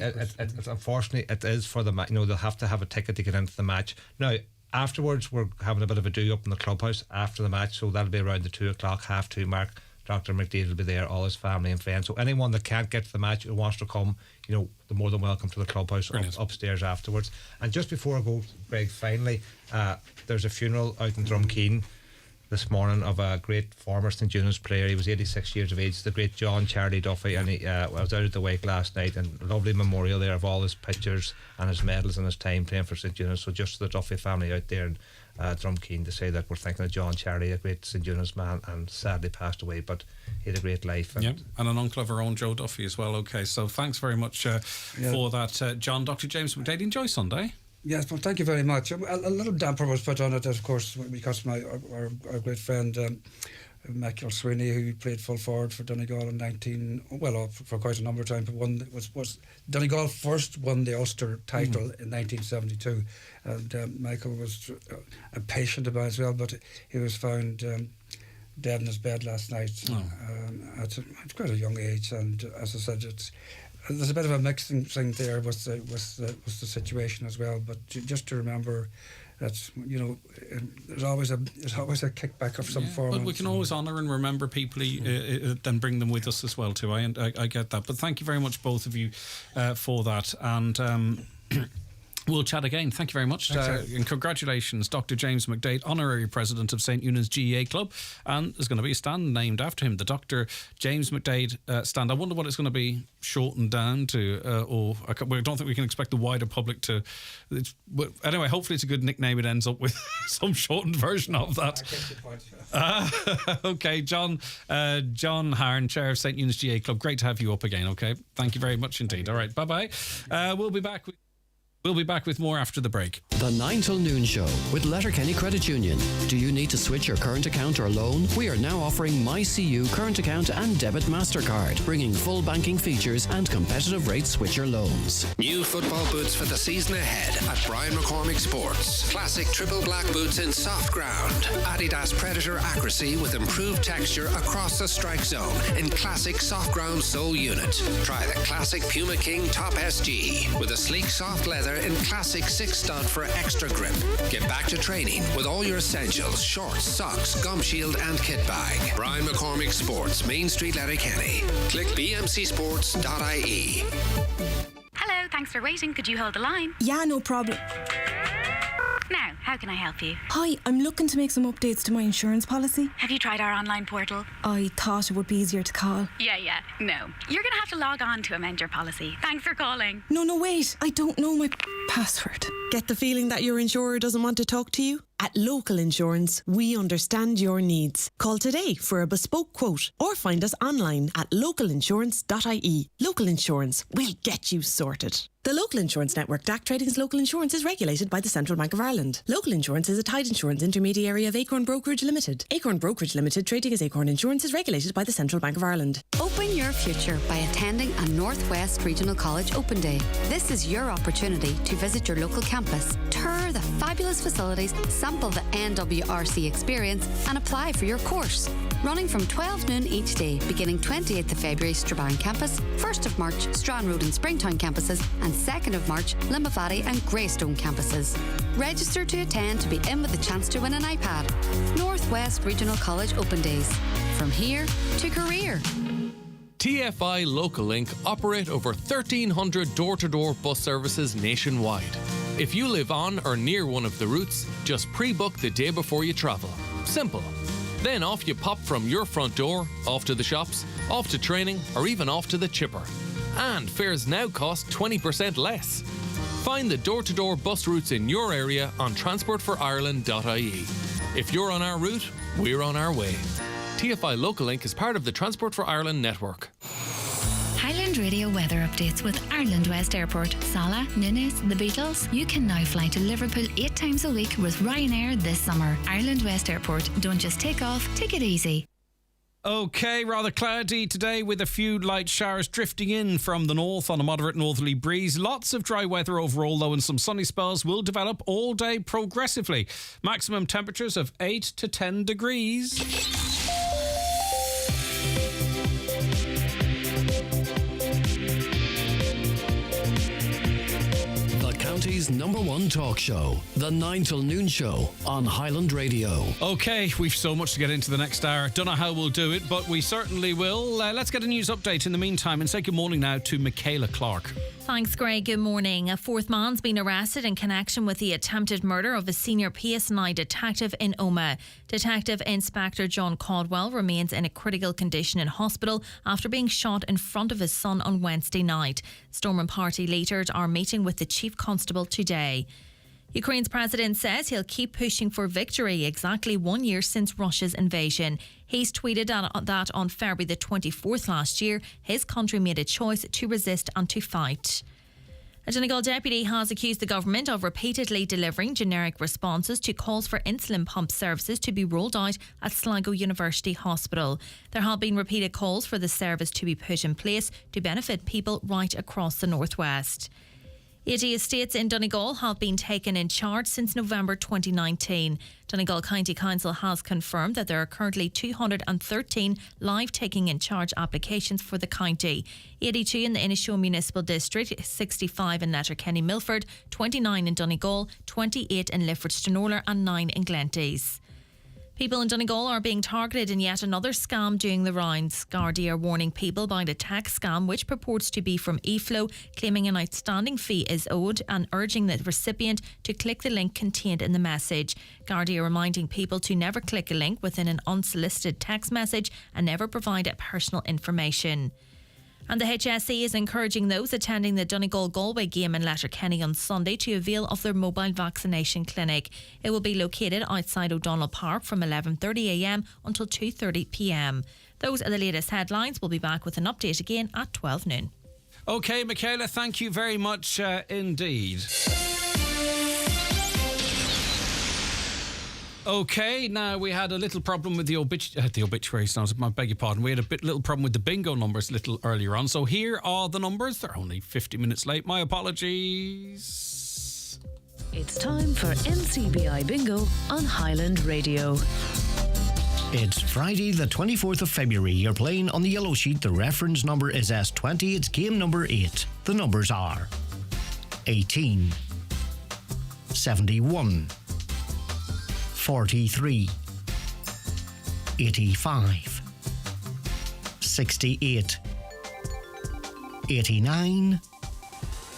unfortunately, it is for the match. They'll have to have a ticket to get into the match. Now, afterwards, we're having a bit of a do up in the clubhouse after the match, so that'll be around the 2 o'clock, 2:30 mark. Dr. McDade will be there, all his family and friends. So anyone that can't get to the match who wants to come, they're more than welcome to the clubhouse upstairs afterwards. And just before I go, Greg, finally, there's a funeral out in Drumkeen this morning of a great former St Eunan's player. He was 86 years of age, the great John Charlie Duffy, and he was out at the wake last night, and a lovely memorial there of all his pictures and his medals and his time playing for St Eunan's. So just the Duffy family out there in Drumkeen to say that we're thinking of John Charlie, a great St Eunan's man, and sadly passed away, but he had a great life. And an uncle of our own, Joe Duffy, as well. Okay, so thanks very much for that, John. Dr. James McDade, enjoy Sunday. Yes, well, thank you very much. A little damper was put on it, of course, because our great friend Michael Sweeney, who played full forward for Donegal in for quite a number of time, but was Donegal first won the Ulster title in 1972, and Michael was impatient about it as well, but he was found dead in his bed last night at quite a young age, and as I said, there's a bit of a mixing thing there with the situation as well, but just to remember that there's always a kickback of some form. But we can always honour and remember people and bring them with us as well too. I get that. But thank you very much, both of you, for that. And we'll chat again. Thank you very much. And congratulations, Dr. James McDade, Honorary President of St Eunan's GAA Club. And there's going to be a stand named after him, the Dr. James McDade stand. I wonder what it's going to be shortened down to, I don't think we can expect the wider public to. Anyway, hopefully it's a good nickname. It ends up with some shortened version of that. Okay, John Harn, Chair of St Eunan's GAA Club. Great to have you up again. Okay, thank you very much indeed. All right, bye-bye. We'll be back with more after the break. The 9 till noon show with Letterkenny Credit Union. Do you need to switch your current account or loan? We are now offering MyCU current account and debit MasterCard, bringing full banking features and competitive rate switcher loans. New football boots for the season ahead at Brian McCormick Sports. Classic triple black boots in soft ground. Adidas Predator accuracy with improved texture across the strike zone in classic soft ground sole unit. Try the classic Puma King Top SG with a sleek soft leather in classic 6-stud for extra grip. Get back to training with all your essentials, shorts, socks, gum shield and kit bag. Brian McCormick Sports, Main Street, Letterkenny. Click bmcsports.ie. Hello, thanks for waiting. Could you hold the line? Yeah, no problem. Now, how can I help you? Hi, I'm looking to make some updates to my insurance policy. Have you tried our online portal? I thought it would be easier to call. Yeah. No. You're going to have to log on to amend your policy. Thanks for calling. No, wait. I don't know my password. Get the feeling that your insurer doesn't want to talk to you? At Local Insurance, we understand your needs. Call today for a bespoke quote or find us online at localinsurance.ie. Local Insurance, we'll get you sorted. The Local Insurance Network DAC Trading's Local Insurance is regulated by the Central Bank of Ireland. Local Insurance is a tied insurance intermediary of Acorn Brokerage Limited. Acorn Brokerage Limited trading as Acorn Insurance is regulated by the Central Bank of Ireland. Open your future by attending a Northwest Regional College Open Day. This is your opportunity to visit your local campus, tour the fabulous facilities, sample the NWRC experience and apply for your course. Running from 12 noon each day, beginning 28th of February, Strabane campus, 1st of March, Strachan Road and Springtown campuses, and 2nd of March, Limbavady and Greystone campuses. Register to attend to be in with the chance to win an iPad. Northwest Regional College Open Days. From here to career. TFI Local Link operate over 1,300 door-to-door bus services nationwide. If you live on or near one of the routes, just pre-book the day before you travel. Simple. Then off you pop from your front door, off to the shops, off to training, or even off to the chipper. And fares now cost 20% less. Find the door-to-door bus routes in your area on transportforireland.ie. If you're on our route, we're on our way. TFI Local Link is part of the Transport for Ireland network. Highland Radio weather updates with Ireland West Airport. Salah, Ninnis, the Beatles. You can now fly to Liverpool 8 times a week with Ryanair this summer. Ireland West Airport. Don't just take off, take it easy. Okay, rather cloudy today with a few light showers drifting in from the north on a moderate northerly breeze. Lots of dry weather overall, though, and some sunny spells will develop all day progressively. Maximum temperatures of 8 to 10 degrees. County's #1 talk show, the 9 till noon show on Highland Radio. Okay, we've so much to get into the next hour. Don't know how we'll do it, but we certainly will. Let's get a news update in the meantime and say good morning now to Michaela Clark. Thanks, Greg. Good morning. A fourth man's been arrested in connection with the attempted murder of a senior PSNI detective in Omagh. Detective Inspector John Caldwell remains in a critical condition in hospital after being shot in front of his son on Wednesday night. Stormont Party leaders are meeting with the Chief Constable today. Ukraine's president says he'll keep pushing for victory exactly 1 year since Russia's invasion. He's tweeted that on February the 24th last year, his country made a choice to resist and to fight. A Donegal deputy has accused the government of repeatedly delivering generic responses to calls for insulin pump services to be rolled out at Sligo University Hospital. There have been repeated calls for the service to be put in place to benefit people right across the northwest. 80 estates in Donegal have been taken in charge since November 2019. Donegal County Council has confirmed that there are currently 213 live taking in charge applications for the county. 82 in the Inishowen Municipal District, 65 in Letterkenny Milford, 29 in Donegal, 28 in Lifford Stranorlar and 9 in Glenties. People in Donegal are being targeted in yet another scam doing the rounds. Gardaí are warning people about a tax scam which purports to be from eFlow, claiming an outstanding fee is owed and urging the recipient to click the link contained in the message. Gardaí are reminding people to never click a link within an unsolicited text message and never provide personal information. And the HSE is encouraging those attending the Donegal-Galway game in Letterkenny on Sunday to avail of their mobile vaccination clinic. It will be located outside O'Donnell Park from 11:30am until 2:30pm. Those are the latest headlines. We'll be back with an update again at 12 noon. Okay, Michaela, thank you very much indeed. Okay, now we had a little problem with the obituaries. I beg your pardon. We had a little problem with the bingo numbers a little earlier on. So here are the numbers. They're only 50 minutes late. My apologies. It's time for NCBI Bingo on Highland Radio. It's Friday the 24th of February. You're playing on the yellow sheet. The reference number is S20. It's game number 8. The numbers are 18, 71, 43, 85, 68, 89,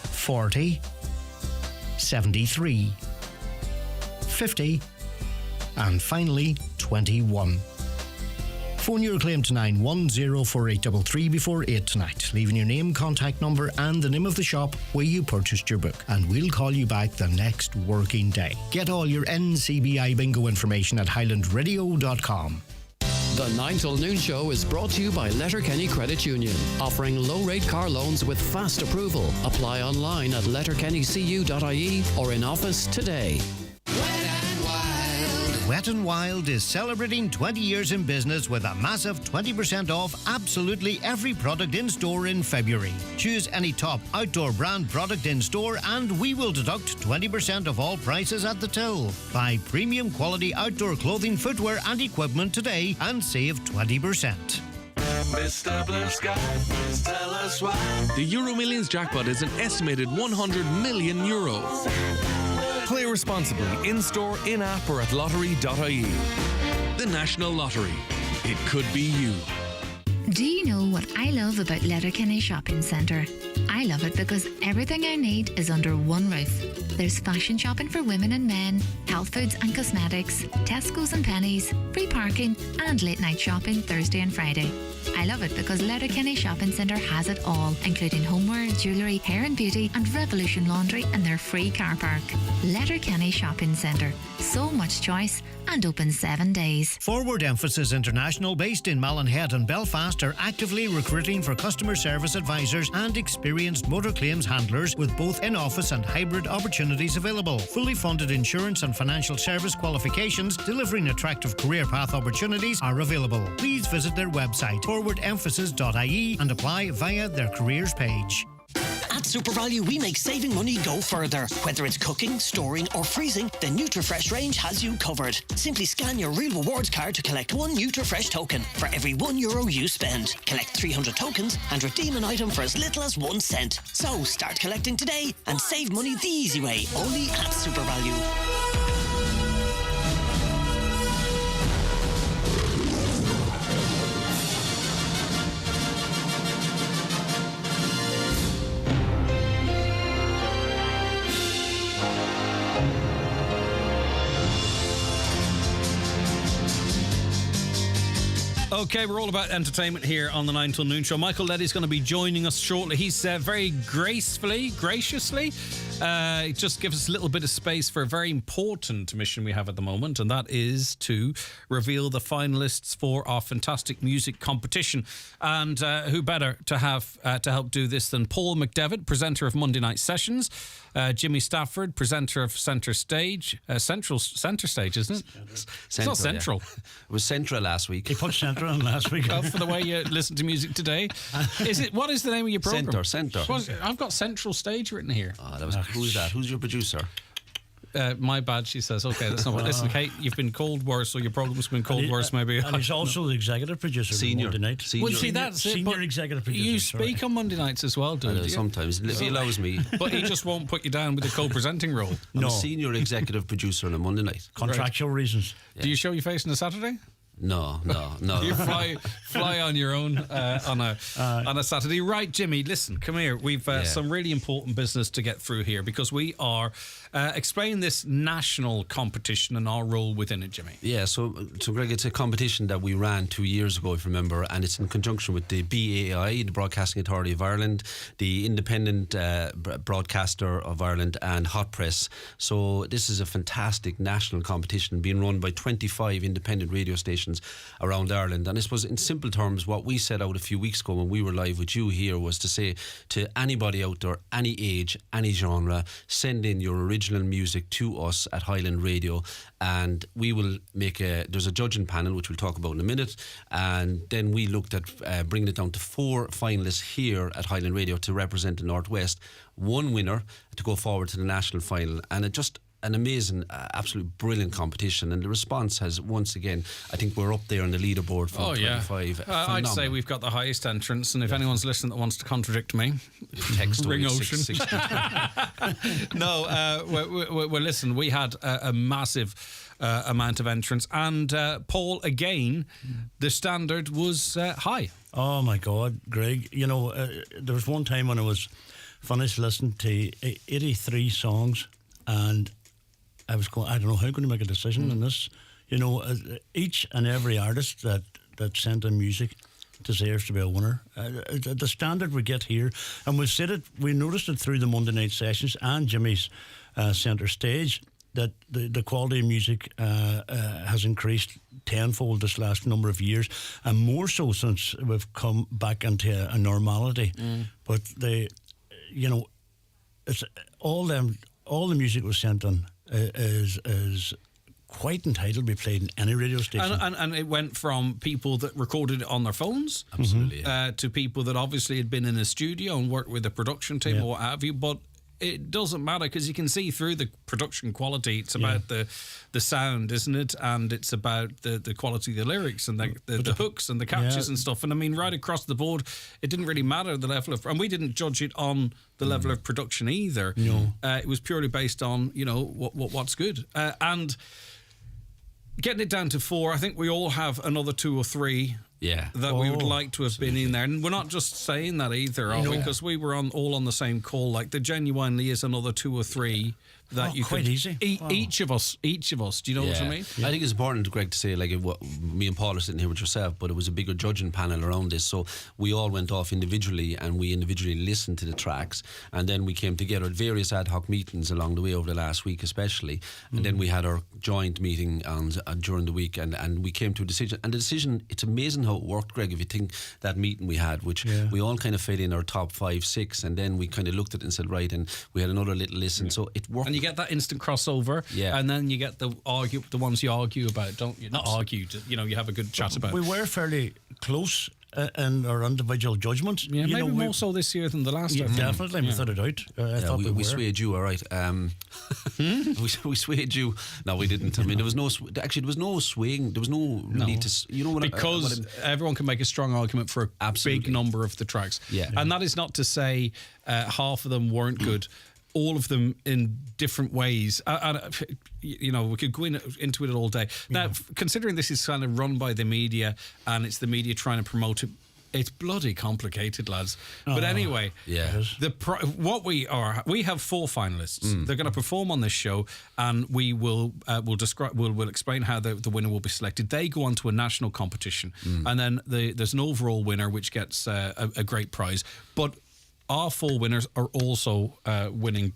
40, 73, 50, and finally 21. Phone your claim to 9104833 before 8 tonight, leaving your name, contact number and the name of the shop where you purchased your book, and we'll call you back the next working day. Get all your NCBI bingo information at highlandradio.com. The 9 till noon show is brought to you by Letterkenny Credit Union, offering low-rate car loans with fast approval. Apply online at letterkennycu.ie or in office today. Wet n Wild is celebrating 20 years in business with a massive 20% off absolutely every product in store in February. Choose any top outdoor brand product in store and we will deduct 20% of all prices at the till. Buy premium quality outdoor clothing, footwear and equipment today and save 20%. Mr. Blue Sky, please tell us why. The Euro Millions jackpot is an estimated €100 million. Play responsibly, in-store, in-app or at lottery.ie. The National Lottery. It could be you. Do you know what I love about Letterkenny Shopping Centre? I love it because everything I need is under one roof. There's fashion shopping for women and men, health foods and cosmetics, Tesco's and Pennies, free parking and late night shopping Thursday and Friday. I love it because Letterkenny Shopping Centre has it all, including homeware, jewellery, hair and beauty and Revolution Laundry and their free car park. Letterkenny Shopping Centre. So much choice and open 7 days. Forward Emphasis International, based in Mallinhead and Belfast, are actively recruiting for customer service advisors and experienced motor claims handlers with both in-office and hybrid opportunities available. Fully funded insurance and financial service qualifications delivering attractive career path opportunities are available. Please visit their website, forwardemphasis.ie, and apply via their careers page. At SuperValue, we make saving money go further. Whether it's cooking, storing or freezing, the NutriFresh range has you covered. Simply scan your Real Rewards card to collect one NutriFresh token for every €1 you spend. Collect 300 tokens and redeem an item for as little as 1 cent. So start collecting today and save money the easy way, only at SuperValue. Okay, we're all about entertainment here on the 9 till noon show. Michael Leddy's going to be joining us shortly. He's very graciously, just give us a little bit of space for a very important mission we have at the moment, and that is to reveal the finalists for our fantastic music competition. And who better to have to help do this than Paul McDade, presenter of Monday Night Sessions, Jimmy Stafford, presenter of Centre Stage, Centre Stage, isn't it? It's not Central. Yeah. It was Central last week. He put Centre on last week. Well, for the way you listen to music today. What is the name of your programme? Centre. I've got Central Stage written here. Who's that? Who's your producer? My bad, she says. Okay, that's not what. Listen, Kate, you've been called worse, or your program's been called worse, maybe. And he's also the executive producer Senior. of Monday Night. Well, see, that's Senior executive producer. You speak on Monday nights as well, do you? Sometimes, if he allows me. But he just won't put you down with the co-presenting role. I'm a senior executive producer on a Monday night. Contractual reasons. Yeah. Do you show your face on a Saturday? No. You fly on your own on a Saturday. Right, Jimmy, listen, come here. We've some really important business to get through here because we are explaining this national competition and our role within it, Jimmy. Yeah, so Greg, it's a competition that we ran 2 years ago, if you remember, and it's in conjunction with the BAI, the Broadcasting Authority of Ireland, the Independent Broadcaster of Ireland, and Hot Press. So this is a fantastic national competition being run by 25 independent radio stations around Ireland. And I suppose in simple terms, what we set out a few weeks ago when we were live with you here was to say to anybody out there, any age, any genre, send in your original music to us at Highland Radio, and we will there's a judging panel which we'll talk about in a minute, and then we looked at bringing it down to 4 finalists here at Highland Radio to represent the Northwest, 1 winner to go forward to the national final. And it just an amazing, absolute brilliant competition, and the response has once again, I think we're up there on the leaderboard for 25. I'd say we've got the highest entrance, and if anyone's listening that wants to contradict me, text ring Ocean. No, well, listen, we had a massive amount of entrance, and Paul, again, the standard was high. Oh my God, Greg! You know, there was one time when I was finished listening to 83 songs, and I was going, I don't know how I'm going to make a decision on this. You know, each and every artist that sent in music deserves to be a winner. The standard we get here, and we noticed it through the Monday Night Sessions and Jimmy's Centre Stage, that the quality of music has increased tenfold this last number of years, and more so since we've come back into a normality. But it's all the music was sent in is quite entitled to be played in any radio station. And it went from people that recorded it on their phones, absolutely, to people that obviously had been in a studio and worked with a production team or what have you. But it doesn't matter because you can see through the production quality. It's about the sound, isn't it? And it's about the quality of the lyrics and the hooks and the catches and stuff. And I mean, right across the board, it didn't really matter the level of, and we didn't judge it on the level of production either. No, it was purely based on what's good and getting it down to 4. I think we all have another 2 or 3 that we would like to have been in there. And we're not just saying that either, are we? Because we were all on the same call. Like, there genuinely is another 2 or 3 that you quite could easy. Each of us. Do you know what I mean? I think it's important, Greg, to say, like, me and Paul are sitting here with yourself, but it was a bigger judging panel around this, so we all went off individually and we individually listened to the tracks, and then we came together at various ad hoc meetings along the way over the last week especially, and then we had our joint meeting during the week, and we came to a decision, and the decision, it's amazing how it worked, Greg, if you think that meeting we had, which we all kind of fed in our top 5, 6, and then we kind of looked at it and said, right, and we had another little listen, so it worked. And you get that instant crossover, and then you get the ones you argue about, don't you? Not argue, you have a good chat about. We were fairly close in our individual judgments. Yeah, maybe more so this year than the last time. Definitely, without a doubt. I thought we swayed you, all right. We swayed you. No, we didn't. I mean, there was no swaying. There was no need to. Because everyone can make a strong argument for a big number of the tracks. Yeah, and that is not to say half of them weren't good. All of them in different ways. We could go into it all day. Now, considering this is kind of run by the media and it's the media trying to promote it, it's bloody complicated, lads. But anyway, we have 4 finalists. They're going to perform on this show, and we will we'll explain how the winner will be selected. They go on to a national competition, and then there's an overall winner which gets a great prize. But our 4 winners are also winning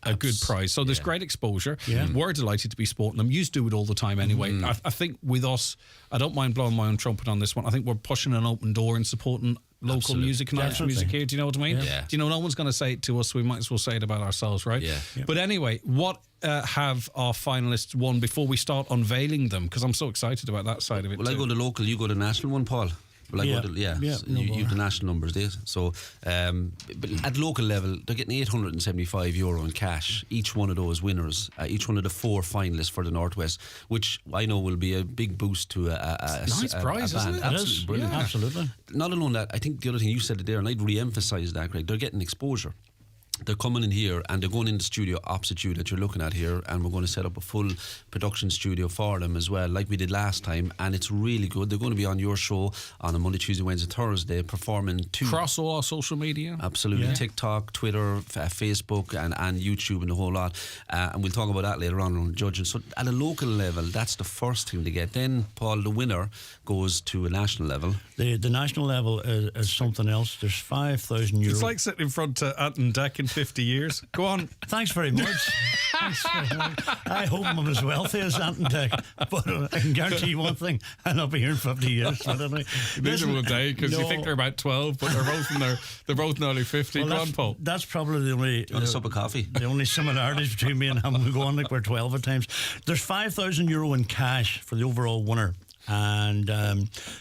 a good prize. So there's great exposure. We're delighted to be sporting them. You do it all the time anyway. I think with us, I don't mind blowing my own trumpet on this one. I think we're pushing an open door and supporting local music and Irish music here. Do you know what I mean? Yeah. Do you know, no one's going to say it to us, so we might as well say it about ourselves, right? Yeah. But anyway, what have our finalists won before we start unveiling them? Because I'm so excited about that side of it. Well, I go to local, you go to national one, Paul. Well, you the national numbers there. So, but at local level, they're getting €875 in cash. Each one of those winners, each one of the 4 finalists for the Northwest, which I know will be a big boost to a nice prize, isn't it? Absolutely brilliant. Yeah. Absolutely. Not alone that, I think the other thing you said there, and I'd re-emphasise that, Greg, they're getting exposure. They're coming in here and they're going in the studio opposite you that you're looking at here, and we're going to set up a full production studio for them as well, like we did last time, and it's really good. They're going to be on your show on a Monday, Tuesday, Wednesday, Thursday, performing across all our social media. Absolutely, TikTok, Twitter, Facebook, and YouTube, and the whole lot. And we'll talk about that later on judging. So at a local level, that's the first thing to get. Then, Paul, the winner goes to a national level. The national level is something else. There's €5,000. It's like sitting in front of Anton Deck in 50 years. Go on. Thanks very much. I hope I'm as wealthy as Anton Deck, but I can guarantee you one thing: I'll not be here in 50 years. Neither will they, because you think they're about 12, but they're both nearly 50. Well, go on, Paul. That's probably the only a sup of coffee. The only similarities between me and him. We go on like we're 12 at times. There's €5,000 in cash for the overall winner. And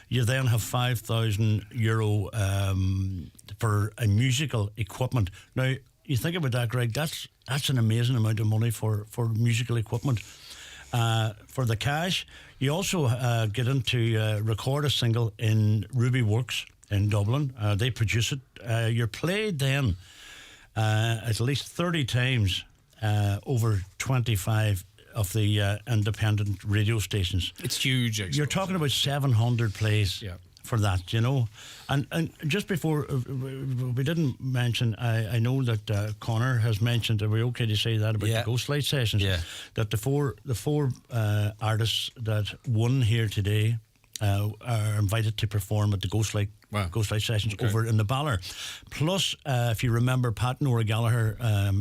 you then have €5,000 for a musical equipment. Now, you think about that, Greg, that's an amazing amount of money for musical equipment. For the cash, you also get into record a single in Ruby Works in Dublin. They produce it. You're played then at least 30 times over 25 of the independent radio stations. It's huge. You're talking about 700 plays for that, And just before, we didn't mention, I know that Connor has mentioned, are we okay to say that about the Ghostlight sessions? Yeah. That the four artists that won here today are invited to perform at the Ghostlight sessions over in the Ballor. Plus, if you remember, Pat and Nora Gallagher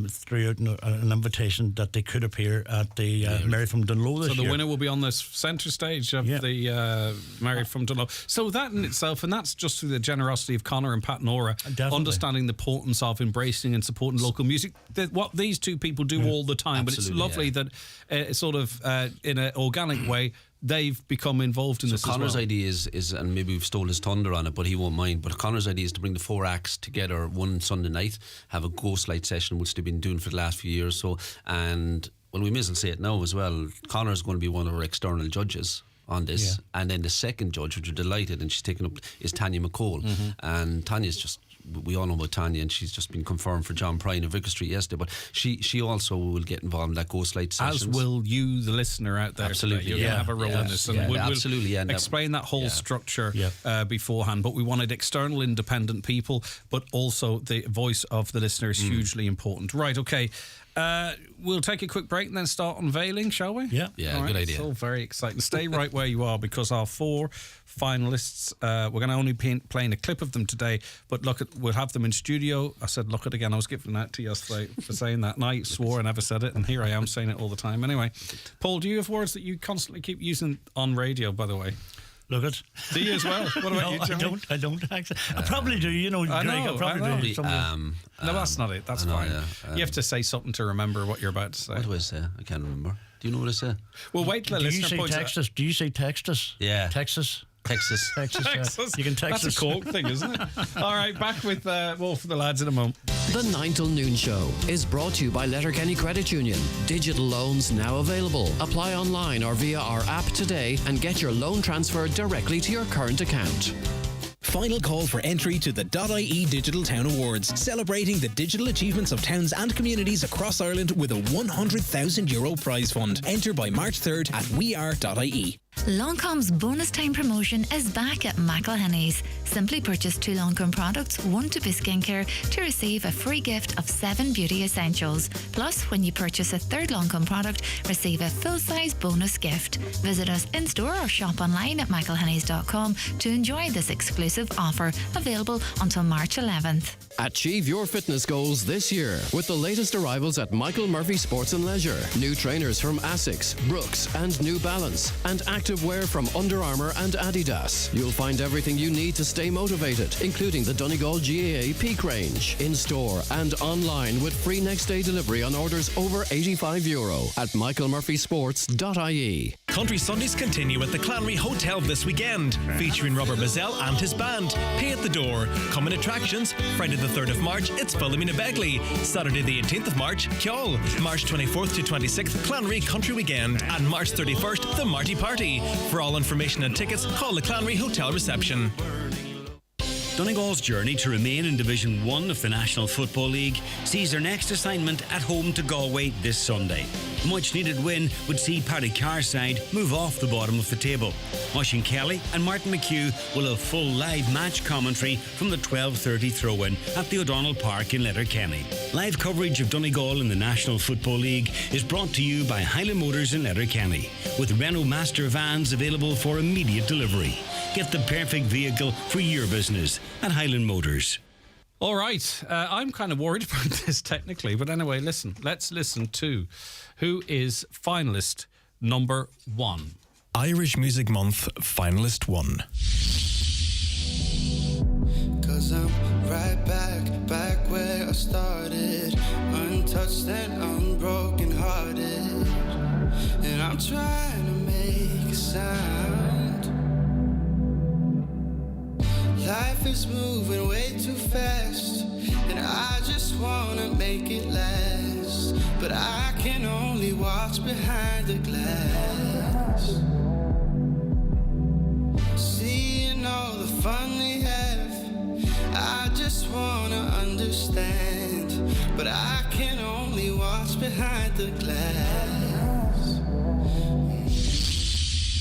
threw out an invitation that they could appear at the Mary from Dunloe this year. So the winner will be on the centre stage of the Mary from Dunloe. So that in itself, and that's just through the generosity of Connor and Pat and Nora, understanding the importance of embracing and supporting local music. What these two people do all the time, but it's lovely that sort of in an organic way, they've become involved in this as well. Connor's idea is, and maybe we've stole his thunder on it, but he won't mind, but Connor's idea is to bring the 4 acts together one Sunday night, have a Ghostlight session, which they've been doing for the last few years. So, and well, we may as well say it now as well, Connor's going to be one of our external judges on this, and then the second judge, which we're delighted, and she's taken up, is Tanya McCall, and Tanya's just we all know about Tanya, and she's just been confirmed for John Prine of Vicar Street yesterday. But she also will get involved in that Ghostlight sessions. As will you, the listener out there. Absolutely, You're going to have a role in this, and we'll absolutely. explain that whole structure beforehand. But we wanted external, independent people, but also the voice of the listener is hugely important. Right? Okay. We'll take a quick break and then start unveiling, shall we? Yeah. Yeah, good idea. It's all very exciting. Stay right where you are, because our 4 finalists, we're going to only be playing a clip of them today, but we'll have them in studio. I said look it again. I was giving that to you yesterday for saying that, and I swore I never said it, and here I am saying it all the time. Anyway, Paul, do you have words that you constantly keep using on radio, by the way? Look it. Do you as well? What about you, Jimmy? I don't actually. I probably do, Greg. I probably do. No, that's not it. That's fine. You have to say something to remember what you're about to say. What do I say? I can't remember. Do you know what I say? Well, wait till the listener points out. Do you say Texas? Yeah. Texas. Texas. You can text us. That's a Cork thing, isn't it? All right, back with more for the lads in a moment. The 9 till noon show is brought to you by Letterkenny Credit Union. Digital loans now available. Apply online or via our app today and get your loan transferred directly to your current account. Final call for entry to the .ie Digital Town Awards, celebrating the digital achievements of towns and communities across Ireland with a €100,000 prize fund. Enter by March 3rd at weare.ie. Lancome's bonus time promotion is back at McElhenny's. Simply purchase 2 Lancome products, 1 to be skincare, to receive a free gift of 7 beauty essentials. Plus, when you purchase a 3rd Lancome product, receive a full-size bonus gift. Visit us in-store or shop online at mcelhennys.com to enjoy this exclusive offer, available until March 11th. Achieve your fitness goals this year with the latest arrivals at Michael Murphy Sports and Leisure. New trainers from Asics, Brooks and New Balance, and active wear from Under Armour and Adidas. You'll find everything you need to stay motivated, including the Donegal GAA Peak Range, in-store and online with free next day delivery on orders over €85 at michaelmurphysports.ie. Country Sundays continue at the Clanry Hotel this weekend, featuring Robert Mazzell and his band. Pay at the door. Common attractions: Friday the 3rd of March, it's Philomena Begley. Saturday the 18th of March, Kjol. March 24th to 26th, Clanry Country Weekend. And March 31st, the Marty Party. For all information and tickets, call the Clanry Hotel reception. Donegal's journey to remain in Division 1 of the National Football League sees their next assignment at home to Galway this Sunday. A much-needed win would see Paddy Carr's side move off the bottom of the table. Oisín Kelly and Martin McHugh will have full live match commentary from the 12:30 throw-in at the O'Donnell Park in Letterkenny. Live coverage of Donegal in the National Football League is brought to you by Highland Motors in Letterkenny, with Renault Master vans available for immediate delivery. Get the perfect vehicle for your business at Highland Motors. All right, I'm kind of worried about this technically, but anyway, let's listen to who is finalist number 1. Irish Music Month Finalist 1. 'Cause I'm right back where I started, untouched and unbroken hearted, and I'm trying to make a sound. Life is moving way too fast, and I just wanna make it last, but I can only watch behind the glass, seeing all the fun they have. I just wanna understand, but I can only watch behind the glass.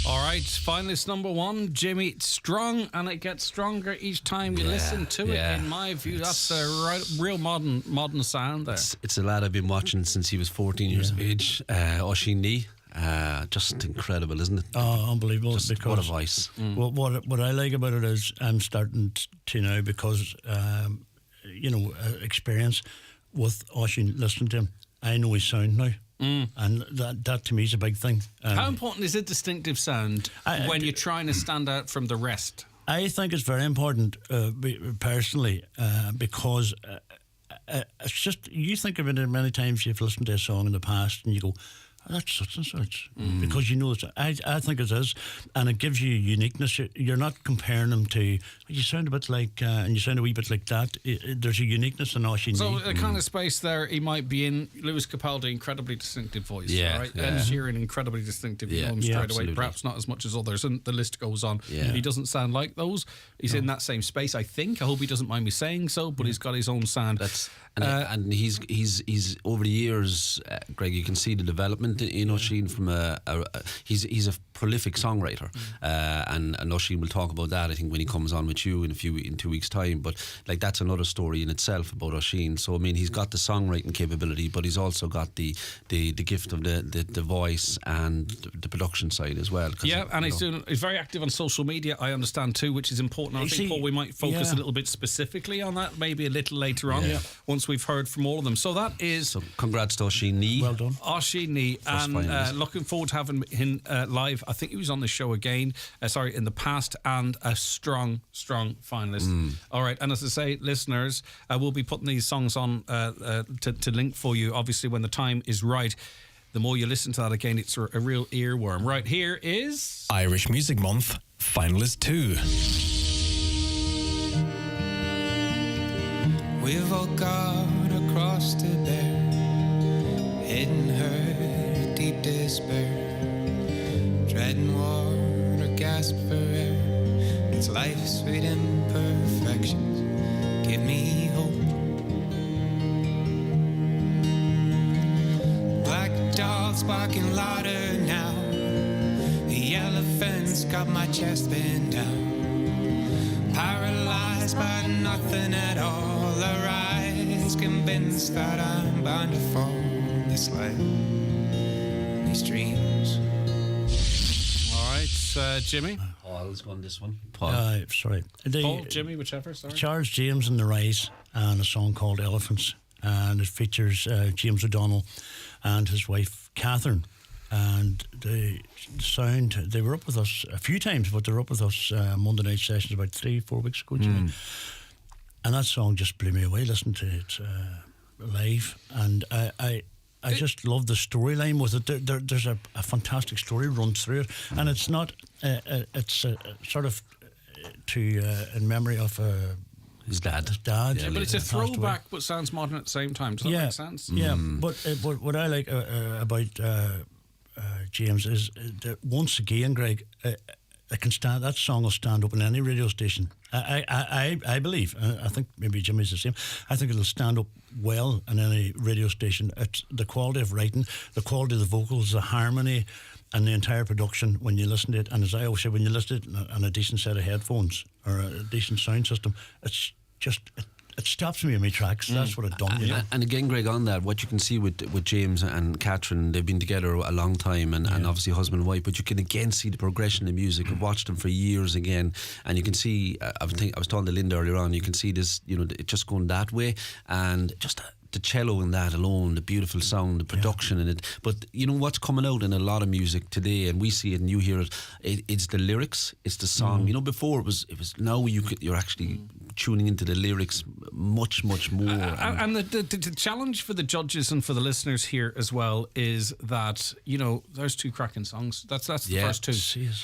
All right, finalist number 1, Jimmy. It's strong, and it gets stronger each time you listen to it. In my view, that's a real modern sound there. It's a lad I've been watching since he was 14 years of age. Oisín Ní. Just incredible, isn't it? Oh, unbelievable! Just because what a voice. What I like about it is I'm starting to now, because experience with Oisín, listening to him, I know his sound now. And that to me is a big thing. How important is a distinctive sound when you're trying to stand out from the rest? I think it's very important, personally, because it's just, you think of it many times, you've listened to a song in the past and you go, that's such and such, because you know I think it is, and it gives you uniqueness. You're not comparing them to. You sound a bit like, and you sound a wee bit like that. There's a uniqueness in Oisín. So the kind of space there he might be in. Lewis Capaldi, incredibly distinctive voice. Yeah, right. yeah. Ed Sheeran, incredibly distinctive. You know him straight away. Perhaps not as much as others, and the list goes on. Yeah. He doesn't sound like those. He's in that same space, I think. I hope he doesn't mind me saying so, but he's got his own sound. And he's over the years, Greg, you can see the development in Oisín from he's a prolific songwriter, and Oisín will talk about that, I think, when he comes on with you in 2 weeks' time. But like, that's another story in itself about Oisín. So I mean, he's got the songwriting capability, but he's also got the gift of the voice and the production side as well. Yeah, and he's very active on social media, I understand too, which is important. I think we might focus a little bit specifically on that, maybe a little later on, once we've heard from all of them. So that is. So congrats to Oisín Ní. Well done, Oisín Ní, and looking forward to having him live. I think he was on the show again. In the past, and a strong finalist. All right, and as I say, listeners, we'll be putting these songs on to link for you. Obviously, when the time is right. The more you listen to that again, it's a real earworm. Right, here is Irish Music Month Finalist 2. We've all gone across to bear, hidden her deep despair, treading water, gasp for air. It's life's sweet imperfections give me hope. Black dogs barking louder now, the elephants got my chest bent down, paralyzed by nothing at all. Arise, convinced that I'm bound to fall this life, these dreams. All right, Jimmy. Paul's won this one. Sorry. Paul, Jimmy, whichever. Sorry. Charles James and the Rise, and a song called Elephants, and it features James O'Donnell and his wife Catherine. And the sound, they were up with us a few times, but they were up with us Monday night sessions about 3-4 weeks ago. And that song just blew me away. Listen to it live, and I just love the storyline with it. There's a fantastic story runs through it, and it's not. It's sort of in memory of his dad. Yeah, but it's a throwback, but sounds modern at the same time. Does that make sense? Yeah, but what I like about James is that once again, Greg, that song will stand up in any radio station. I believe. I think maybe Jimmy's the same. I think it'll stand up well in any radio station. It's the quality of writing, the quality of the vocals, the harmony, and the entire production when you listen to it. And as I always say, when you listen to it on a decent set of headphones or a decent sound system, it's just. It stops me in my tracks. That's what it done. You know? And again, Greg, on that, what you can see with James and Catherine, they've been together a long time, and obviously husband and wife. But you can again see the progression in music. I've watched them for years again, and you can see. I was talking to Linda earlier on. You can see this, it just going that way, and just. The cello in that alone, the beautiful sound, the production in it. But you know what's coming out in a lot of music today, and we see it and you hear it. It's the lyrics, it's the song. Before it was. Now you're actually tuning into the lyrics much more. And the challenge for the judges and for the listeners here as well is that there's two cracking songs. That's the first two.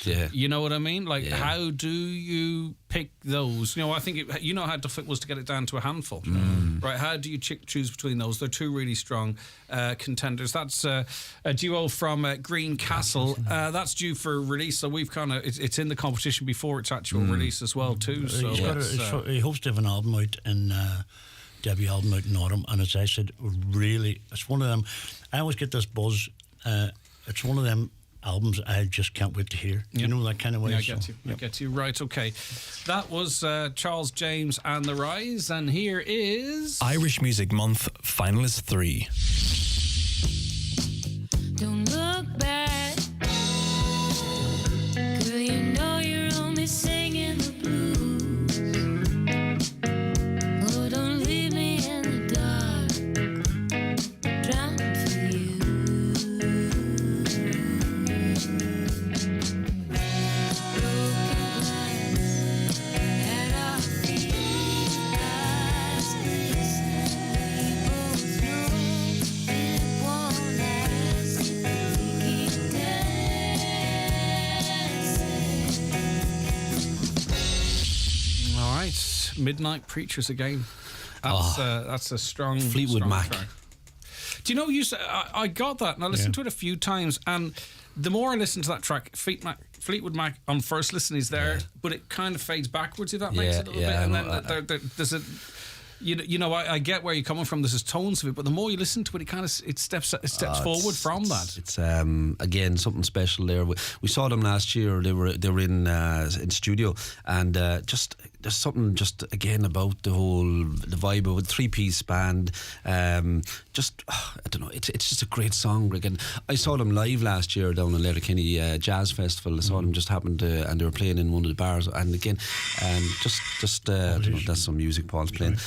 Yeah. You know what I mean? Like, how do you pick those? I think how tough it was to get it down to a handful, right? How do you choose between those? They're two really strong contenders. That's a duo from Green Castle. That's due for release, so we've kind of it's in the competition before its actual release as well too. So he hopes to have an album out in debut album out in autumn, and as I said, really, it's one of them. I always get this buzz. It's one of them albums I just can't wait to hear. You know, that kind of way. Yeah, I get you. Right, okay. That was Charles James and the Rise, and here is Irish Music Month Finalist 3. Don't look back, girl, you know you're only singing the blues. Oh, don't leave me in the dark, drowning for you. Broken glass at our feet, eyes listen, we both know right, Midnight Preachers again. That's a strong Fleetwood strong Mac. track. Do you know, I got that and I listened to it a few times, and the more I listen to that track, Fleetwood Mac on first listen is there, but it kind of fades backwards, if that makes it a little bit. And then there's a... You know, I get where you're coming from. There's tones of it, but the more you listen to it, it steps forward from that. It's again something special there. We saw them last year. They were in studio, and just there's something just again about the vibe of a 3-piece band. I don't know. It's just a great song, Greg. And I saw them live last year down in Letterkenny Jazz Festival. I saw them just happened to, and they were playing in one of the bars. And again, just I don't know, that's some music Paul's playing.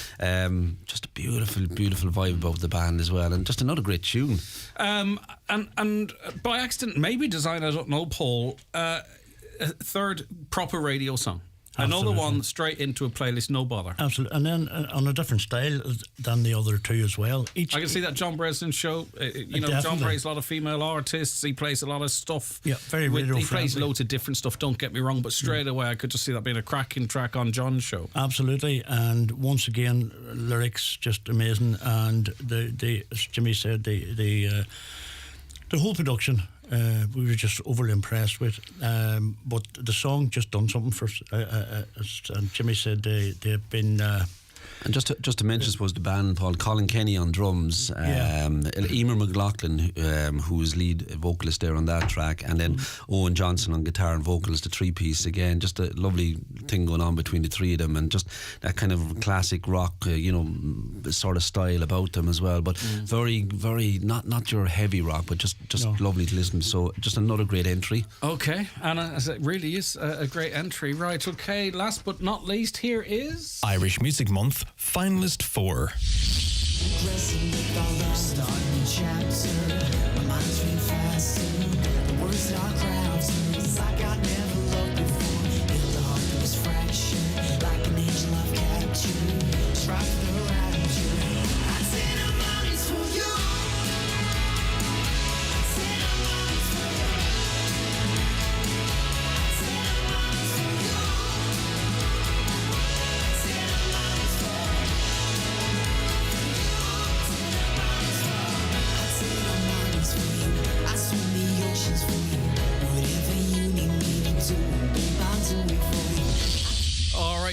Just a beautiful vibe about the band as well, and just another great tune. And by accident, maybe design, I don't know, Paul, a third proper radio song. Absolutely. Another one straight into a playlist, no bother. Absolutely. And then on a different style than the other two as well. I can see that John Breslin show. John plays a lot of female artists. He plays a lot of stuff. Yeah, very radio He friendly. plays loads of different stuff, don't get me wrong, but straight away I could just see that being a cracking track on John's show. Absolutely. And once again, lyrics just amazing. And as Jimmy said, the whole production, we were just overly impressed with. But the song just done something for us. And Jimmy said they've been... And just to mention, I suppose, the band, Paul, Colin Kenny on drums, Emer McLaughlin, who is lead vocalist there on that track, and then Owen Johnson on guitar and vocals, the 3-piece again. Just a lovely thing going on between the three of them, and just that kind of classic rock, sort of style about them as well. But very, very not your heavy rock, but just lovely to listen to. So just another great entry. Okay, Anna, as it really is a great entry. Right, okay, last but not least, here is... Irish Music Month, Finalist 4.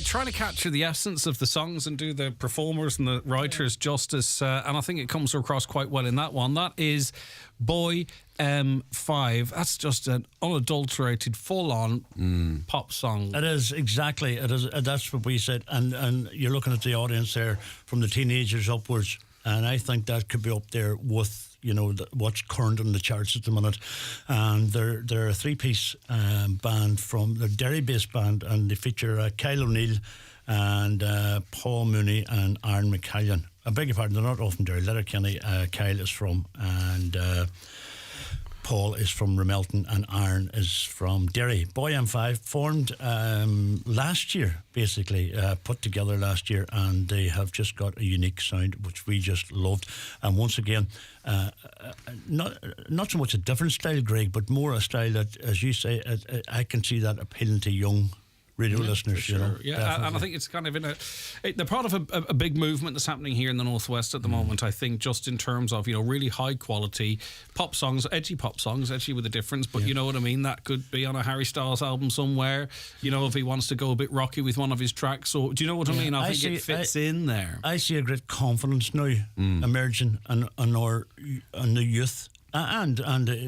Trying to capture the essence of the songs and do the performers and the writers justice, and I think it comes across quite well in that one. That is Boy M5. That's just an unadulterated, full-on pop song. It is, exactly. It is. That's what we said. And you're looking at the audience there from the teenagers upwards, and I think that could be up there with what's current on the charts at the minute. And they're a 3-piece band from the Derry-based band, and they feature Kyle O'Neill and Paul Mooney and Aaron McCallion. I beg your pardon, they're not all from Derry. Letterkenny, Kyle is from, and Paul is from Ramelton, and Aaron is from Derry. Boy M5 formed last year, basically, put together last year, and they have just got a unique sound which we just loved. And once again, not so much a different style, Greg, but more a style that, as you say, I can see that appealing to young radio listeners, sure. And I think it's kind of they're part of a big movement that's happening here in the Northwest at the moment. I think just in terms of really high quality pop songs, edgy with a difference, but you know what I mean. That could be on a Harry Styles album somewhere. If he wants to go a bit rocky with one of his tracks. So do you know what I mean? I think it fits in there. I see a great confidence now emerging in the youth. And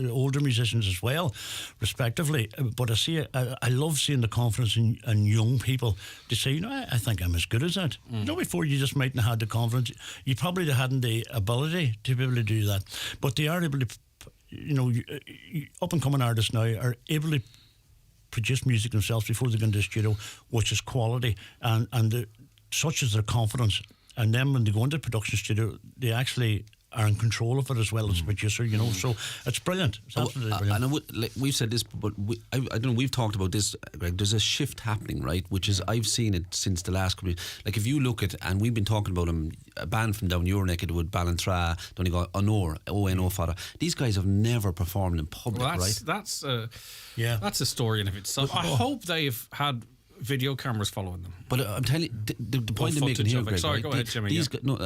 older musicians as well, respectively. But I love seeing the confidence in young people to say, I think I'm as good as that. Before you just mightn't have had the confidence. You probably hadn't the ability to be able to do that. But they are able to, up and coming artists now are able to produce music themselves before they go into the studio, which is quality. And such is their confidence. And then when they go into the production studio, they actually are in control of it as well as a producer, so it's brilliant. It's absolutely brilliant. And we've said this, but I don't know, we've talked about this, Greg. There's a shift happening, right? Which is, I've seen it since the last couple of years. Like, if you look at, and we've been talking about a band from down your neck of the wood, Ballantrae, Donegal, Honor, O-N-O Fada. These guys have never performed in public, right? That's a story in of itself. I hope they've had video cameras following them. But I'm telling you, the point I'm making here, Greg, sorry, right? go ahead, Jimmy.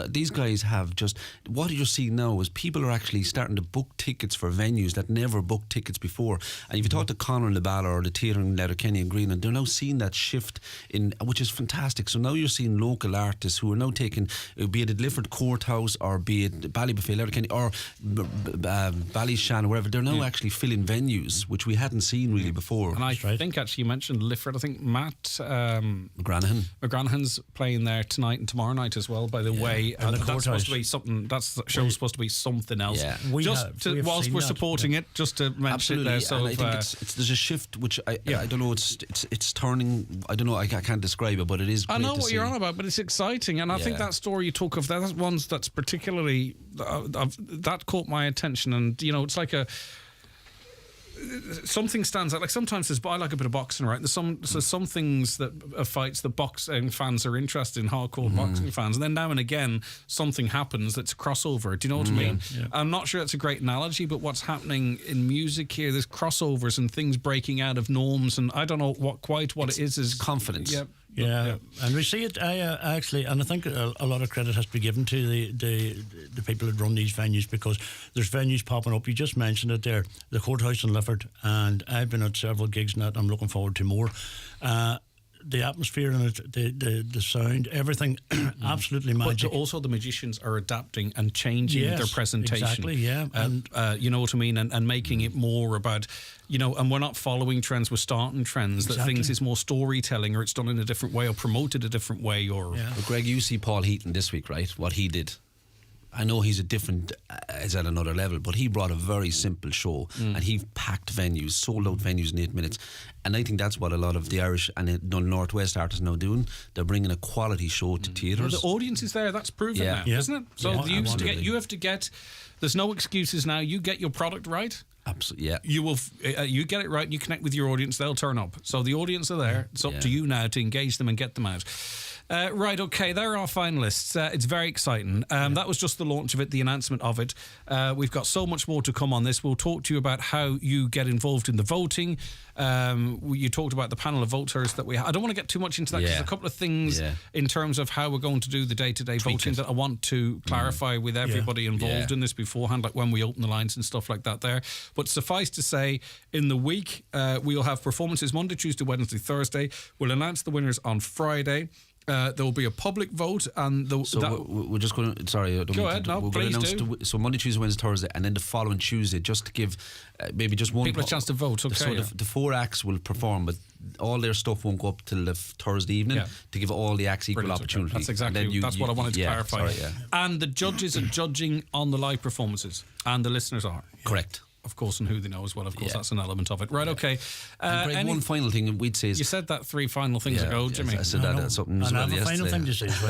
These guys have just, what you're seeing now is people are actually starting to book tickets for venues that never booked tickets before. And if you talk to Conor and Labala or the theatre in Letterkenny and Greenland, they're now seeing that shift in, which is fantastic. So now you're seeing local artists who are now taking, be it a Lifford Courthouse or be it Ballybuffet, Letterkenny or Ballyshan or wherever, they're now actually filling venues which we hadn't seen really before. And I think actually you mentioned Lifford. I think Matt McGranahan's playing there tonight and tomorrow night as well, by the way. That's supposed to be something, that's show's supposed to be something else. Yeah. Whilst we're supporting it, just to mention it there. So and I think there's a shift which I don't know, it's turning, I don't know, I can't describe it, but it is great. I know what you're on about, but it's exciting, and I think that story you talk of, that's one that's particularly that caught my attention. And you know, it's like something stands out. Like sometimes I like a bit of boxing, right? There's some things that fights that boxing fans are interested in, hardcore boxing fans, and then now and again something happens that's a crossover. Do you know what I mean? Yeah. I'm not sure it's a great analogy, but what's happening in music here, there's crossovers and things breaking out of norms, and I don't know what it is confidence. Yeah, and we see it. I actually, and I think a lot of credit has to be given to the people that run these venues, because there's venues popping up. You just mentioned it there, the Courthouse in Lifford, and I've been at several gigs in that. And I'm looking forward to more. The atmosphere in it, the sound, everything, absolutely magic. But also the magicians are adapting and changing their presentation. Exactly, yeah. And you know what I mean? And making it more about, you know, and we're not following trends, we're starting trends. That things is more storytelling, or it's done in a different way, or promoted a different way. Or But Greg, you see Paul Heaton this week, right? What he did. I know he's is at another level, but he brought a very simple show, and he packed venues, sold out venues in 8 minutes. And I think that's what a lot of the Irish and the Northwest artists are now doing. They're bringing a quality show to theatres. Well, the audience is there, that's proven now, isn't it? So you have to get, there's no excuses now. You get your product right. Absolutely, yeah. You will. You get it right. You connect with your audience. They'll turn up. So the audience are there. It's up to you now to engage them and get them out. Right, okay, there are finalists. It's very exciting. That was just the launch of it, the announcement of it. We've got so much more to come on this. We'll talk to you about how you get involved in the voting. You talked about the panel of voters that we have. I don't want to get too much into that, because there's a couple of things in terms of how we're going to do the day-to-day voting that I want to clarify with everybody involved in this beforehand, like when we open the lines and stuff like that there. But suffice to say, in the week, we'll have performances Monday, Tuesday, Wednesday, Thursday. We'll announce the winners on Friday. There will be a public vote, and we're just going to. Sorry, go ahead. No, please do. So Monday, Tuesday, Wednesday, Thursday, and then the following Tuesday, just to give maybe just one people a chance to vote. Okay. So the four acts will perform, but all their stuff won't go up till the Thursday evening to give all the acts equal opportunity. That's exactly. That's what I wanted to clarify. Sorry, and the judges are judging on the live performances, and the listeners are correct. Of course, and who they know as well. Of course, that's an element of it. Right, okay. Greg, one final thing we'd say is... You said that 3 final things ago, Jimmy. I said that at something as well yesterday. And I have a final thing to say as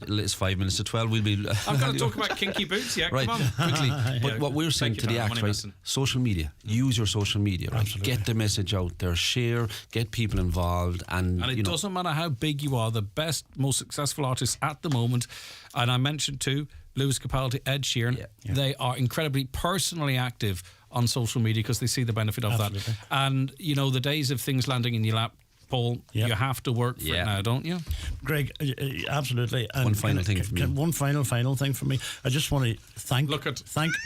well. It's 5 minutes to 12. We'll be... I've got to talk about Kinky Boots, right, come on. Quickly. But what we're saying to the acts, right, social media. Use your social media, right? Absolutely. Get the message out there. Share. Get people involved. And it doesn't matter how big you are. The best, most successful artists at the moment, and I mentioned too, Lewis Capaldi, Ed Sheeran, they are incredibly personally active on social media because they see the benefit of that. And, you know, the days of things landing in your lap, Paul, you have to work for it now, don't you? Greg, absolutely. And one final thing for me. One final thing for me. I just want to thank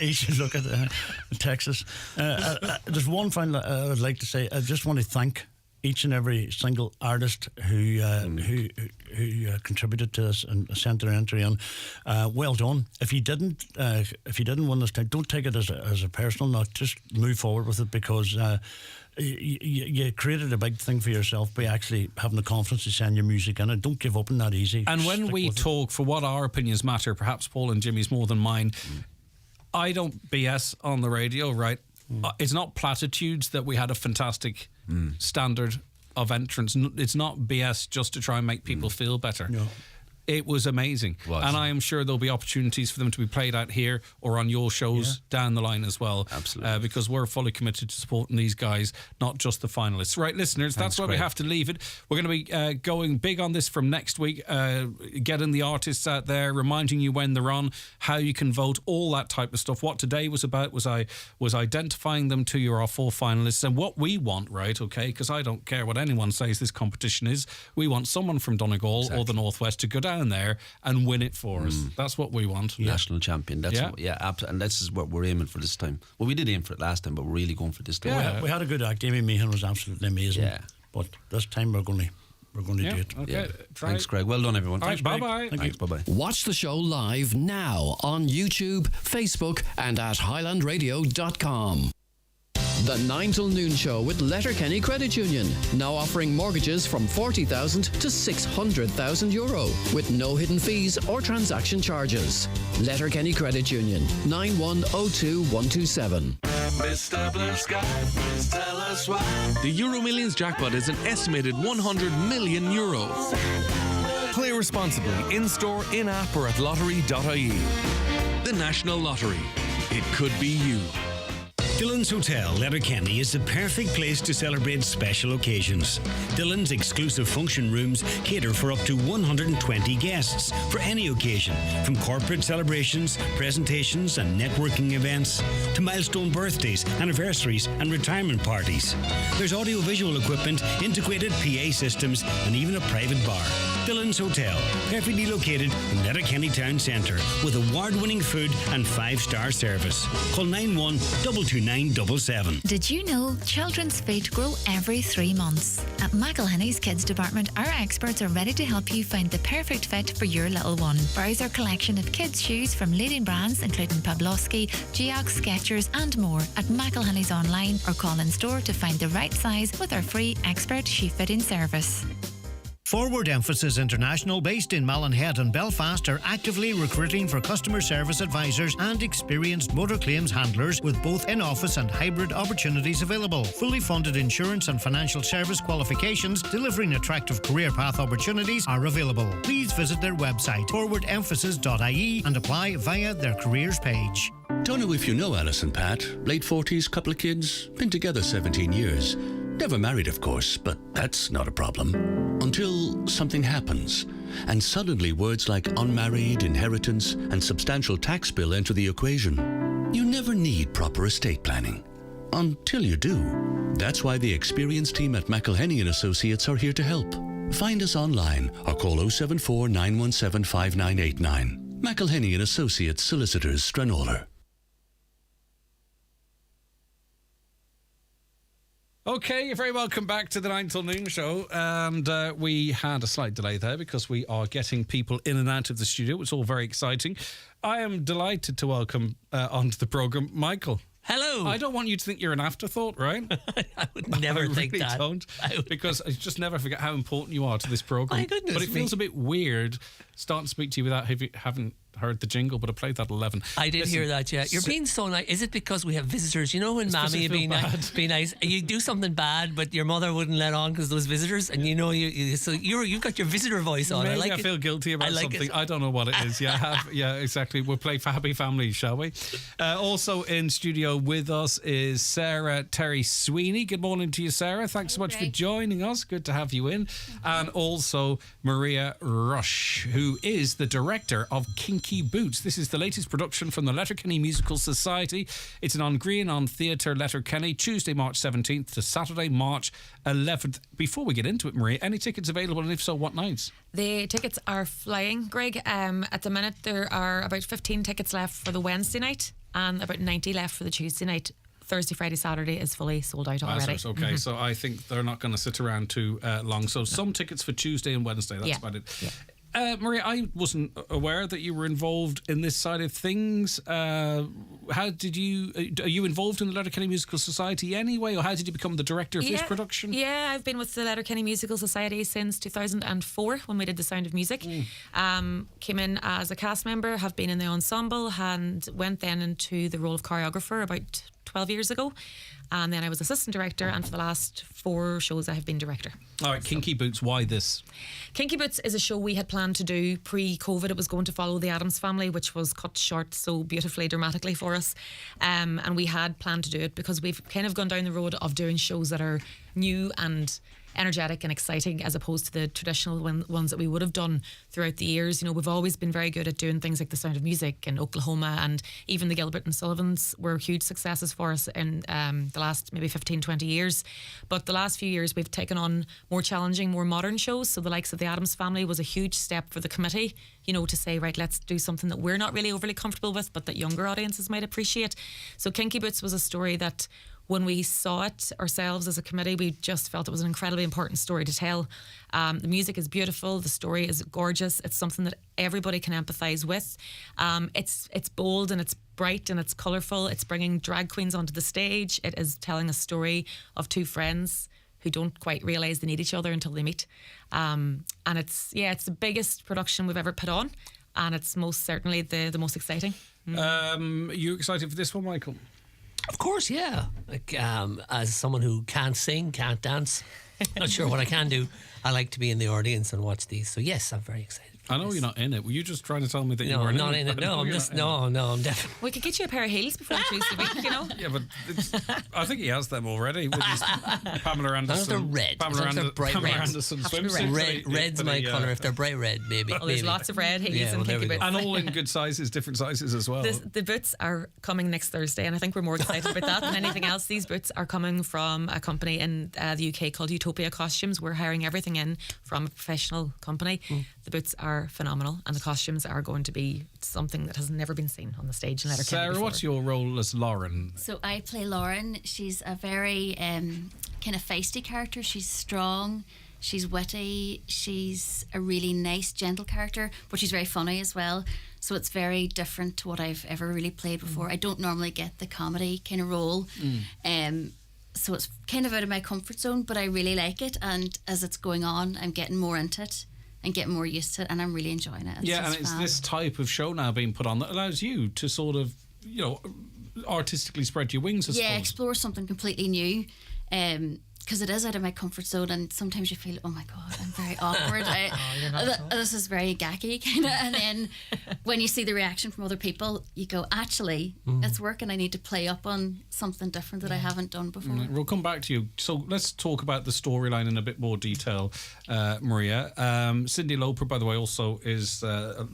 each. Look at Texas. There's one final I'd like to say. I just want to thank each and every single artist who contributed to this and sent their entry in. Well done. If you didn't win this time, don't take it as a personal note. Just move forward with it, because you created a big thing for yourself by actually having the confidence to send your music in it. Don't give up on that easy. And when we talk, for what our opinions matter, perhaps Paul and Jimmy's more than mine, I don't BS on the radio, right? It's not platitudes that we had a fantastic standard of entrance. It's not BS just to try and make people feel better. No. It was amazing. And I am sure there'll be opportunities for them to be played out here or on your shows down the line as well. Absolutely. Because we're fully committed to supporting these guys, not just the finalists. Right, listeners, that's where we have to leave it. We're going to be going big on this from next week, getting the artists out there, reminding you when they're on, how you can vote, all that type of stuff. What today was about was identifying them to your 4 finalists and what we want, right, okay, because I don't care what anyone says this competition is. We want someone from Donegal or the Northwest to go down there and win it for us. That's what we want. National champion. That's and this is what we're aiming for this time. Well, we did aim for it last time, but we're really going for this time. Yeah, we had a good act. Amy Meehan was absolutely amazing. Yeah. But this time we're going to do it. Okay. Thanks, Greg. Well done, everyone. All right, bye-bye. Thanks, bye-bye. Watch the show live now on YouTube, Facebook and at highlandradio.com. The 9 till noon show with Letterkenny Credit Union, now offering mortgages from 40,000 to 600,000 euro with no hidden fees or transaction charges. Letterkenny Credit Union, 9102127. Mr. Blue Sky, please tell us why. The Euro Millions jackpot is an estimated 100 million euro. Play responsibly in-store, in-app or at lottery.ie. The National Lottery. It could be you. Dillon's Hotel, Letterkenny, is the perfect place to celebrate special occasions. Dillon's exclusive function rooms cater for up to 120 guests for any occasion, from corporate celebrations, presentations and networking events, to milestone birthdays, anniversaries and retirement parties. There's audio-visual equipment, integrated PA systems and even a private bar. Dillon's Hotel, perfectly located in Letterkenny Town Centre with award-winning food and 5-star service. Call 91-22977. Did you know children's feet grow every 3 months? At McElhinney's Kids Department, our experts are ready to help you find the perfect fit for your little one. Browse our collection of kids' shoes from leading brands including Pavlovsky, Geox, Skechers and more at McElhinney's online or call in store to find the right size with our free expert shoe fitting service. Forward Emphasis International, based in Mallinhead and Belfast, are actively recruiting for customer service advisors and experienced motor claims handlers with both in-office and hybrid opportunities available. Fully funded insurance and financial service qualifications delivering attractive career path opportunities are available. Please visit their website, forwardemphasis.ie, and apply via their careers page. Don't know if you know Alice and Pat. Late 40s, couple of kids, been together 17 years. Never married, of course, but that's not a problem. Until something happens, and suddenly words like unmarried, inheritance, and substantial tax bill enter the equation. You never need proper estate planning. Until you do. That's why the experienced team at McElhinney & Associates are here to help. Find us online or call 074 917 5989. McElhinney & Associates Solicitors, Stranola. Okay, you're very welcome back to the 9 till noon show. And we had a slight delay there because we are getting people in and out of the studio. It's all very exciting. I am delighted to welcome onto the programme Michael. Hello. I don't want you to think you're an afterthought, right? I would never think really that. Don't, because I just never forget how important you are to this programme. My goodness But it feels a bit weird starting to speak to you without having heard the jingle, but I played that at 11. I did hear that, yeah. You're being so nice. Is it because we have visitors? You know when Mammy would be nice, you do something bad, but your mother wouldn't let on because those visitors, and you know so you've got your visitor voice on. Maybe I feel guilty about something. I don't know what it is. Yeah, exactly. We'll play for Happy Family, shall we? Also in studio with us is Sarah Terry Sweeney. Good morning to you, Sarah. Thanks so much for joining us. Good to have you in. And also Maria Rush, who is the director of Kinky Boots. This is the latest production from the Letterkenny Musical Society. It's an on Green on Theatre Letterkenny, Tuesday, March 17th to Saturday, March 11th. Before we get into it, Maria, any tickets available, and if so, what nights? The tickets are flying, Greg. At the minute, there are about 15 tickets left for the Wednesday night and about 90 left for the Tuesday night. Thursday, Friday, Saturday is fully sold out already. Okay, so I think they're not going to sit around too long. So some tickets for Tuesday and Wednesday. That's about it. Yeah. Maria, I wasn't aware that you were involved in this side of things. How did you... are you involved in the Letterkenny Musical Society anyway, or how did you become the director of this production? Yeah, I've been with the Letterkenny Musical Society since 2004 when we did The Sound of Music. Came in as a cast member, have been in the ensemble, and went then into the role of choreographer about 12 years ago. And then I was assistant director, and for the last 4 shows I have been director. All right, Kinky Boots, why this? Kinky Boots is a show we had planned to do pre-COVID. It was going to follow the Addams Family, which was cut short so beautifully, dramatically for us. And we had planned to do it because we've kind of gone down the road of doing shows that are new and energetic and exciting, as opposed to the traditional ones that we would have done throughout the years. You know, we've always been very good at doing things like The Sound of Music and Oklahoma, and even the Gilbert and Sullivans were huge successes for us in the last maybe 15, 20 years. But the last few years we've taken on more challenging, more modern shows. So the likes of the Addams Family was a huge step for the committee, you know, to say, right, let's do something that we're not really overly comfortable with, but that younger audiences might appreciate. So Kinky Boots was a story that, when we saw it ourselves as a committee, we just felt it was an incredibly important story to tell. The music is beautiful, the story is gorgeous. It's something that everybody can empathise with. It's bold and it's bright and it's colourful. It's bringing drag queens onto the stage. It is telling a story of 2 friends who don't quite realise they need each other until they meet. And it's the biggest production we've ever put on, and it's most certainly the most exciting. You excited for this one, Michael? Of course, yeah. Like, as someone who can't sing, can't dance, not sure what I can do, I like to be in the audience and watch these. So yes, I'm very excited. I know you're not in it. Were you just trying to tell me that you No, weren't not in it. No, I'm just I'm definitely. We could get you a pair of heels before Tuesday week, you know. Yeah, but I think he has them already with his Pamela Anderson. They're red. Pamela bright red. Anderson swimsuit. Red's my colour. If they're bright red, maybe. Oh, there's lots of red heels and Kinky Boots. And all in good sizes, different sizes as well. The boots are coming next Thursday, and I think we're more excited about that than anything else. These boots are coming from a company in the UK called Utopia Costumes. We're hiring everything in from a professional company. The boots are phenomenal, and the costumes are going to be something that has never been seen on the stage in Letterkenny Sarah, before. what's your role as Lauren? So I play Lauren. She's a very kind of feisty character. She's strong, she's witty, she's a really nice, gentle character, but she's very funny as well. So it's very different to what I've ever really played before. I don't normally get the comedy kind of role. So it's kind of out of my comfort zone, but I really like it. And as it's going on, I'm getting more into it and getting more used to it, and I'm really enjoying it. It's this type of show now being put on that allows you to sort of, you know, artistically spread your wings, I suppose. Explore something completely new. Because it is out of my comfort zone, and sometimes you feel, oh my God, I'm very awkward. This is very gacky, kind of. And then when you see the reaction from other people, you go, actually, it's working. I need to play up on something different that I haven't done before. We'll come back to you. So let's talk about the storyline in a bit more detail, Maria. Cyndi Lauper, by the way, also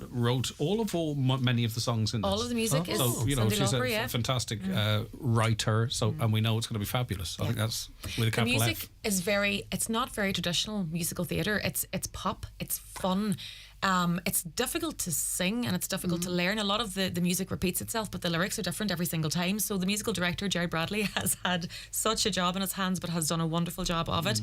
wrote many of the songs in this. All of the music is you know, Cyndi she's Lauper, a fantastic writer. So and we know it's going to be fabulous. I think that's with a capital F. Music is it's not very traditional musical theatre. It's pop, it's fun. It's difficult to sing and it's difficult to learn. A lot of the music repeats itself, but the lyrics are different every single time. So the musical director, Jerry Bradley, has had such a job in his hands, but has done a wonderful job of it.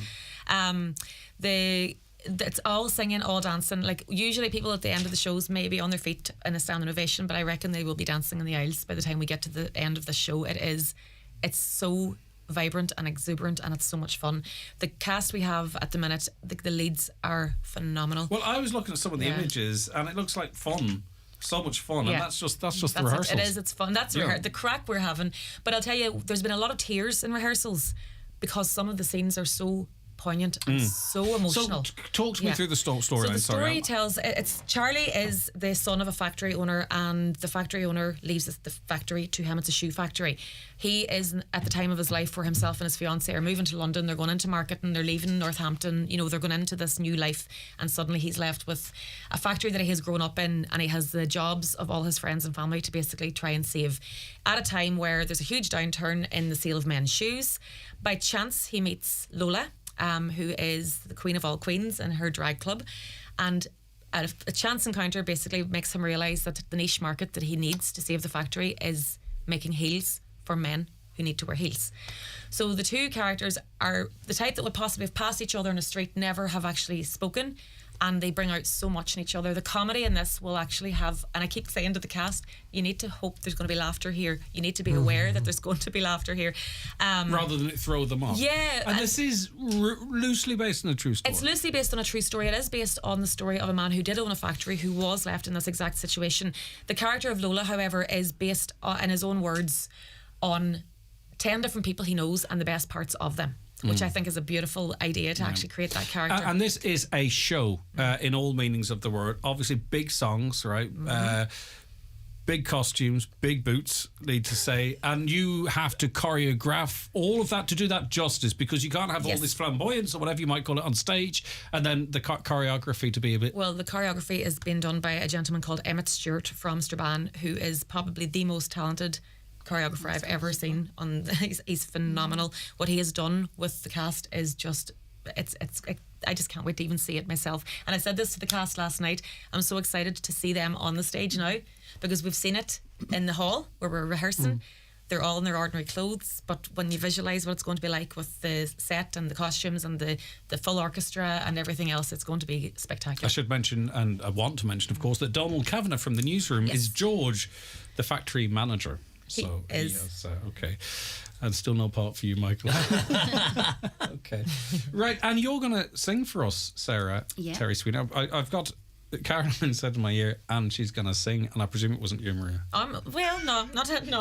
It's all singing, all dancing. Like, usually people at the end of the shows may be on their feet in a standing ovation, but I reckon they will be dancing in the aisles by the time we get to the end of the show. It's so vibrant and exuberant, and it's so much fun. The cast we have at the minute, the leads are phenomenal. Well, I was looking at some of the images, and it looks like fun. So much fun, and that's just the rehearsals. It is. It's fun. That's the crack we're having. But I'll tell you, there's been a lot of tears in rehearsals because some of the scenes are so poignant and so emotional. So talk to me through the storyline. So the story tells, Charlie is the son of a factory owner, and the factory owner leaves the factory to him. It's a shoe factory. He is at the time of his life where himself and his fiancée are moving to London. They're going into marketing, they're leaving Northampton, you know, they're going into this new life, and suddenly he's left with a factory that he has grown up in, and he has the jobs of all his friends and family to basically try and save at a time where there's a huge downturn in the sale of men's shoes. By chance he meets Lola, who is the queen of all queens in her drag club, and a chance encounter basically makes him realise that the niche market that he needs to save the factory is making heels for men who need to wear heels. So the two characters are the type that would possibly have passed each other in the street, never have actually spoken, and they bring out so much in each other. The comedy in this will actually have, and I keep saying to the cast, you need to hope there's going to be laughter here. You need to be aware that there's going to be laughter here. Rather than it throw them off. Yeah. And this is loosely based on a true story. It's loosely based on a true story. It is based on the story of a man who did own a factory, who was left in this exact situation. The character of Lola, however, is based, in his own words, on 10 different people he knows and the best parts of them, which I think is a beautiful idea to actually create that character. And this is a show in all meanings of the word. Obviously, big songs, right? Big costumes, big boots, need to say, and you have to choreograph all of that to do that justice, because you can't have all this flamboyance or whatever you might call it on stage, and then the choreography to be a bit... Well, the choreography is being done by a gentleman called Emmett Stewart from Strabane, who is probably the most talented choreographer I've ever seen. He's phenomenal. What he has done with the cast is just... I just can't wait to even see it myself. And I said this to the cast last night. I'm so excited to see them on the stage now, because we've seen it in the hall where we're rehearsing. They're all in their ordinary clothes, but when you visualise what it's going to be like with the set and the costumes and the full orchestra and everything else, it's going to be spectacular. I should mention, and I want to mention, of course, that Donald Kavanagh from the newsroom is George, the factory manager. He is. Okay. And still no part for you, Michael. Okay. Right, and you're going to sing for us, Sarah, Terry Sweeney. I've got... Carolyn said in my ear, and she's going to sing, and I presume it wasn't you, Maria. Well, no.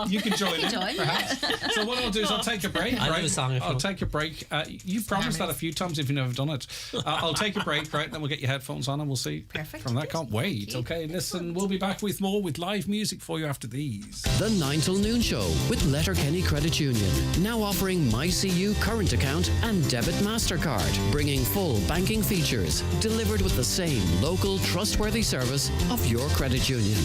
You can join in, perhaps. So what I'll do is I'll take a break. I'll take a break. You've promised that a few times if you've never done it. I'll take a break, right, and then we'll get your headphones on and we'll see. Perfect. From that, can't wait. Okay, listen, we'll be back with more with live music for you after these. The 9 till noon show with Letterkenny Credit Union. Now offering MyCU current account and debit MasterCard, bringing full banking features, delivered with the same local trustworthy service of your credit union.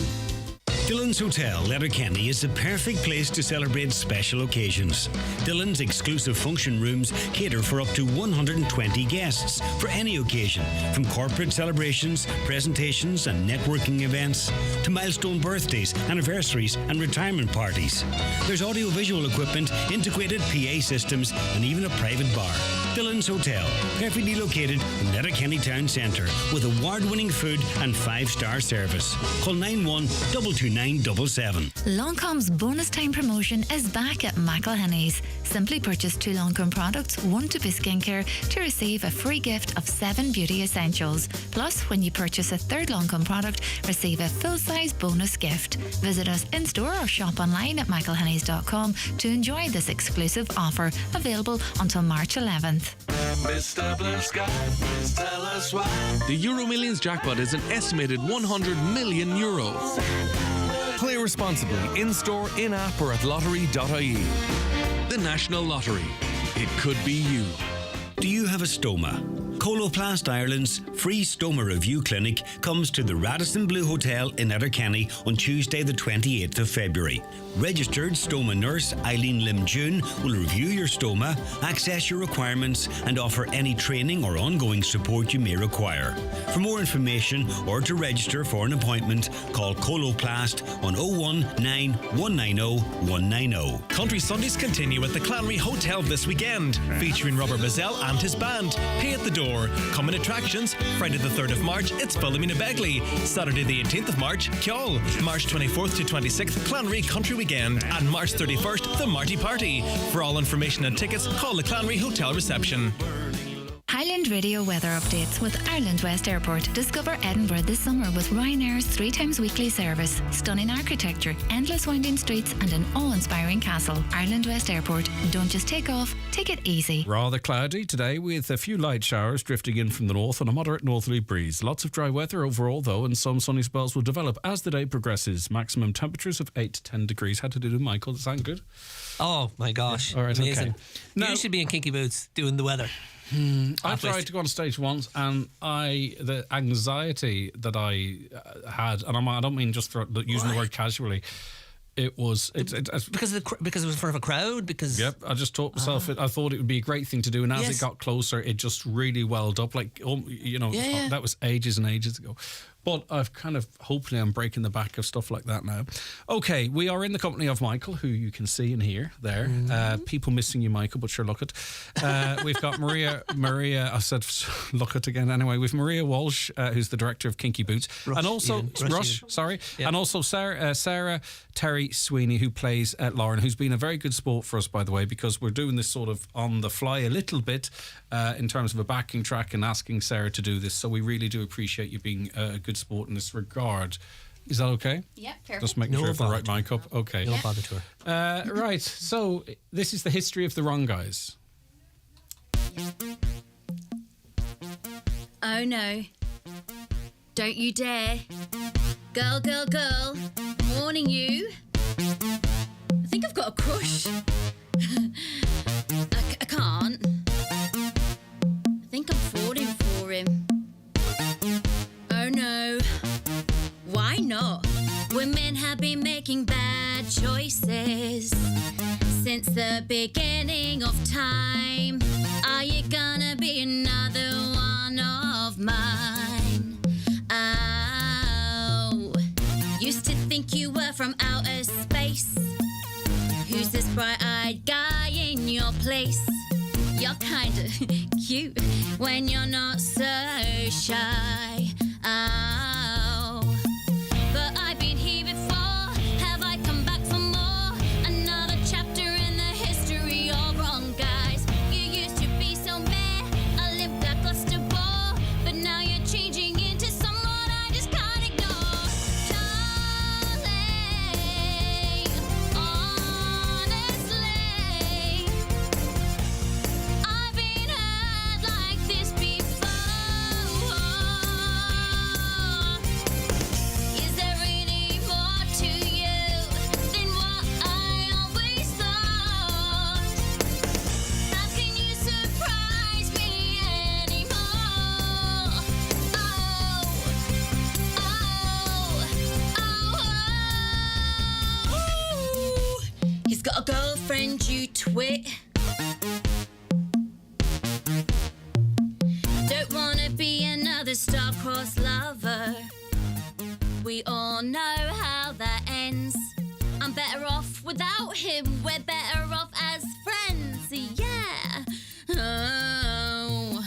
Dillon's Hotel, Letterkenny, is the perfect place to celebrate special occasions. Dillon's exclusive function rooms cater for up to 120 guests for any occasion, from corporate celebrations, presentations and networking events, to milestone birthdays, anniversaries and retirement parties. There's audio-visual equipment, integrated PA systems and even a private bar. Dillon's Hotel, perfectly located in Letterkenny Town Centre, with award-winning food and 5-star service. Call 91-22977. Longcom's bonus time promotion is back at McElhinney's. Simply purchase 2 Longcom products, 1 to be skincare, to receive a free gift of 7 beauty essentials. Plus, when you purchase a 3rd Longcom product, receive a full-size bonus gift. Visit us in-store or shop online at mcelhinney's.com to enjoy this exclusive offer, available until March 11th. Mr. Blue Sky, please tell us why. The Euro Millions jackpot is an estimated €100 million. Play responsibly in-store, in-app or at lottery.ie. The National Lottery. It could be you. Do you have a stoma? Coloplast Ireland's free stoma review clinic comes to the Radisson Blue Hotel in Letterkenny on Tuesday the 28th of February. Registered stoma nurse Eileen Lim-June will review your stoma, access your requirements and offer any training or ongoing support you may require. For more information or to register for an appointment, call Coloplast on 019 190 190. Country Sundays continue at the Clanry Hotel this weekend, featuring Robert Mazzell and his band. Pay at the door. Common attractions: Friday the 3rd of March, it's Philomena Begley. Saturday the 18th of March, Kjol. March 24th to 26th, Clanry Country Weekend. And March 31st, the Marty Party. For all information and tickets, call the Clanry Hotel reception. Highland Radio weather updates with Ireland West Airport. Discover Edinburgh this summer with Ryanair's 3 times weekly service. Stunning architecture, endless winding streets and an awe-inspiring castle. Ireland West Airport. Don't just take off, take it easy. Rather cloudy today with a few light showers drifting in from the north and a moderate northerly breeze. Lots of dry weather overall though, and some sunny spells will develop as the day progresses. Maximum temperatures of 8 to 10 degrees. How to do, Michael? Does that sound good? Oh my gosh. All right, amazing. okay. Now, you should be in Kinky Boots doing the weather. I tried to go on stage once, and the anxiety that I had, and I don't mean just for using the word casually. It's because it was in front of a crowd. Because I just taught myself it. I thought it would be a great thing to do, and as it got closer, it just really welled up. Like that was ages and ages ago. But I've kind of, hopefully I'm breaking the back of stuff like that now. Okay, we are in the company of Michael, who you can see and hear there. People missing you, Michael, but sure, look it. We've got Maria, I said look it again anyway. We've Maria Walsh, who's the director of Kinky Boots. And also, and also Sarah Terry Sweeney, who plays Lauren, who's been a very good sport for us, by the way, because we're doing this sort of on the fly a little bit in terms of a backing track and asking Sarah to do this. So we really do appreciate you being a good sport in this regard. Is that okay? Yeah, perfect. Just making sure I have the right mic up. Okay. No bother to her. Right, so this is the history of the wrong guys. Oh no. Don't you dare. Girl, girl, girl. Warning you. I think I've got a crush. I can't. I think I'm falling for him. Oh no. Why not? Women have been making bad choices since the beginning of time. Are you gonna be another one of mine? Oh, used to think you were from outer space. Who's this bright-eyed guy in your place? You're kinda cute when you're not so shy. Oh, but I've been here before. Have I come back for more? Another chapter in the history of wrong guys. You used to be so meh, a limp lackluster bore, but now you're changing into someone I just can't ignore. Darling, honestly, I've been hurt like this before. Is there any more to you than what I always thought? How can you surprise me anymore? Oh. He's got a girlfriend, you twit. Don't wanna be another star-crossed lover. We all know how that ends. I'm better off without him. We're better off as friends. Yeah. Oh.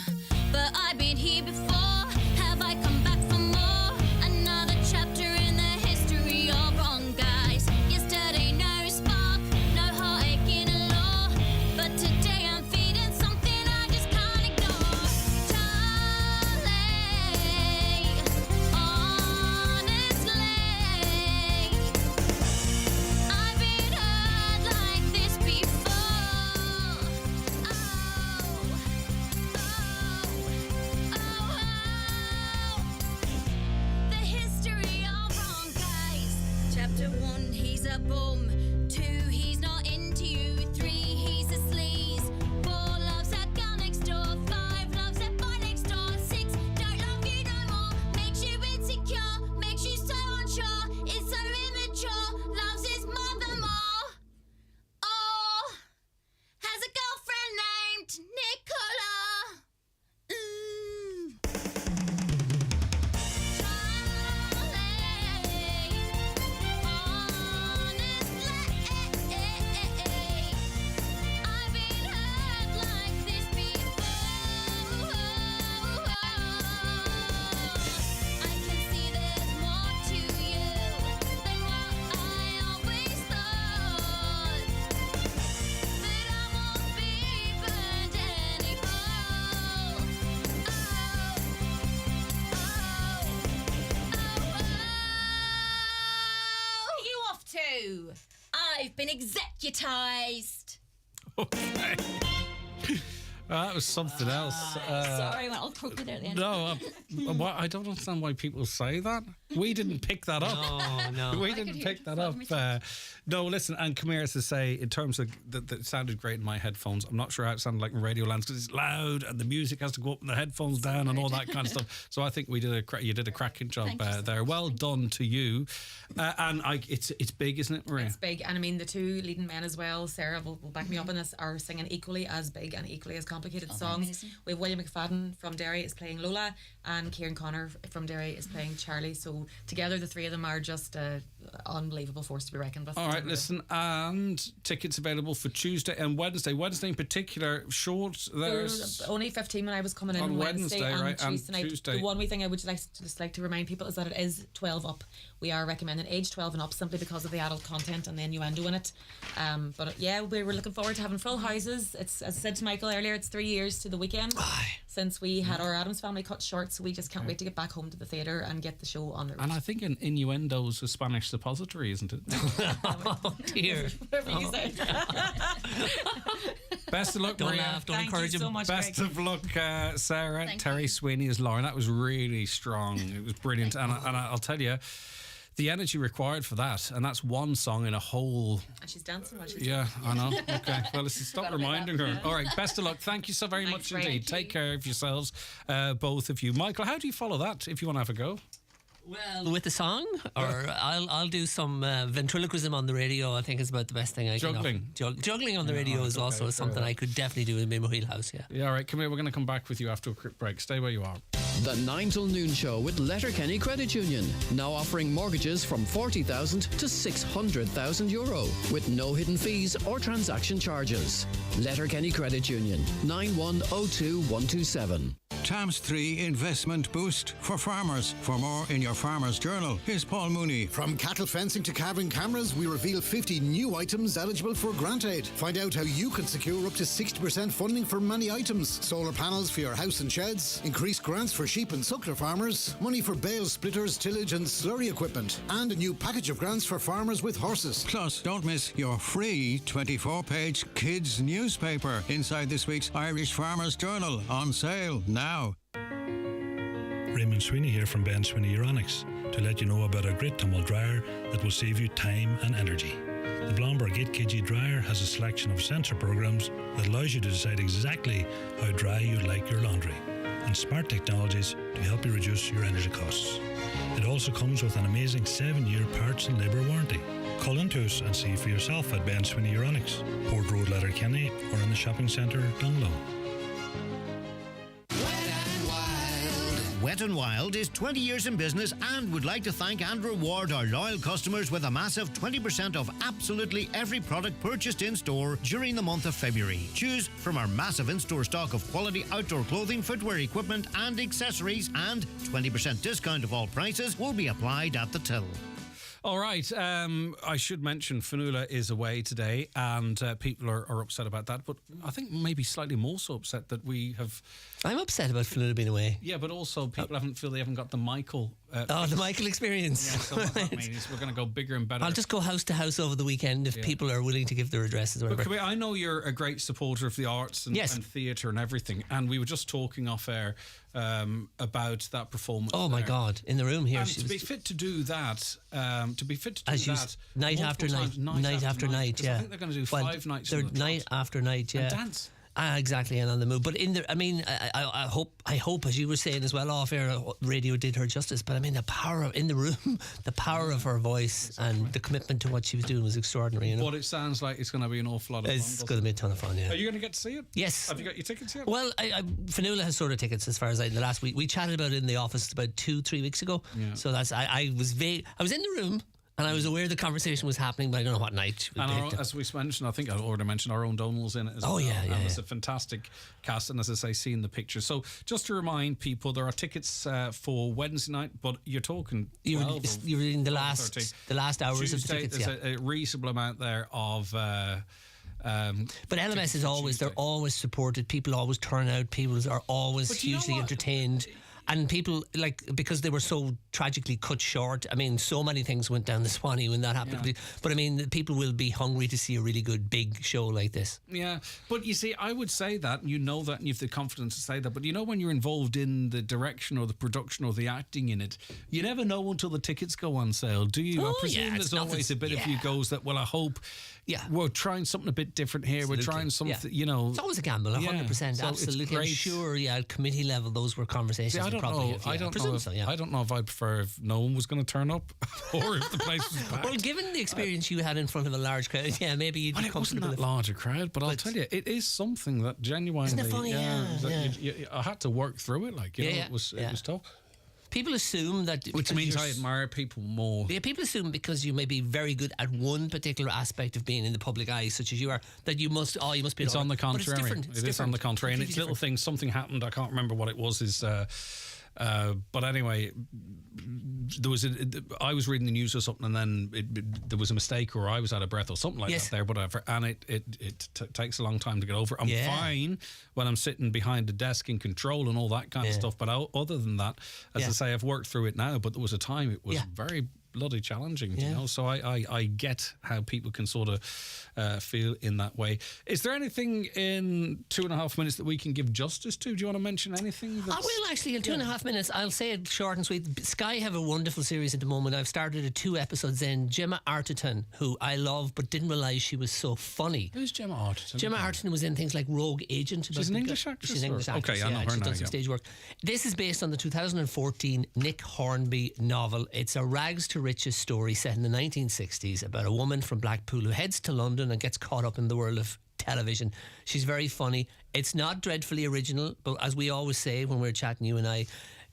But I've been here before. Have I come back for more? Another chapter in the history of wrong guys. Yesterday, no spark, no heartache in a law. But today I'm feeding something I just can't ignore. Darling, honestly, I've been hurt like this before. The history of wrong guys. Chapter 1, he's a bum. 2, he's not into you. 3, he's a sleaze. 4, loves that girl next door. 5, loves that boy next door. 6, don't love you no more. Makes you insecure, makes you so unsure. It's so immature, loves his mother more. Or has a girlfriend named Nicola. I've been hurt like this before. I can see there's more to you than what I always thought. But I won't be burned anymore. Where are you off to? I've been executized. Okay. That was something else. Sorry, I went all crooked there at the end. No, I don't understand why people say that. We didn't pick that up. No. We didn't pick that up. No, listen, and come here to say, in terms of that it sounded great in my headphones. I'm not sure how it sounded like in Radio Lands because it's loud and the music has to go up and the headphones down and all that kind of stuff. So I think you did a cracking job there. Well done to you. And it's big, isn't it, Maria? It's big, and I mean the two leading men as well, Sarah will back me up on this, are singing equally as big and equally as complicated songs. amazing. We have William McFadden from Derry is playing Lola, and Kieran Connor from Derry is playing Charlie. So together the three of them are just an unbelievable force to be reckoned with. All right, listen, and tickets available for Tuesday and Wednesday. Wednesday in particular, short. There's only 15 when I was coming in on Wednesday and right, and Tuesday night. Tuesday. The one wee thing I would just like to remind people is that it is 12 up. We are recommending age 12 and up simply because of the adult content and the innuendo in it. But yeah, we were looking forward to having full houses. It's, as I said to Michael earlier, it's 3 years to the weekend. since we had our Addams Family cut short, so we just can't wait to get back home to the theatre and get the show on the road. And I think an innuendo's a Spanish suppository, isn't it? Oh dear. Whatever you say. Best of luck, Don't Maria. laugh, don't encourage him. So much, Best Greg. of luck, Sarah. Thank Terry you. Sweeney as Lauren. That was really strong. It was brilliant. And I'll tell you, the energy required for that, and that's one song in a whole... And she's dancing while she's Yeah, I know. Okay. Well, listen, stop Gotta make reminding that, her. yeah. All right, best of luck. Thank you so very Thanks, much Greg. indeed. Take care of yourselves, both of you. Michael, how do you follow that if you want to have a go? Well, with the song, or I'll do some ventriloquism on the radio. I think is about the best thing I Juggling. can offer. Juggling on the Yeah, radio all right, is okay, also fair something enough. I could definitely do in my wheelhouse. Yeah. Yeah, all right. Come here. We're going to come back with you after a quick break. Stay where you are. The 9 till noon show with Letterkenny Credit Union. Now offering mortgages from 40,000 to 600,000 euro with no hidden fees or transaction charges. Letterkenny Credit Union. 9102127. Times 3 investment boost for farmers. For more in your Farmer's Journal, here's Paul Mooney. From cattle fencing to carving cameras, we reveal 50 new items eligible for grant aid. Find out how you can secure up to 60% funding for many items. Solar panels for your house and sheds, increased grants for sheep and suckler farmers, money for bale splitters, tillage and slurry equipment, and a new package of grants for farmers with horses. Plus, don't miss your free 24-page kids newspaper inside this week's Irish Farmer's Journal, on sale now. Raymond Sweeney here from Ben Sweeney Euronics to let you know about a great tumble dryer that will save you time and energy. The Blomberg 8 kg dryer has a selection of sensor programs that allows you to decide exactly how dry you'd like your laundry, and smart technologies to help you reduce your energy costs. It also comes with an amazing 7-year parts and labour warranty. Call into us and see for yourself at Ben Sweeney Euronics, Port Road, Letterkenny, or in the shopping centre Dunlow. Wet n Wild is 20 years in business and would like to thank and reward our loyal customers with a massive 20% off absolutely every product purchased in store during the month of February. Choose from our massive in-store stock of quality outdoor clothing, footwear, equipment and accessories, and 20% discount of all prices will be applied at the till. All right. I should mention Fionnuala is away today, and people are upset about that. But I think maybe slightly more so upset that we have. I'm upset about Fionnuala being away. Yeah, but also people they haven't got the Michael. The Michael experience. Yeah, so what that means is we're going to go bigger and better. I'll just go house to house over the weekend if people are willing to give their addresses or But whatever. I know you're a great supporter of the arts and theatre and everything, and we were just talking off air about that performance. Oh my there. God! In the room here, And she to was be fit to do that, night after night, night after night. 'Cause Yeah, I think they're going to do 5 nights. They're in the night after night. Yeah, and dance. Exactly, and on the move. But in the, I mean, I hope, as you were saying as well off air, radio did her justice. But I mean, the power in the room, the power of her voice and the commitment to what she was doing was extraordinary. You know, But it sounds like it's going to be an awful lot of fun. it's going to be a ton of fun. Yeah. Are you going to get to see it? Yes. Have you got your tickets yet? Well, Fionnuala has sort of tickets as far as the last week. We chatted about it in the office about 2-3 weeks ago. Yeah. So that's I was in the room. And I was aware the conversation was happening, but I don't know what night. And as we mentioned, I think I already mentioned, our own Donald's in it as well. Oh, yeah. And it's a fantastic cast, and as I say, seeing the pictures. So just to remind people, there are tickets for Wednesday night, but you're talking 12 You're in the 30. last hours Tuesday, of the tickets. there's a reasonable amount there of... but LMS is always, they're always supported. People always turn out. People are always hugely entertained. And people, because they were so tragically cut short, I mean, so many things went down the Swanee when that happened. Yeah. But I mean, people will be hungry to see a really good, big show like this. Yeah, but you see, I would say that, and you know that, and you have the confidence to say that, but you know when you're involved in the direction or the production or the acting in it, you never know until the tickets go on sale, do you? I presume there's always a bit of you goes that, well, I hope we're trying something a bit different here, we're trying something, you know. It's always a gamble, 100%, So absolutely. I'm sure, at committee level, those were conversations. See, I don't know if I'd prefer if no one was going to turn up or if the place was packed. Well, given the experience you had in front of a large crowd, maybe you'd be comfortable. It wasn't that large a crowd, but I'll tell you, it is something that genuinely... Isn't it funny? I had to work through it, it was tough. People assume that... Which means I admire people more. Yeah, people assume because you may be very good at one particular aspect of being in the public eye, such as you are, that you must be... It's on the contrary. But it's different. It is on the contrary. And it's little things. Something happened, I can't remember what it was, But anyway, I was reading the news or something, and then there was a mistake, or I was out of breath or something like that there, whatever, and it takes a long time to get over. I'm fine when I'm sitting behind the desk in control and all that kind of stuff, but other than that, as I say, I've worked through it now, but there was a time it was very bloody challenging, you know, so I get how people can sort of feel in that way. Is there anything in 2.5 minutes that we can give justice to? Do you want to mention anything? I will actually, in 2.5 minutes. I'll say it short and sweet. Sky have a wonderful series at the moment. I've started it 2 episodes in. Gemma Arterton, who I love but didn't realise she was so funny. Who's Gemma Arterton? Gemma Arterton was in things like Rogue Agent. She's an English actress? She's an English actress, Okay, I know her she's now, done some stage work. This is based on the 2014 Nick Hornby novel. It's a rags to riches story set in the 1960s about a woman from Blackpool who heads to London and gets caught up in the world of television. She's very funny. It's not dreadfully original, but as we always say when we're chatting, you and I,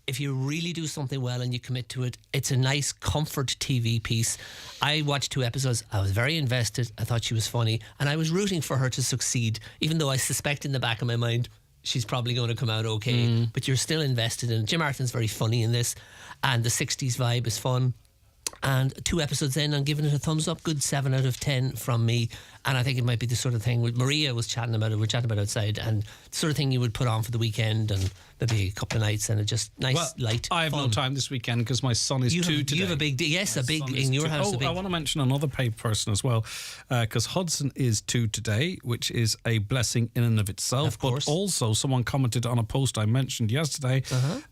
if you really do something well and you commit to it, it's a nice comfort TV piece. I watched 2 episodes. I was very invested. I thought she was funny, and I was rooting for her to succeed, even though I suspect in the back of my mind she's probably going to come out okay. But you're still invested in it. Jim Arterton's very funny in this, and the 60s vibe is fun. And 2 episodes in, I'm giving it a thumbs up. Good 7 out of 10 from me. And I think it might be the sort of thing Maria was chatting about it. We're chatting about outside, and the sort of thing you would put on for the weekend and maybe a couple of nights, and it just light. I have no time this weekend because my son is 2 today. You have a big day. Yes, a big in your house. I want to mention another paid person as well, because Hudson is 2 today, which is a blessing in and of itself. Of course. But also, someone commented on a post I mentioned yesterday,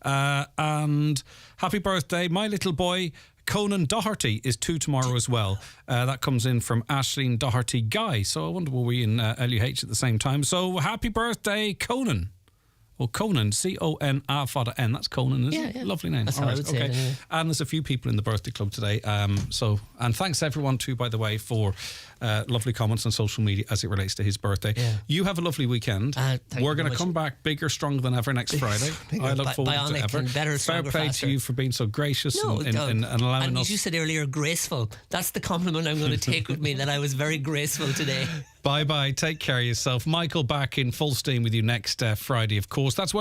and happy birthday, my little boy. Conan Doherty is 2 tomorrow as well. That comes in from Ashleen Doherty Guy. So I wonder, were we in LUH at the same time? So happy birthday, Conan. Or Conan, C-O-N-A-N. That's Conan, isn't it? Yeah. Lovely name. That's how I would say it anyway. And there's a few people in the birthday club today. And thanks everyone too, by the way, for lovely comments on social media as it relates to his birthday. Yeah. You have a lovely weekend. We're going to come back bigger, stronger than ever next Friday. I look forward to ever. Better, Fair play to you for being so gracious and allowing and us. as you said earlier, graceful. That's the compliment I'm going to take with me, that I was very graceful today. Bye-bye. Take care of yourself. Michael back in full steam with you next Friday, of course. That's